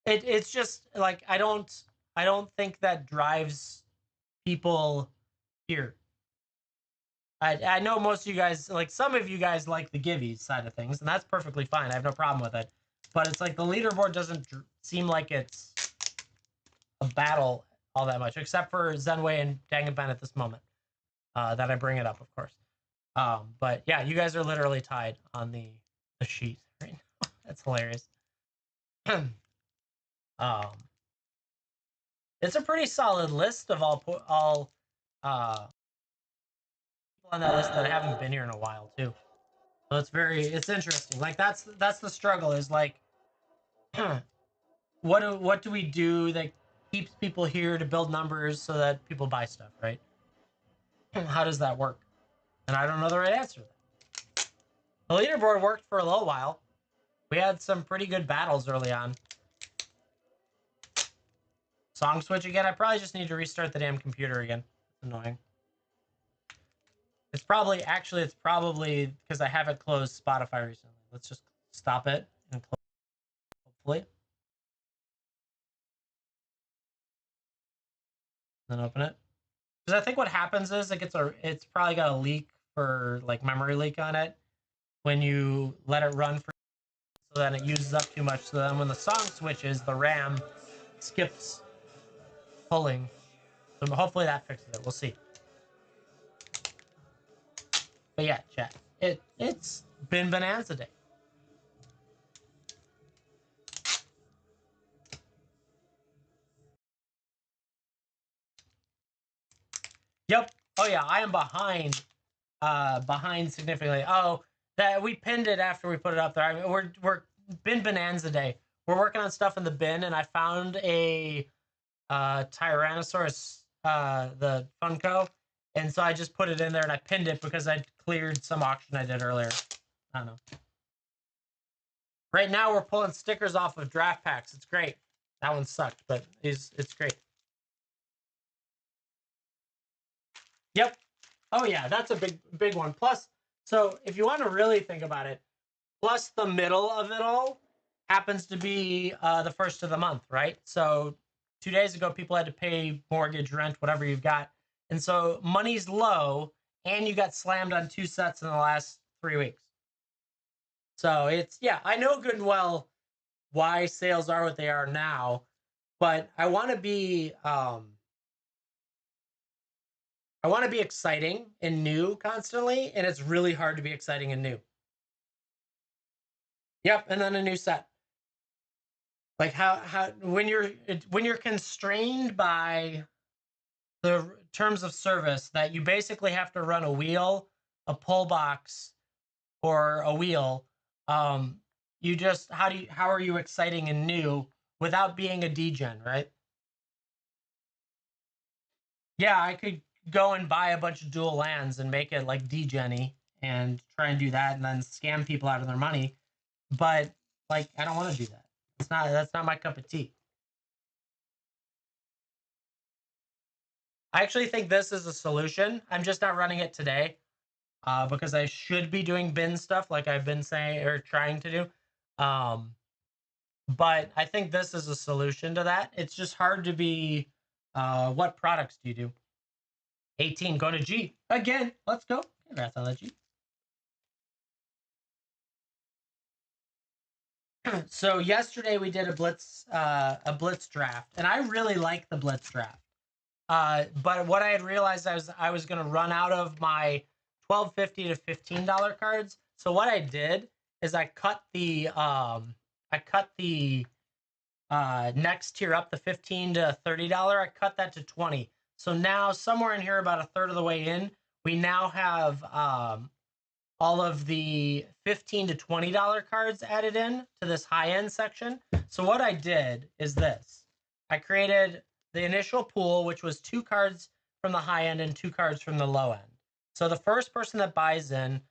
It's just like I don't think that drives people here. I know most of you guys, like some of you guys, like the giveies side of things, and that's perfectly fine. I have no problem with it. But it's like the leaderboard doesn't seem like it's a battle all that much, except for Zenway and Danganban at this moment. That I bring it up, of course. But yeah, you guys are literally tied on the sheet right now. That's hilarious. um, it's a pretty solid list of all people on that list that haven't been here in a while too. So it's interesting. Like that's the struggle is like, what do we do that keeps people here to build numbers so that people buy stuff, right? How does that work? And I don't know the right answer to that. The leaderboard worked for a little while. We had some pretty good battles early on. Song switch again. I probably just need to restart the damn computer again. It's annoying. It's probably because I haven't closed Spotify recently. Let's just stop it and close it, hopefully. Then open it. Because I think what happens is it's probably got a leak for like memory leak on it when you let it run for, so then it uses up too much. So then when the song switches, the RAM skips pulling. So hopefully that fixes it. We'll see. But yeah, chat. It's been Bonanza Day. Yep. Oh yeah, I am behind significantly. Oh, that we pinned it after we put it up there. I mean, we're bin Bonanza Day. We're working on stuff in the bin, and I found a Tyrannosaurus, the Funko, and so I just put it in there and I pinned it because I cleared some auction I did earlier. I don't know. Right now we're pulling stickers off of draft packs. It's great. That one sucked, but it's great. Yep. Oh yeah, that's a big one. Plus, so if you want to really think about it, plus the middle of it all happens to be the first of the month, right? So 2 days ago, people had to pay mortgage, rent, whatever you've got, and so money's low, and you got slammed on 2 sets in the last 3 weeks. So it's, yeah, I know good and well why sales are what they are now, but I want to be exciting and new constantly, and it's really hard to be exciting and new. Yep, and then a new set. Like how when you're constrained by the terms of service that you basically have to run a wheel, a pull box, or a wheel, you just how are you exciting and new without being a degen, right? Yeah, I could go and buy a bunch of dual lands and make it like degen-y and try and do that and then scam people out of their money, but like I don't want to do that. That's not my cup of tea. I actually think this is a solution. I'm just not running it today because I should be doing bin stuff like I've been saying or trying to do. But I think this is a solution to that. It's just hard to be. What products do you do? 18, go to G. Again, let's go. Congrats on that, G. So yesterday we did a blitz draft, and I really like the blitz draft. But what I had realized I was going to run out of my $12.50 to $15 cards. So what I did is I cut the next tier up, the $15 to $30. I cut that to 20. So now somewhere in here, about a third of the way in, we now have all of the $15 to $20 cards added in to this high end section. So what I did is this: I created the initial pool, which was 2 cards from the high end and 2 cards from the low end. So the first person that buys in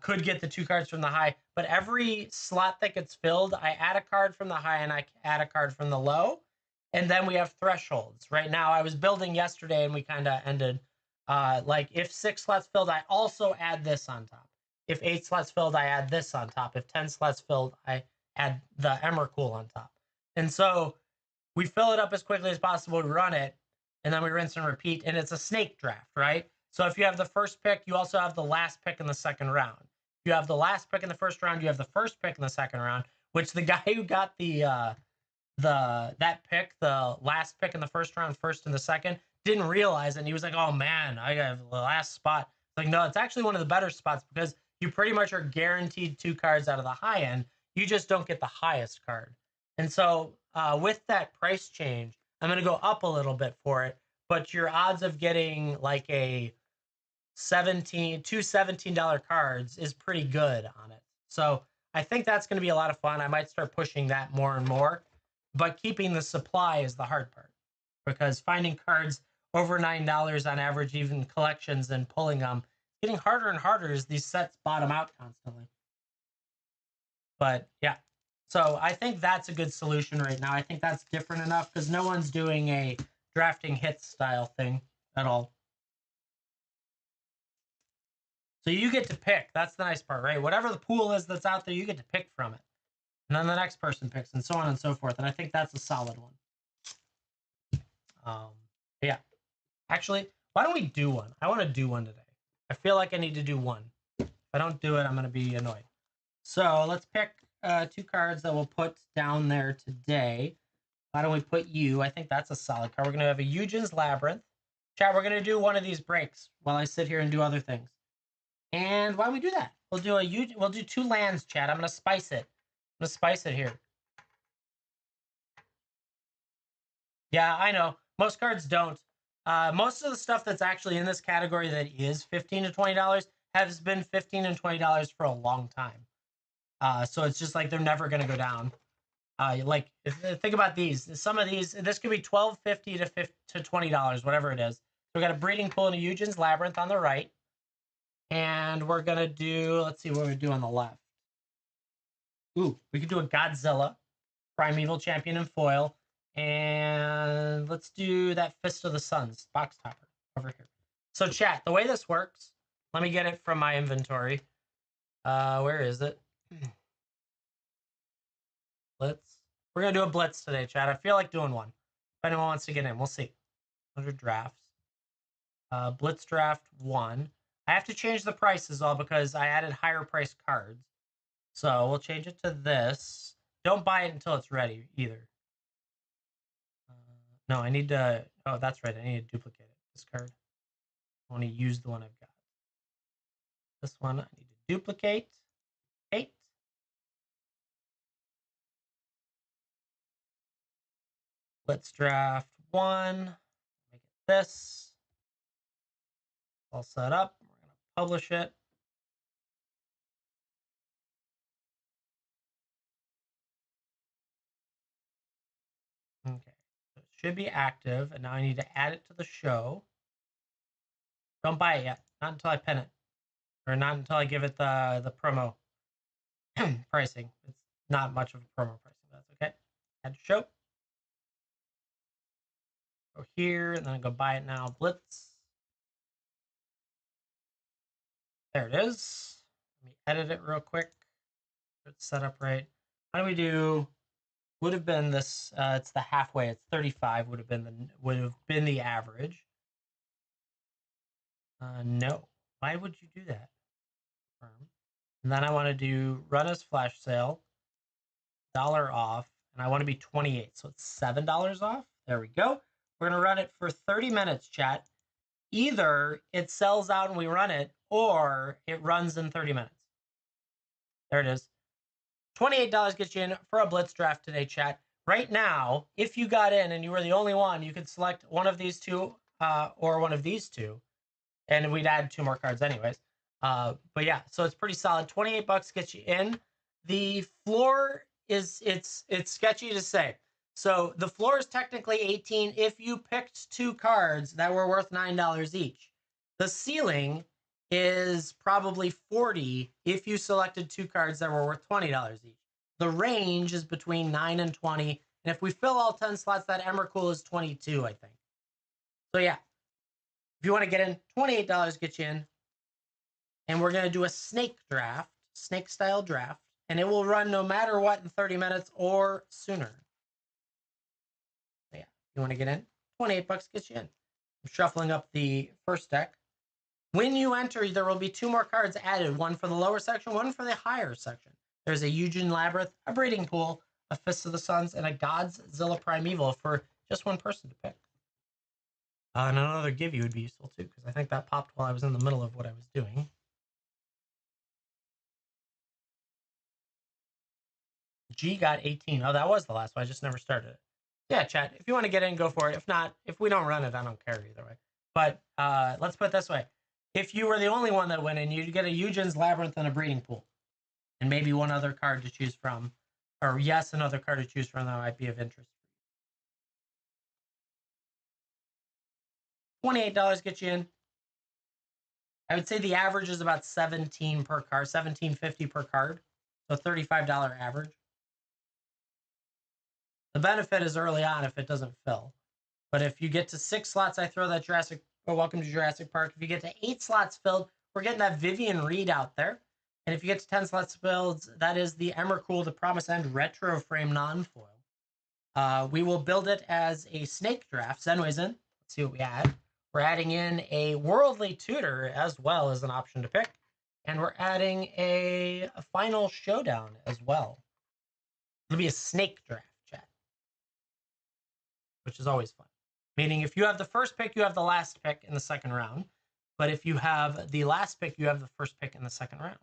could get the 2 cards from the high, but every slot that gets filled, I add a card from the high and I add a card from the low. And then we have thresholds. Right now, I was building yesterday and we kind of ended like if 6 slots filled, I also add this on top. If 8 slots filled, I add this on top. If 10 slots filled, I add the Emrakul on top. And so we fill it up as quickly as possible to run it, and then we rinse and repeat. And it's a snake draft, right? So if you have the first pick, you also have the last pick in the second round. If you have the last pick in the first round, you have the first pick in the second round, which the guy who got that pick, the last pick in the first round, first and the second, didn't realize it. And he was like, oh man, I have the last spot. Like, no, it's actually one of the better spots because you pretty much are guaranteed 2 cards out of the high end. You just don't get the highest card. And so with that price change, I'm going to go up a little bit for it, but your odds of getting like two $17 cards is pretty good on it. So I think that's going to be a lot of fun. I might start pushing that more and more, but keeping the supply is the hard part because finding cards over $9 on average, even collections, and pulling them, getting harder and harder as these sets bottom out constantly. But yeah, so I think that's a good solution right now. I think that's different enough because no one's doing a drafting hits style thing at all. So you get to pick. That's the nice part, right? Whatever the pool is that's out there, you get to pick from it. And then the next person picks and so on and so forth. And I think that's a solid one. Yeah. Actually, why don't we do one? I want to do one today. I feel like I need to do one. If I don't do it, I'm going to be annoyed. So let's pick 2 cards that we'll put down there today. Why don't we put you? I think that's a solid card. We're going to have a Eugen's Labyrinth. Chat, we're going to do one of these breaks while I sit here and do other things. And why don't we do that? We'll do 2 lands, chat. I'm going to spice it. I'm going to spice it here. Yeah, I know. Most cards don't. Most of the stuff that's actually in this category that is $15 to $20 has been $15 and $20 for a long time. So it's just like they're never going to go down. Think about these. Some of these, this could be $12.50 to $20, whatever it is. So we got a Breeding Pool and a Eugen's Labyrinth on the right. And we're going to do, let's see what we do on the left. Ooh, we could do a Godzilla, Primeval Champion and Foil. And let's do that Fist of the Suns box topper over here. So chat, the way this works, let me get it from my inventory. Where is it? Blitz. We're going to do a Blitz today, chat. I feel like doing one. If anyone wants to get in, we'll see. 100 drafts. Blitz draft 1. I have to change the prices all because I added higher price cards. So we'll change it to this. Don't buy it until it's ready either. No, I need to. Oh, that's right. I need to duplicate it. This card. I want to use the one I've got. This one I need to duplicate. 8. Let's draft 1. Make it this. All set up. We're going to publish it. Okay. So it should be active, and now I need to add it to the show. Don't buy it yet. Not until I pin it. Or not until I give it the promo pricing. It's not much of a promo pricing. That's okay. Add to show. Go here, and then I go buy it now. Blitz. There it is. Let me edit it real quick. It's set up right. How do we do? Would have been this. It's the halfway. It's 35. Would have been the average. No. Why would you do that? And then I want to do run as flash sale. $1 off, and I want to be 28. So it's $7 off. There we go. We're gonna run it for 30 minutes, chat. Either it sells out and we run it, or it runs in 30 minutes. There it is. $28 gets you in for a Blitz draft today, chat. Right now, if you got in and you were the only one, you could select one of these two or one of these two, and we'd add 2 more cards anyways. But yeah, so it's pretty solid. $28 gets you in. The floor is it's sketchy to say. So the floor is technically 18 if you picked two cards that were worth $9 each. The ceiling is probably 40 if you selected two cards that were worth $20 each. The range is between 9 and 20. And if we fill all 10 slots, that Emrakul is 22, I think. So yeah, if you want to get in, $28 gets you in. And we're going to do a snake draft, snake style draft. And it will run no matter what in 30 minutes or sooner. So yeah, you want to get in? $28 gets you in. I'm shuffling up the first deck. When you enter, there will be two more cards added, one for the lower section, one for the higher section. There's a Eugen Labyrinth, a Breeding Pool, a Fist of the Suns, and a Godzilla Primeval for just one person to pick. And another give you would be useful too, because I think that popped while I was in the middle of what I was doing. G got 18. Oh, that was the last one. I just never started it. Yeah, chat. If you want to get in, go for it. If not, if we don't run it, I don't care either way. But let's put it this way. If you were the only one that went in, you'd get a Eugen's Labyrinth and a Breeding Pool. And maybe one other card to choose from. Or yes, another card to choose from that might be of interest. $28 gets you in. I would say the average is about 17 per card, $17.50 per card. So $35 average. The benefit is early on if it doesn't fill. But if you get to 6 slots, I throw that Welcome to Jurassic Park. If you get to 8 slots filled, we're getting that Vivian Reed out there. And if you get to 10 slots filled, that is the Emrakul, the Promise End Retro Frame Non-Foil. We will build it as a snake draft. Zenway's in. Let's see what we add. We're adding in a Worldly Tutor as well as an option to pick. And we're adding a Final Showdown as well. It'll be a snake draft, chat. Which is always fun. Meaning if you have the first pick, you have the last pick in the second round. But if you have the last pick, you have the first pick in the second round.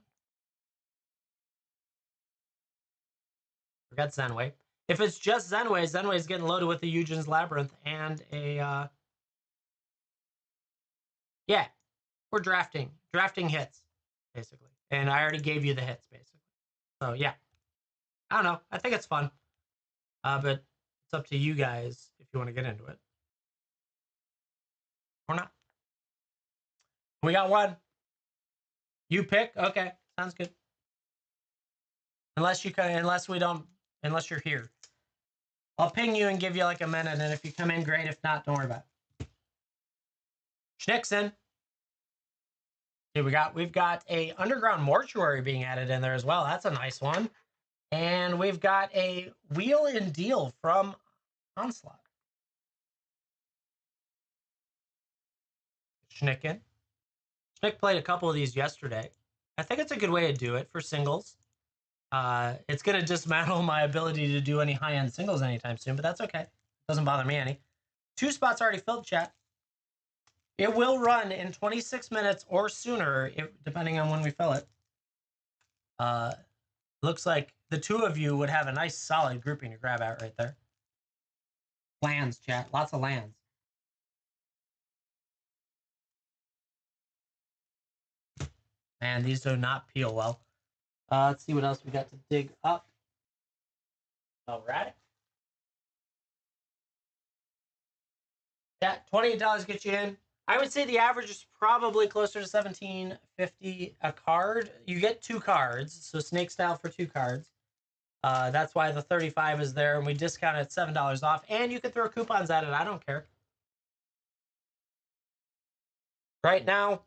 Forgot Zenway. If it's just Zenway, Zenway's getting loaded with the Eugen's Labyrinth and a... yeah, we're drafting. Drafting hits, basically. And I already gave you the hits, basically. So, yeah. I don't know. I think it's fun. But it's up to you guys if you want to get into it. Or not. We got one. You pick? Okay. Sounds good. Unless you're here. I'll ping you and give you like a minute, and if you come in, great. If not, don't worry about it. Schnick's in. See, we've got a Underground Mortuary being added in there as well. That's a nice one. And we've got a Wheel and Deal from Onslaught. Schnick in. Schnick played a couple of these yesterday. I think it's a good way to do it for singles. It's going to dismantle my ability to do any high-end singles anytime soon, but that's okay. It doesn't bother me any. 2 spots already filled, chat. It will run in 26 minutes or sooner, depending on when we fill it. Looks like the 2 of you would have a nice solid grouping to grab at right there. Lands, chat. Lots of lands. Man, these do not peel well. Let's see what else we got to dig up. All right. Yeah, $28 gets you in. I would say the average is probably closer to $17.50 a card. You get 2 cards, so snake style for 2 cards. That's why the 35 is there, and we discount it at $7 off. And you can throw coupons at it. I don't care. Right now,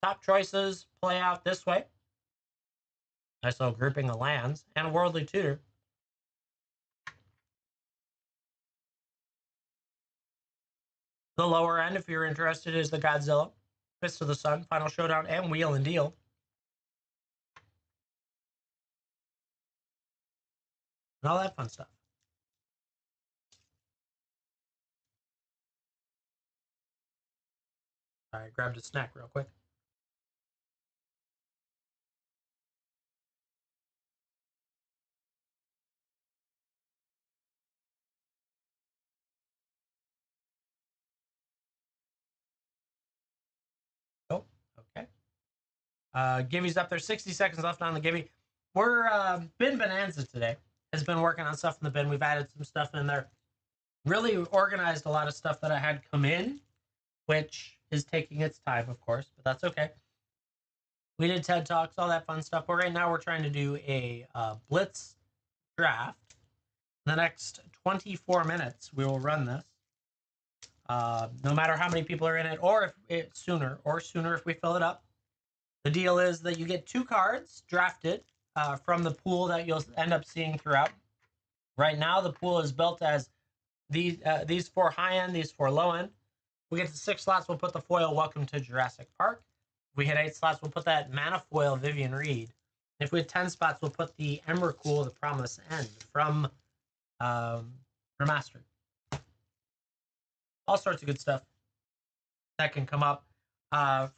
top choices play out this way. Nice little grouping of lands and a Worldly Tutor. The lower end, if you're interested, is the Godzilla, Fist of the Sun, Final Showdown, and Wheel and Deal. And all that fun stuff. All right, grabbed a snack real quick. Oh, okay. Gibby's up there. 60 seconds left on the Gibby. We're Bin Bonanza today. Has been working on stuff in the bin. We've added some stuff in there. really organized a lot of stuff that I had come in, which is taking its time, of course, but that's okay. We did TED Talks, all that fun stuff. But right now, we're trying to do a Blitz draft. In the next 24 minutes, we will run this. No matter how many people are in it, or if it's sooner if we fill it up. The deal is that you get 2 cards drafted from the pool that you'll end up seeing throughout. Right now, the pool is built as these 4 high end, these 4 low end. We get to 6 slots, we'll put the foil Welcome to Jurassic Park. If we hit 8 slots, we'll put that mana foil Vivian Reed. If we hit 10 spots, we'll put the Emrakul, The Promised End from Remastered. All sorts of good stuff that can come up.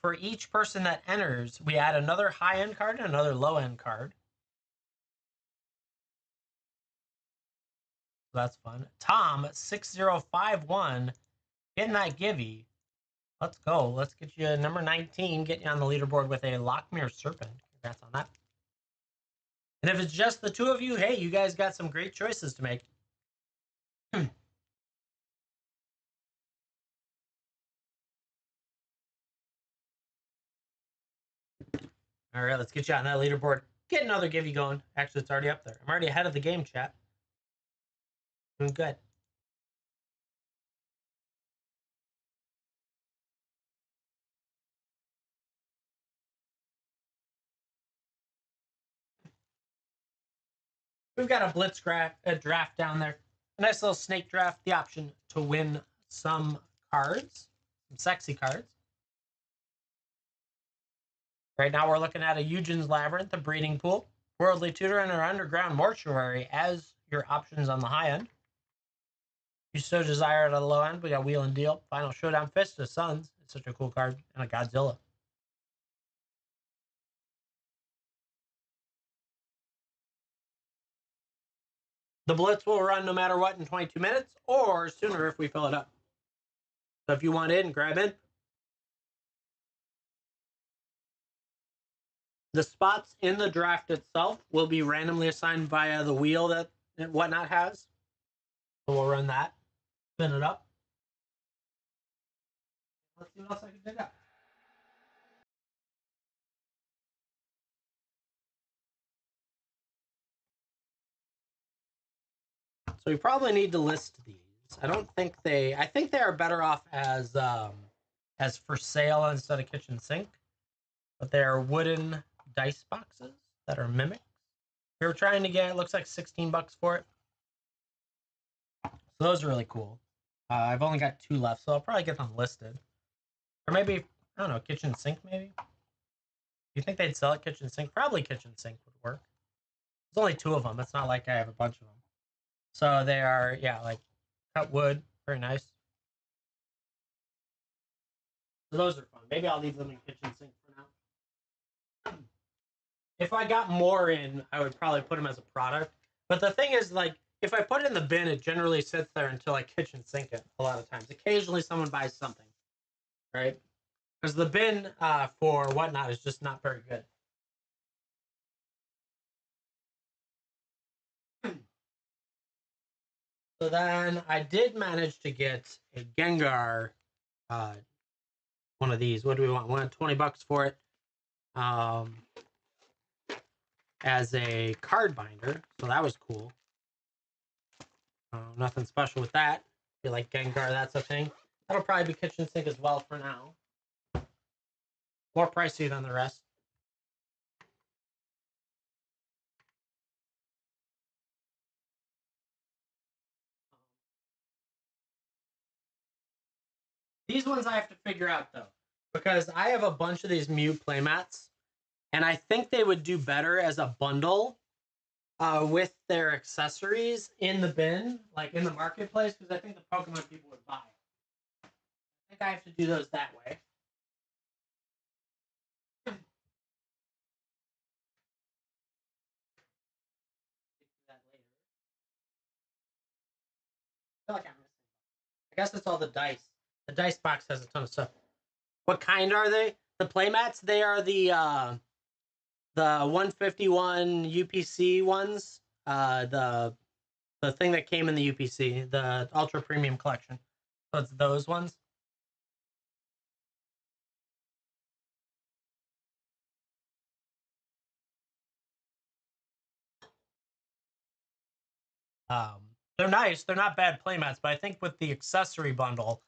For each person that enters, we add another high-end card and another low-end card. So that's fun. Tom 6051 getting that givey. Let's go. Let's get you number 19, get you on the leaderboard with a Lockmere Serpent. Congrats on that. And if it's just the 2 of you, hey, you guys got some great choices to make. All right, let's get you on that leaderboard. Get another givey going. Actually, it's already up there. I'm already ahead of the game, chat. Doing good. We've got a blitz draft down there. A nice little snake draft. The option to win some cards, some sexy cards. Right now, we're looking at a Eugen's Labyrinth, a breeding pool, Worldly Tutor, and our Underground Mortuary as your options on the high end. If you so desire at the low end, we got Wheel and Deal, Final Showdown, Fist of Suns. It's such a cool card, and a Godzilla. The Blitz will run no matter what in 22 minutes, or sooner if we fill it up. So if you want in, grab in. The spots in the draft itself will be randomly assigned via the wheel that WhatNot has. So we'll run that, spin it up. Let's see what else I can dig up. So you probably need to list these. I think they are better off as for sale instead of kitchen sink. But they are wooden dice boxes that are mimics. We were trying to get, it looks like $16 for it. So those are really cool. I've only got 2 left, so I'll probably get them listed. Or maybe, I don't know, kitchen sink maybe? You think they'd sell at kitchen sink? Probably kitchen sink would work. There's only 2 of them. It's not like I have a bunch of them. So they are, yeah, like cut wood. Very nice. So those are fun. Maybe I'll leave them in kitchen sink for now. If I got more in, I would probably put them as a product. But the thing is, like, if I put it in the bin, it generally sits there until I kitchen sink it a lot of times. Occasionally someone buys something, right? Because the bin for WhatNot is just not very good. So then I did manage to get a Gengar, one of these. What do we want? We want $20 for it. As a card binder, so that was cool. Nothing special with that. If you like Gengar, that's a thing. That'll probably be kitchen sink as well for now. More pricey than the rest. These ones I have to figure out though, because I have a bunch of these Mew playmats, and I think they would do better as a bundle with their accessories in the bin, like in the marketplace, because I think the Pokemon people would buy it. I think I have to do those that way. I feel like I'm missing. I guess it's all the dice. The dice box has a ton of stuff. What kind are they? The playmats? They are the 151 UPC ones. The The thing that came in the UPC, the Ultra Premium Collection. So it's those ones. They're nice. They're not bad playmats, but I think with the accessory bundle,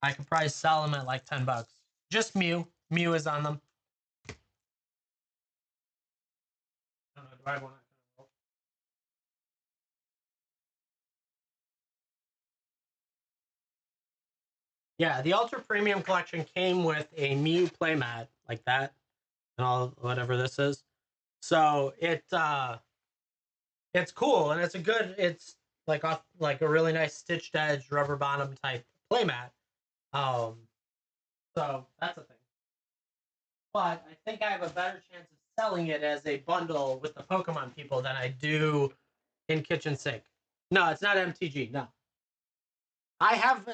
I could probably sell them at like $10. Just Mew. Mew is on them. I don't know, do I have one? Yeah, the Ultra Premium Collection came with a Mew playmat like that, and all whatever this is. So it's cool, and it's like a really nice stitched edge rubber bottom type playmat. Um, so that's a thing. But I think I have a better chance of selling it as a bundle with the Pokemon people than I do in Kitchen Sink. No, it's not MTG. No, I have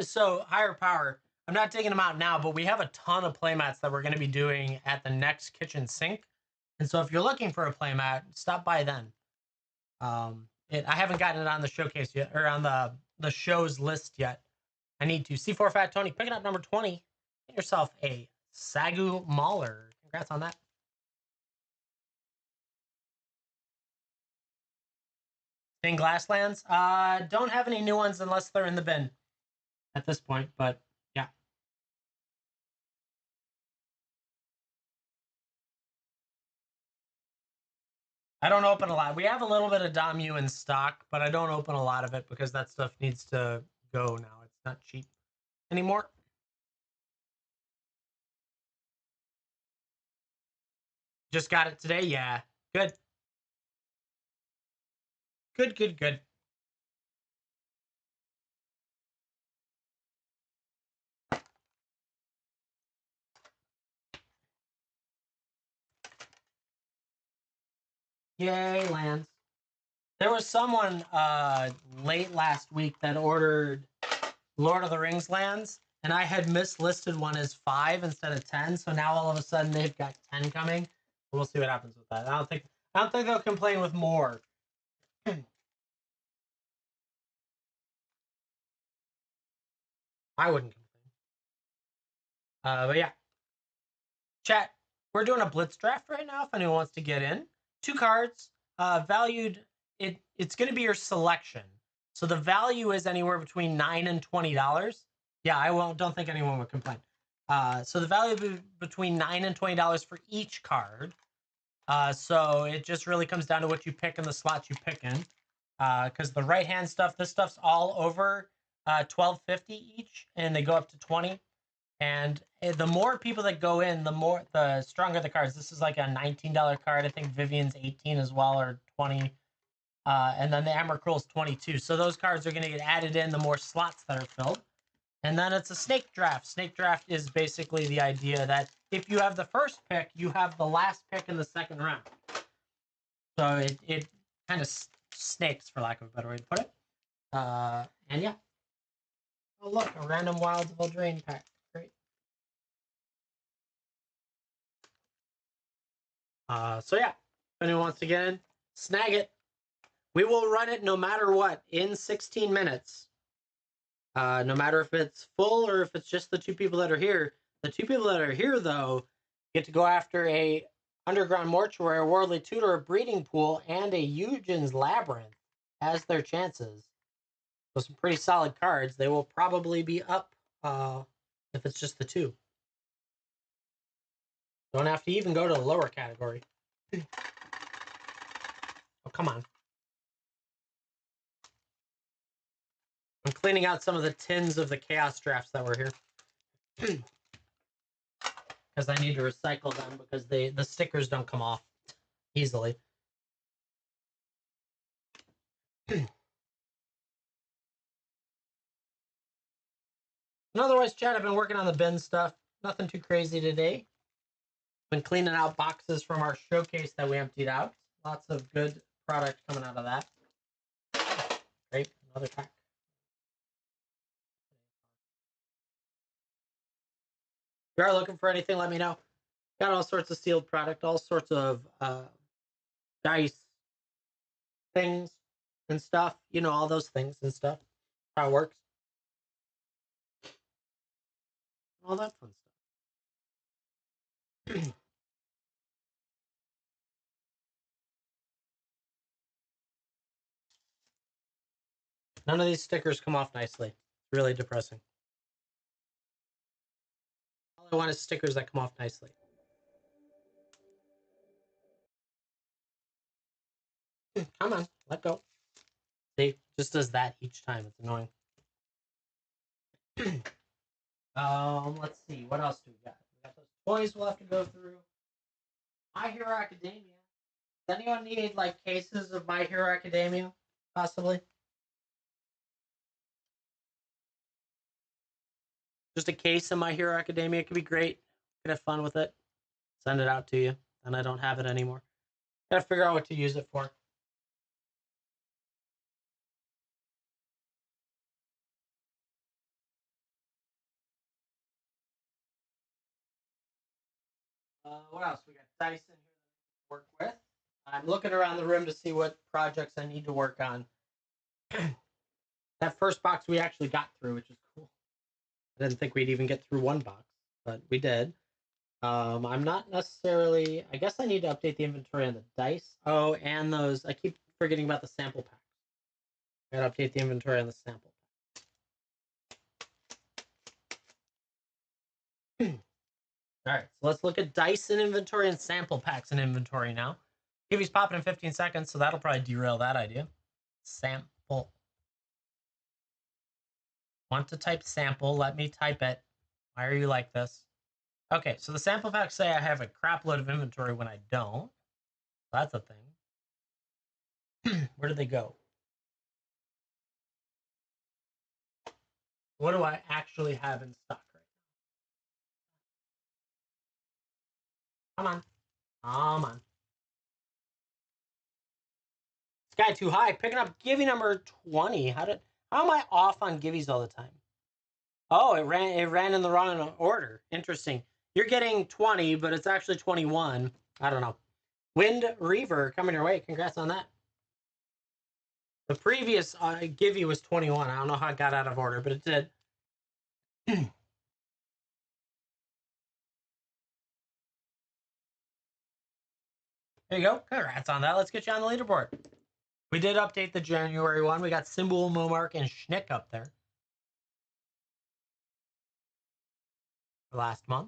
higher power. I'm not taking them out now, but we have a ton of playmats that we're going to be doing at the next Kitchen Sink. And so if you're looking for a playmat, stop by then. I haven't gotten it on the showcase yet, or on the show's list yet. I need to. C4 Fat Tony, picking up number 20. Get yourself a Sagu Mauler. Congrats on that. Stained Glass Lands. Don't have any new ones unless they're in the bin at this point, but yeah. I don't open a lot. We have a little bit of Damu in stock, but I don't open a lot of it because that stuff needs to go now. It's not cheap anymore. Just got it today. Yeah. Good. Good, good, good. Yay, lands. There was someone late last week that ordered Lord of the Rings lands, and I had mislisted one as 5 instead of 10. So now all of a sudden they've got 10 coming. We'll see what happens with that. I don't think they'll complain with more. I wouldn't complain. But yeah, chat. We're doing a blitz draft right now. If anyone wants to get in, 2 cards, valued. It's going to be your selection. So the value is anywhere between $9 and $20. Yeah, I won't. Don't think anyone would complain. So the value be between $9 and $20 for each card. So it just really comes down to what you pick and the slots you pick in. Because the right hand stuff, this stuff's all over $12.50 each, and they go up to 20. And the more people that go in, the stronger the cards. This is like a $19 card. I think Vivian's 18 as well, or 20. And then the Emrakul is 22. So those cards are going to get added in the more slots that are filled. And then it's a snake draft. Snake draft is basically the idea that if you have the first pick, you have the last pick in the second round. So it kind of snakes, for lack of a better way to put it. And yeah. Oh, look, a random Wilds of Eldraine pack. Great. So yeah, if anyone wants to get in, snag it. We will run it no matter what in 16 minutes. No matter if it's full or if it's just the 2 people that are here. The 2 people that are here, though, get to go after a Underground Mortuary, a Worldly Tutor, a Breeding Pool, and a Eugen's Labyrinth as their chances. So some pretty solid cards. They will probably be up if it's just the 2. Don't have to even go to the lower category. Oh, come on. I'm cleaning out some of the tins of the Chaos drafts that were here. Because I need to recycle them because the stickers don't come off easily. And otherwise, chat, I've been working on the bin stuff. Nothing too crazy today. Been cleaning out boxes from our showcase that we emptied out. Lots of good product coming out of that. Great, another pack. If you are looking for anything, let me know. Got all sorts of sealed product, all sorts of dice things. and stuff. You know, all those things and stuff. How it works. All that fun stuff. None of these stickers come off nicely. It's really depressing. All I want is stickers that come off nicely. Come on, let go. See, just does that each time. It's annoying. Let's see. What else do we got? We got those toys we'll have to go through. My Hero Academia. Does anyone need like cases of My Hero Academia? Possibly. Just a case of My Hero Academia could be great. Could have fun with it. Send it out to you, and I don't have it anymore. Gotta figure out what to use it for. What else? We got Dyson here to work with. I'm looking around the room to see what projects I need to work on. That first box we actually got through, which is cool. I didn't think we'd even get through one box, but we did. I'm not necessarily. I guess I need to update the inventory on the dice. Oh, and those. I keep forgetting about the sample packs. I gotta update the inventory on the sample. All right, so let's look at dice in inventory and sample packs in inventory now. Gibby's popping in 15 seconds, so that'll probably derail that idea. Sample. Want to type sample? Let me type it. Why are you like this? Okay, so the sample packs say I have a crap load of inventory when I don't. That's a thing. Where did they go? What do I actually have in stock right now? Come on. Come on. Sky too high. Picking up Givy number 20. How am I off on Givvies all the time? Oh, it ran in the wrong order. Interesting. You're getting 20, but it's actually 21. I don't know. Wind Reaver coming your way. Congrats on that. The previous Givy was 21. I don't know how it got out of order, but it did. There you go. Congrats on that. Let's get you on the leaderboard. We did update the January one. We got Symbol, Momark, and Schnick up there for last month.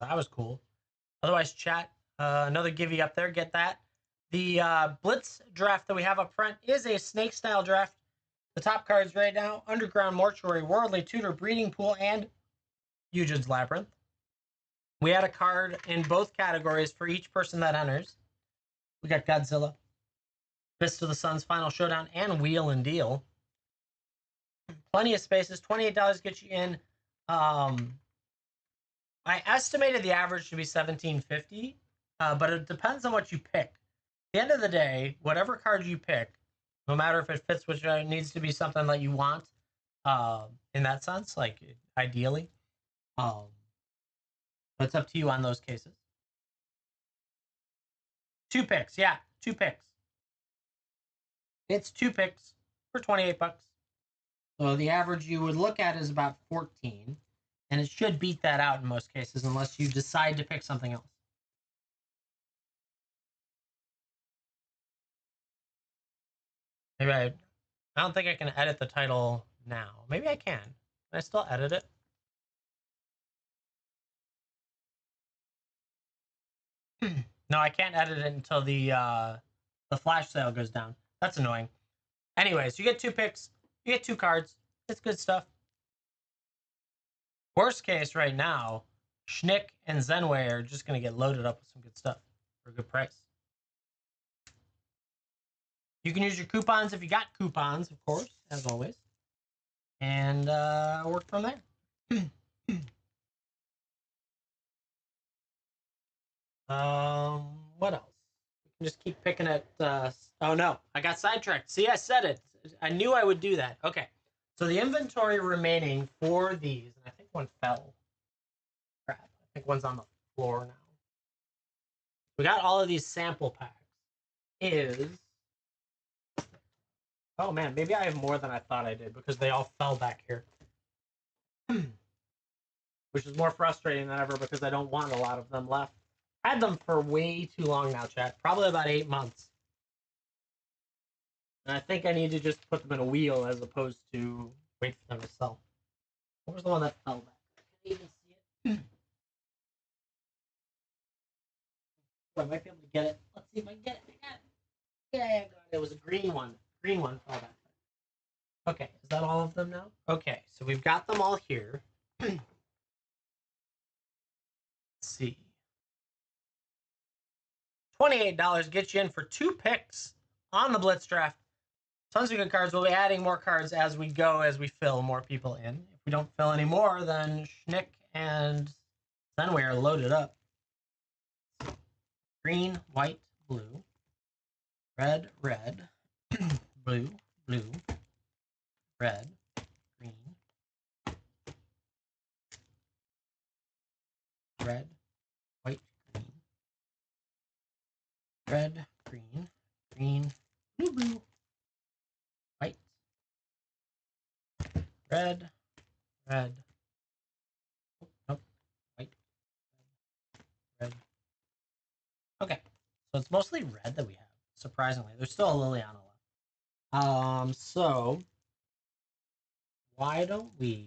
That was cool. Otherwise, chat, another Givey up there. Get that. The Blitz draft that we have up front is a snake-style draft. The top cards right now, Underground Mortuary, Worldly Tutor, Breeding Pool, and Eugen's Labyrinth. We had a card in both categories for each person that enters. We got Godzilla, Fist of the Sun's Final Showdown, and Wheel and Deal. Plenty of spaces. $28 gets you in. I estimated the average to be $17.50, but it depends on what you pick. At the end of the day, whatever card you pick, no matter if it fits, which needs to be something that you want, in that sense, like ideally. But it's up to you on those cases. 2 picks, yeah, 2 picks. It's 2 picks for $28. So the average you would look at is about 14, and it should beat that out in most cases, unless you decide to pick something else. Maybe I don't think I can edit the title now. Maybe I can. Can I still edit it? No, I can't edit it until the flash sale goes down. That's annoying. Anyways, you get 2 picks. You get 2 cards. It's good stuff. Worst case right now, Schnick and Zenway are just going to get loaded up with some good stuff for a good price. You can use your coupons if you got coupons, of course, as always. And work from there. What else? We can just keep picking at. Oh no, I got sidetracked. See, I said it. I knew I would do that. Okay, so the inventory remaining for these, and I think one fell. Crap. I think one's on the floor now. We got all of these sample packs. Is oh man, maybe I have more than I thought I did because they all fell back here. Which is more frustrating than ever because I don't want a lot of them left. Had them for way too long now, chat. Probably about 8 months. And I think I need to just put them in a wheel as opposed to wait for them to sell. What was the one that fell back? I can't even see it. Oh, I might be able to get it. Let's see if I can get it. I got it. Yeah, I got it. It was a green one. Green one fell back. Okay, is that all of them now? Okay, so we've got them all here. Let's see. $28 gets you in for 2 picks on the Blitz draft. Tons of good cards. We'll be adding more cards as we go, as we fill more people in. If we don't fill any more, then Schnick and Zenway are loaded up. Green, white, blue. Red, red. Blue, blue. Red, green. Red, white, green. Red, green. Green, blue, blue. White. Red, red. Oh, nope. White. Red. Okay. So it's mostly red that we have, surprisingly. There's still a Liliana left. So why don't we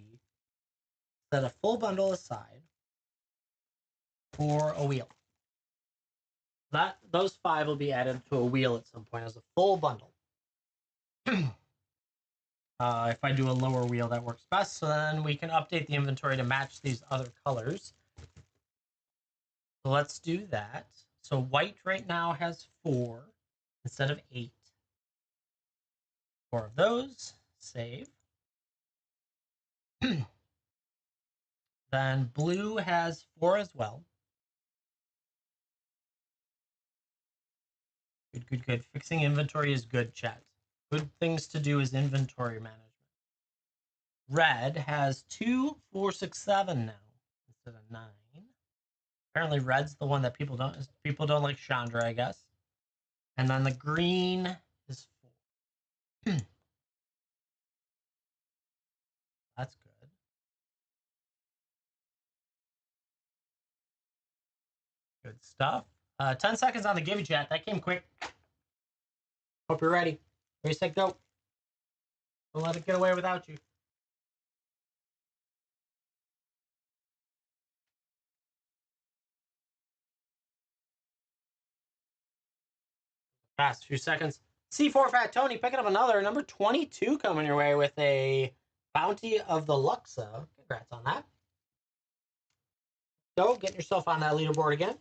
set a full bundle aside for a wheel? Those 5 will be added to a wheel at some point as a full bundle. If I do a lower wheel, that works best. So then we can update the inventory to match these other colors. So let's do that. So white right now has 4 instead of 8. 4 of those. Save. Then blue has 4 as well. Good, good, good. Fixing inventory is good, chat. Good things to do is inventory management. Red has 2, 4, 6, 7 now instead of 9. Apparently red's the one that people don't like Chandra, I guess. And then the green is 4. That's good. Good stuff. 10 seconds on the Gibby chat. That came quick. Hope you're ready. Ready, set, go. Don't let it get away without you. Fast few seconds. C4 Fat Tony picking up another number 22 coming your way with a Bounty of the Luxa. Congrats on that. Go, getting yourself on that leaderboard again.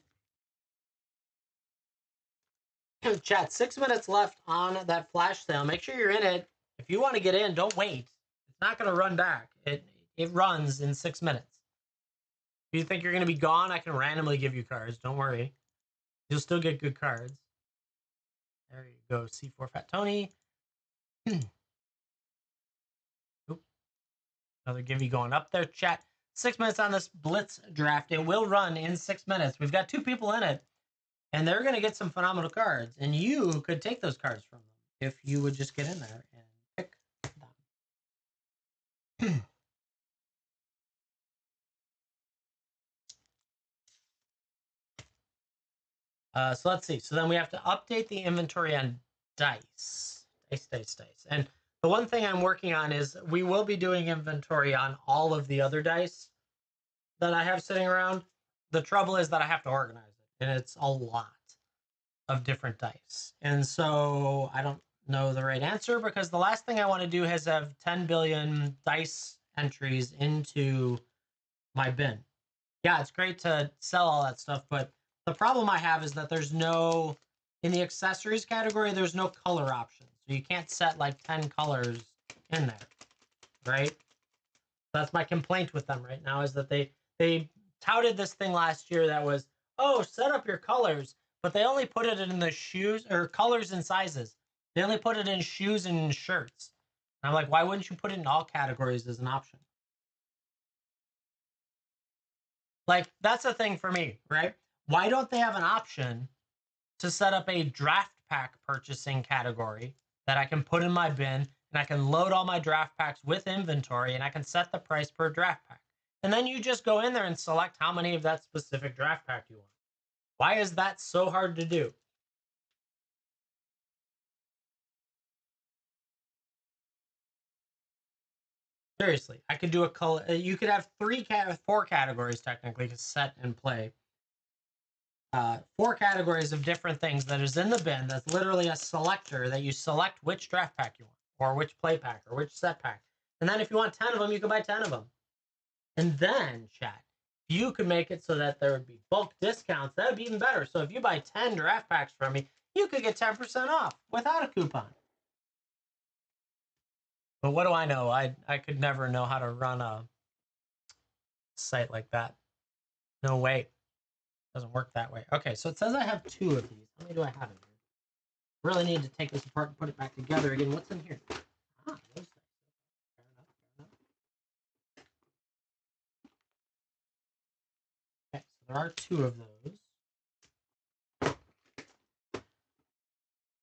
Chat, 6 minutes left on that flash sale. Make sure you're in it. If you want to get in, don't wait. It's not going to run back. It runs in 6 minutes. If you think you're going to be gone, I can randomly give you cards. Don't worry. You'll still get good cards. There you go, C4 Fat Tony. Another Gibby going up there, chat. 6 minutes on this Blitz draft. It will run in 6 minutes. We've got 2 people in it, and they're going to get some phenomenal cards, and you could take those cards from them if you would just get in there and pick them. So let's see. So then we have to update the inventory on dice. Dice. And the one thing I'm working on is we will be doing inventory on all of the other dice that I have sitting around. The trouble is that I have to organize it, and it's a lot of different dice. And so I don't know the right answer because the last thing I want to do is have 10 billion dice entries into my bin. Yeah, it's great to sell all that stuff, but the problem I have is that there's no, in the accessories category, there's no color options. So you can't set like 10 colors in there, right? That's my complaint with them right now is that they touted this thing last year that was, oh, set up your colors, but they only put it in the shoes or colors and sizes. They only put it in shoes and shirts. And I'm like, why wouldn't you put it in all categories as an option? Like, that's the thing for me, right? Why don't they have an option to set up a draft pack purchasing category that I can put in my bin, and I can load all my draft packs with inventory, and I can set the price per draft pack. And then you just go in there and select how many of that specific draft pack you want. Why is that so hard to do? Seriously, I could do a color. You could have four categories technically to set and play. Four categories of different things that is in the bin. That's literally a selector that you select which draft pack you want, or which play pack, or which set pack. And then if you want 10 of them, you can buy 10 of them. And then, chat, you could make it so that there would be bulk discounts. That would be even better. So if you buy 10 draft packs from me, you could get 10% off without a coupon. But what do I know? I could never know how to run a site like that. No way. It doesn't work that way. Okay, so it says I have 2 of these. How many do I have in here? Really need to take this apart and put it back together again. What's in here? Those things. Fair enough, fair enough. Okay, so there are 2 of those.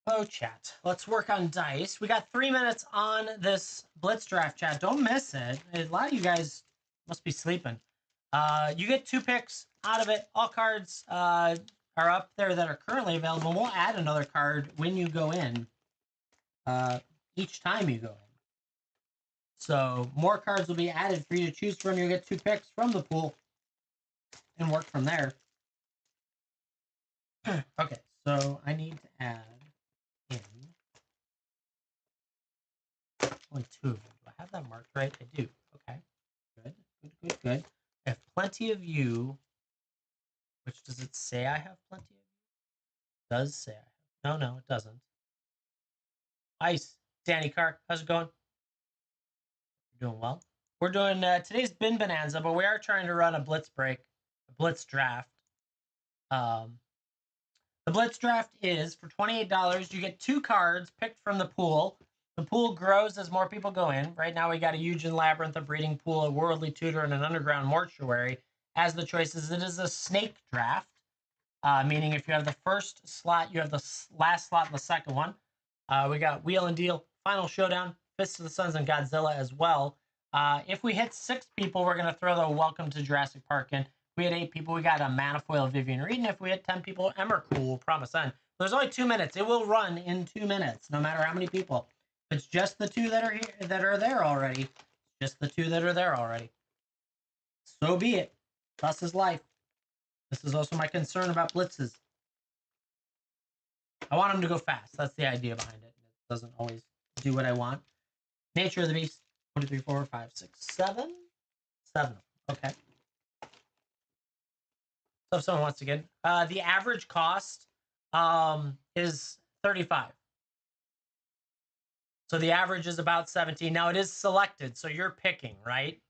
Oh, chat. Let's work on dice. We got 3 minutes on this Blitz draft, chat. Don't miss it. A lot of you guys must be sleeping. You get 2 picks out of it. All cards are up there that are currently available. We'll add another card when you go in. Each time you go in. So more cards will be added for you to choose from. You'll get 2 picks from the pool and work from there. Okay, so I need to add in only 2 of them. Do I have that marked right? I do. Okay. Good, good, good, good. I have plenty of you. Which does it say I have plenty of you? It does say I have. No, it doesn't. Ice. Danny Carr, how's it going? You're doing well. We're doing today's bin bonanza, but we are trying to run a blitz break, a blitz draft. The blitz draft is for $28. You get 2 cards picked from the pool. The pool grows as more people go in. Right now, we got a Eugen Labyrinth, a breeding pool, a worldly tutor, and an underground mortuary as the choices. It is a snake draft, meaning if you have the first slot, you have the last slot in the second one. We got Wheel and Deal, Final Showdown, Fist of the Suns, and Godzilla as well. If we hit 6 people, we're going to throw the Welcome to Jurassic Park in. If we had 8 people, we got a Manifoil Vivian Reed. And if we had 10 people, Emmercool, Promise End. There's only 2 minutes. It will run in 2 minutes, no matter how many people. If it's just the 2 that are here, that are there already, just the 2 that are there already. So be it. Thus is life. This is also my concern about blitzes. I want them to go fast. That's the idea behind it. It doesn't always do what I want. Nature of the Beast. 1, 2, 3, 4, 5, 6, 7. 7. Okay. So if someone wants to get the average cost is 35. So the average is about 17. Now it is selected, so you're picking, right?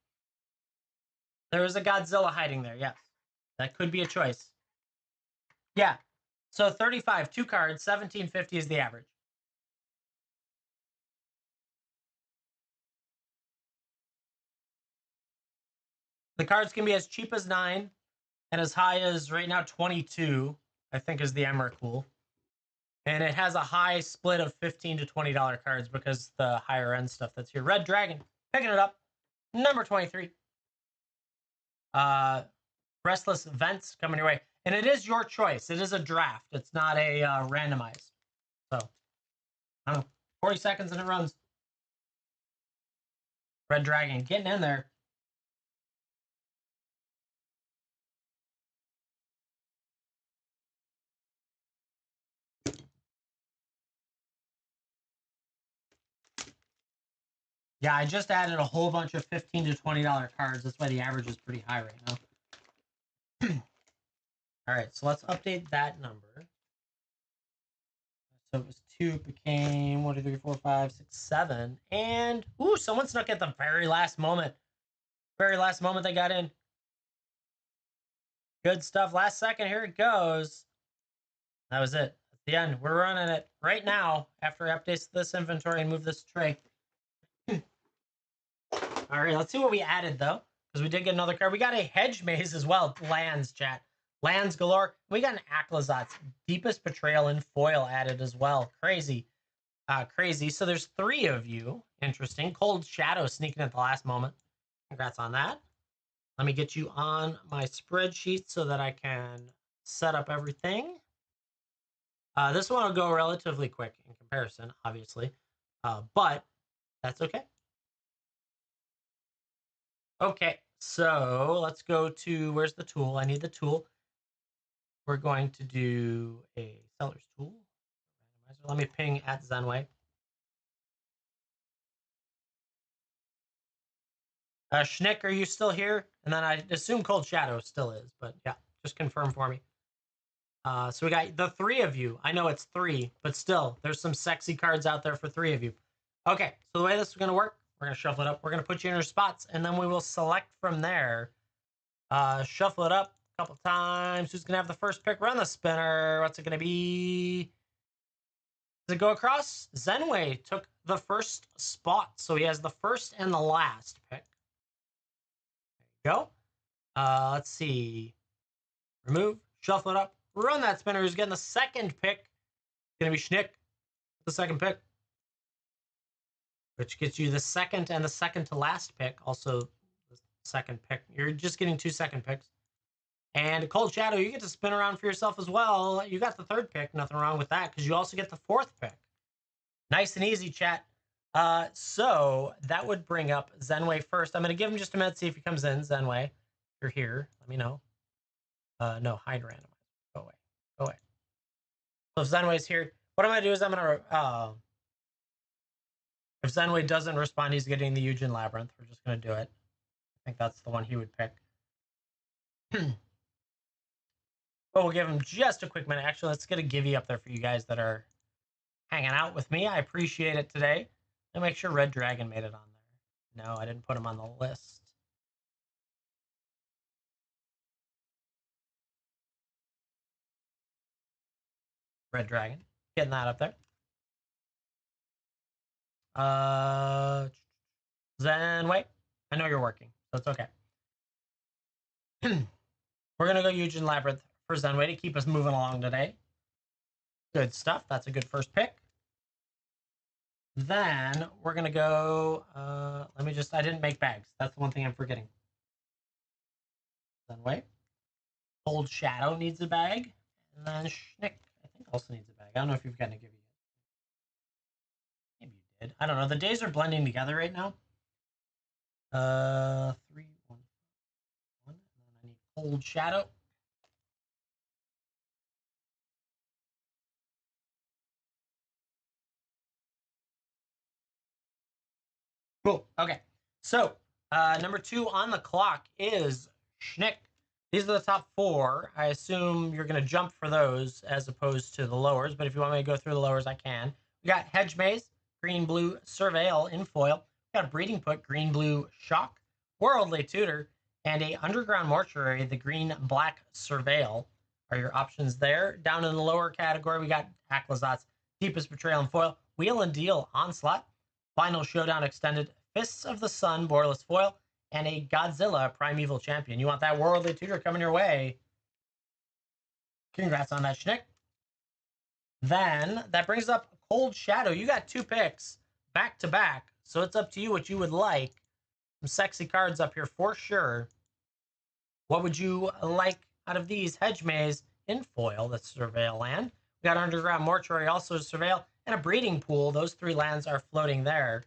There is a Godzilla hiding there. Yes, that could be a choice. Yeah. So 35, 2 cards, 17.50 is the average. The cards can be as cheap as 9 and as high as right now 22, I think is the Emmercool. And it has a high split of $15 to $20 cards because the higher end stuff that's here. Red Dragon, picking it up. Number 23. Restless Events coming your way. And it is your choice. It is a draft. It's not a randomized. So, I don't know. 40 seconds and it runs. Red Dragon getting in there. Yeah, I just added a whole bunch of $15 to $20 cards. That's why the average is pretty high right now. All right, so let's update that number. So it was 2, became 1, 2, 3, 4, 5, 6, 7. And, ooh, someone snuck at the very last moment. Very last moment they got in. Good stuff. Last second, here it goes. That was it. At the end, we're running it right now after I update this inventory and move this tray. All right, let's see what we added, though, because we did get another card. We got a Hedge Maze as well. Lands, chat. Lands galore. We got an Aclazot's Deepest Betrayal in foil added as well. Crazy. Crazy. So there's 3 of you. Interesting. Cold Shadow sneaking at the last moment. Congrats on that. Let me get you on my spreadsheet so that I can set up everything. This one will go relatively quick in comparison, obviously, but that's okay. Okay, so let's go to, where's the tool? I need the tool. We're going to do a seller's tool. Let me ping at Zenway. Schnick, are you still here? And then I assume Cold Shadow still is, but yeah, just confirm for me. So we got the 3 of you. I know it's 3, but still, there's some sexy cards out there for 3 of you. Okay, so the way this is going to work, we're going to shuffle it up. We're going to put you in your spots, and then we will select from there. Shuffle it up a couple times. Who's going to have the first pick? Run the spinner. What's it going to be? Does it go across? Zenway took the first spot, so he has the first and the last pick. There you go. Let's see. Remove. Shuffle it up. Run that spinner. Who's getting the second pick? It's going to be Schnick. The second pick, which gets you the second and the second to last pick. Also, the second pick. You're just getting 2 second picks. And Cold Shadow, you get to spin around for yourself as well. You got the 3rd pick. Nothing wrong with that because you also get the 4th pick. Nice and easy, chat. So that would bring up Zenway first. I'm going to give him just a minute to see if he comes in. Zenway, if you're here, let me know. No, hide randomizer. Go away. Go away. So if Zenway's here, what I'm going to do is I'm going to... if Zenway doesn't respond, he's getting the Eugen Labyrinth. We're just going to do it. I think that's the one he would pick. But we'll give him just a quick minute. Actually, let's get a Givey up there for you guys that are hanging out with me. I appreciate it today. And make sure Red Dragon made it on there. No, I didn't put him on the list. Red Dragon. Getting that up there. Zenway. I know you're working, so it's okay. We're going to go Eugen Labyrinth for Zenway to keep us moving along today. Good stuff. That's a good first pick. Then we're going to go, let me just, I didn't make bags. That's the one thing I'm forgetting. Zenway. Cold Shadow needs a bag. And then Schnick, I think, also needs a bag. I don't know if you've gotten a Givey yet. Maybe you did. I don't know. The days are blending together right now. 3, 1, 1. And then I need Cold Shadow. Cool. Okay. So, number 2 on the clock is Schnick. These are the top 4. I assume you're going to jump for those as opposed to the lowers, but if you want me to go through the lowers, I can. We got Hedge Maze, Green Blue Surveil in foil. We got a Breeding Put, Green Blue Shock, Worldly Tutor, and a Underground Mortuary, the Green Black Surveil are your options there. Down in the lower category, we got Aclazot's Deepest Betrayal in foil, Wheel and Deal Onslaught, Final Showdown Extended, Fists of the Sun, Borderless Foil, and a Godzilla Primeval Champion. You want that Worldly Tutor coming your way. Congrats on that, Schnick. Then that brings up Cold Shadow. You got 2 picks back to back, so it's up to you what you would like. Some sexy cards up here for sure. What would you like out of these? Hedge Maze in foil, that's Surveil land. We got Underground Mortuary, also Surveil, and a Breeding Pool. Those 3 lands are floating there.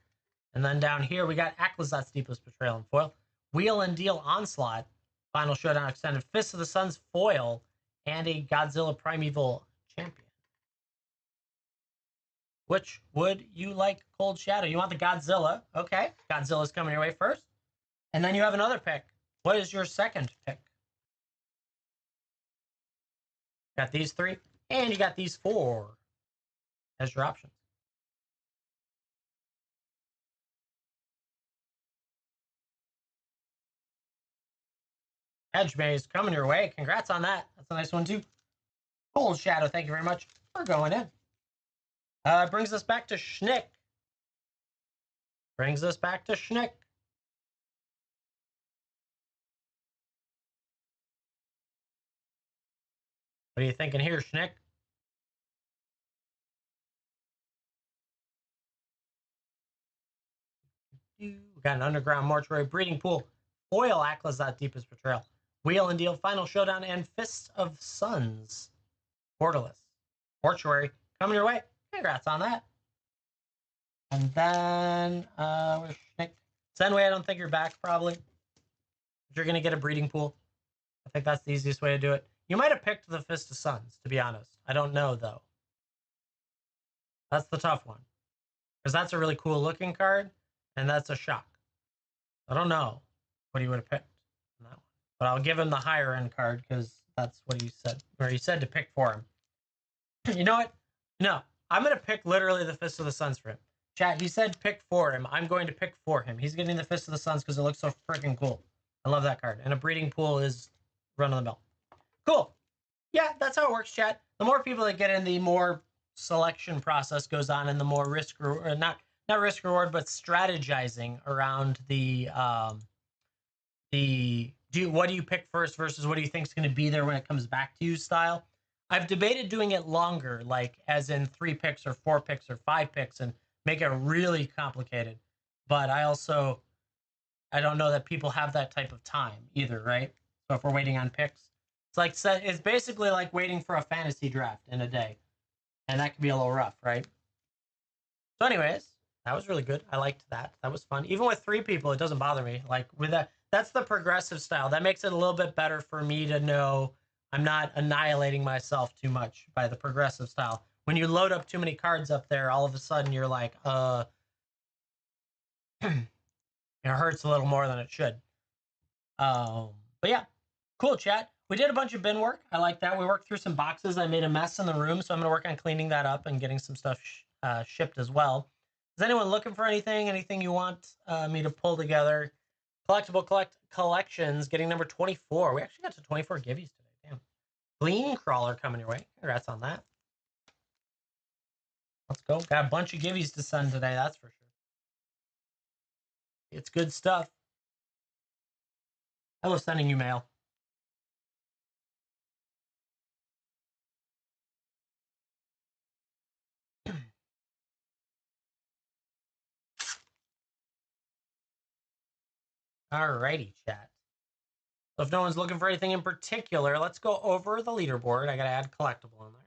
And then down here, we got Aclazot's Deepest Betrayal in foil, Wheel and Deal Onslaught, Final Showdown Extended, Fists of the Sun's foil, and a Godzilla Primeval Champion. Which would you like, Cold Shadow? You want the Godzilla. Okay, Godzilla's coming your way first. And then you have another pick. What is your second pick? Got these 3, and you got these 4 as your options. Hedge Maze coming your way. Congrats on that. That's a nice one, too. Cold Shadow, thank you very much for going in. Brings us back to Schnick. Brings us back to Schnick. What are you thinking here, Schnick? We got an underground mortuary breeding pool, foil Aclazat Deepest Betrayal, Wheel and Deal Final Showdown, and Fist of Suns. Borderless. Mortuary coming your way. Congrats on that. And then, where's Schnick? Zenway, I don't think you're back, probably. But you're going to get a breeding pool. I think that's the easiest way to do it. You might have picked the Fist of Suns, to be honest. I don't know, though. That's the tough one. Because that's a really cool looking card, and that's a shock. I don't know what he would have picked on that one. But I'll give him the higher end card because that's what he said. Or he said to pick for him. You know what? No. I'm going to pick literally the Fist of the Suns for him. Chat, he said pick for him. I'm going to pick for him. He's getting the Fist of the Suns because it looks so freaking cool. I love that card. And a breeding pool is run of the mill. Cool. Yeah, that's how it works, chat. The more people that get in, the more selection process goes on, and the more risk not risk reward, but strategizing around what do you pick first versus what do you think is going to be there when it comes back to you style. I've debated doing it longer, like as in 3 picks or 4 picks or 5 picks, and make it really complicated. But I don't know that people have that type of time either, right? So if we're waiting on picks, it's basically like waiting for a fantasy draft in a day, and that can be a little rough, right? So anyways, that was really good. I liked that. That was fun. Even with 3 people, it doesn't bother me. Like with that's the progressive style. That makes it a little bit better for me to know I'm not annihilating myself too much by the progressive style. When you load up too many cards up there, all of a sudden you're like, it hurts a little more than it should. But yeah, cool, chat. We did a bunch of bin work. I like that. We worked through some boxes. I made a mess in the room, so I'm going to work on cleaning that up and getting some stuff shipped as well. Is anyone looking for anything? Anything you want me to pull together? Collectible collections, getting number 24. We actually got to 24 givvies today. Damn. Glean Crawler coming your way. Congrats on that. Let's go. Got a bunch of givvies to send today, that's for sure. It's good stuff. I love sending you mail. Alrighty, chat. So if no one's looking for anything in particular, let's go over the leaderboard. I got to add collectible in there.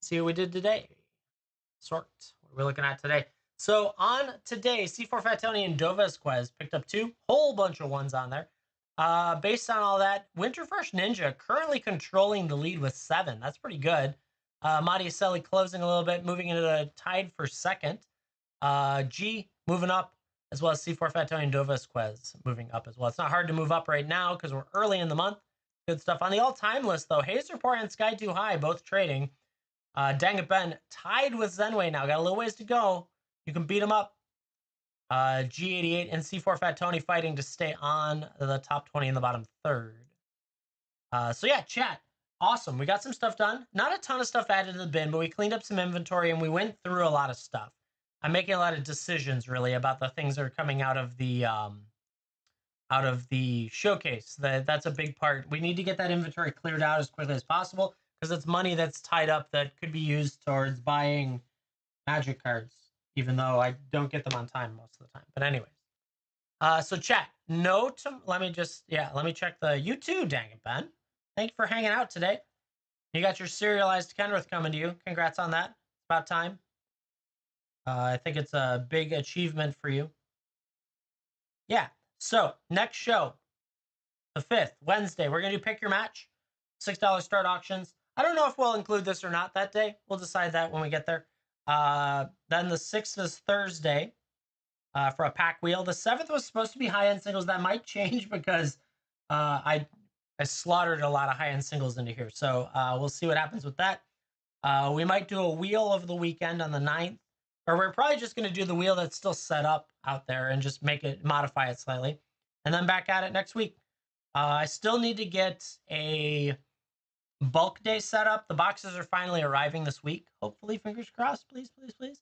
See what we did today. Sort. What are we looking at today? So on today, C4 Fat Tony and Dovesquez picked up 2. Whole bunch of ones on there. Based on all that, Winterfresh Ninja currently controlling the lead with 7. That's pretty good. Matiaselli closing a little bit, moving into the tied for second. G moving up, as well as C4 Fat Tony and Dovesquez moving up as well. It's not hard to move up right now because we're early in the month. Good stuff. On the all-time list, though, Haze Report and Sky Too High both trading. Dang it, Ben tied with Zenway now. Got a little ways to go. You can beat him up. G88 and C4 Fat Tony fighting to stay on the top 20 in the bottom third. So yeah, chat. Awesome. We got some stuff done. Not a ton of stuff added to the bin, but we cleaned up some inventory and we went through a lot of stuff. I'm making a lot of decisions really about the things that are coming out of the showcase. That's a big part. We need to get that inventory cleared out as quickly as possible because it's money that's tied up that could be used towards buying magic cards, even though I don't get them on time most of the time. But anyways, so chat, let me check the you too, dang it, Ben. Thank you for hanging out today. You got your serialized Kenrith coming to you. Congrats on that. It's about time. I think it's a big achievement for you. Yeah. So next show, the 5th, Wednesday, we're going to do Pick Your Match, $6 start auctions. I don't know if we'll include this or not that day. We'll decide that when we get there. Then the 6th is Thursday for a pack wheel. The 7th was supposed to be high-end singles. That might change because I slaughtered a lot of high-end singles into here. So we'll see what happens with that. We might do a wheel over the weekend on the 9th. Or we're probably just going to do the wheel that's still set up out there and just modify it slightly. And then back at it next week. I still need to get a bulk day set up. The boxes are finally arriving this week. Hopefully, fingers crossed, please, please, please.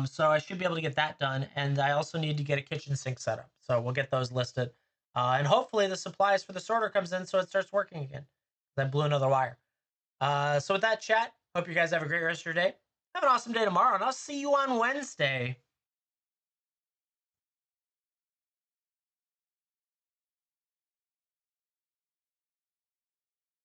So I should be able to get that done. And I also need to get a kitchen sink set up. So we'll get those listed. And hopefully the supplies for the sorter comes in so it starts working again. I blew another wire. So with that, chat, hope you guys have a great rest of your day. Have an awesome day tomorrow, and I'll see you on Wednesday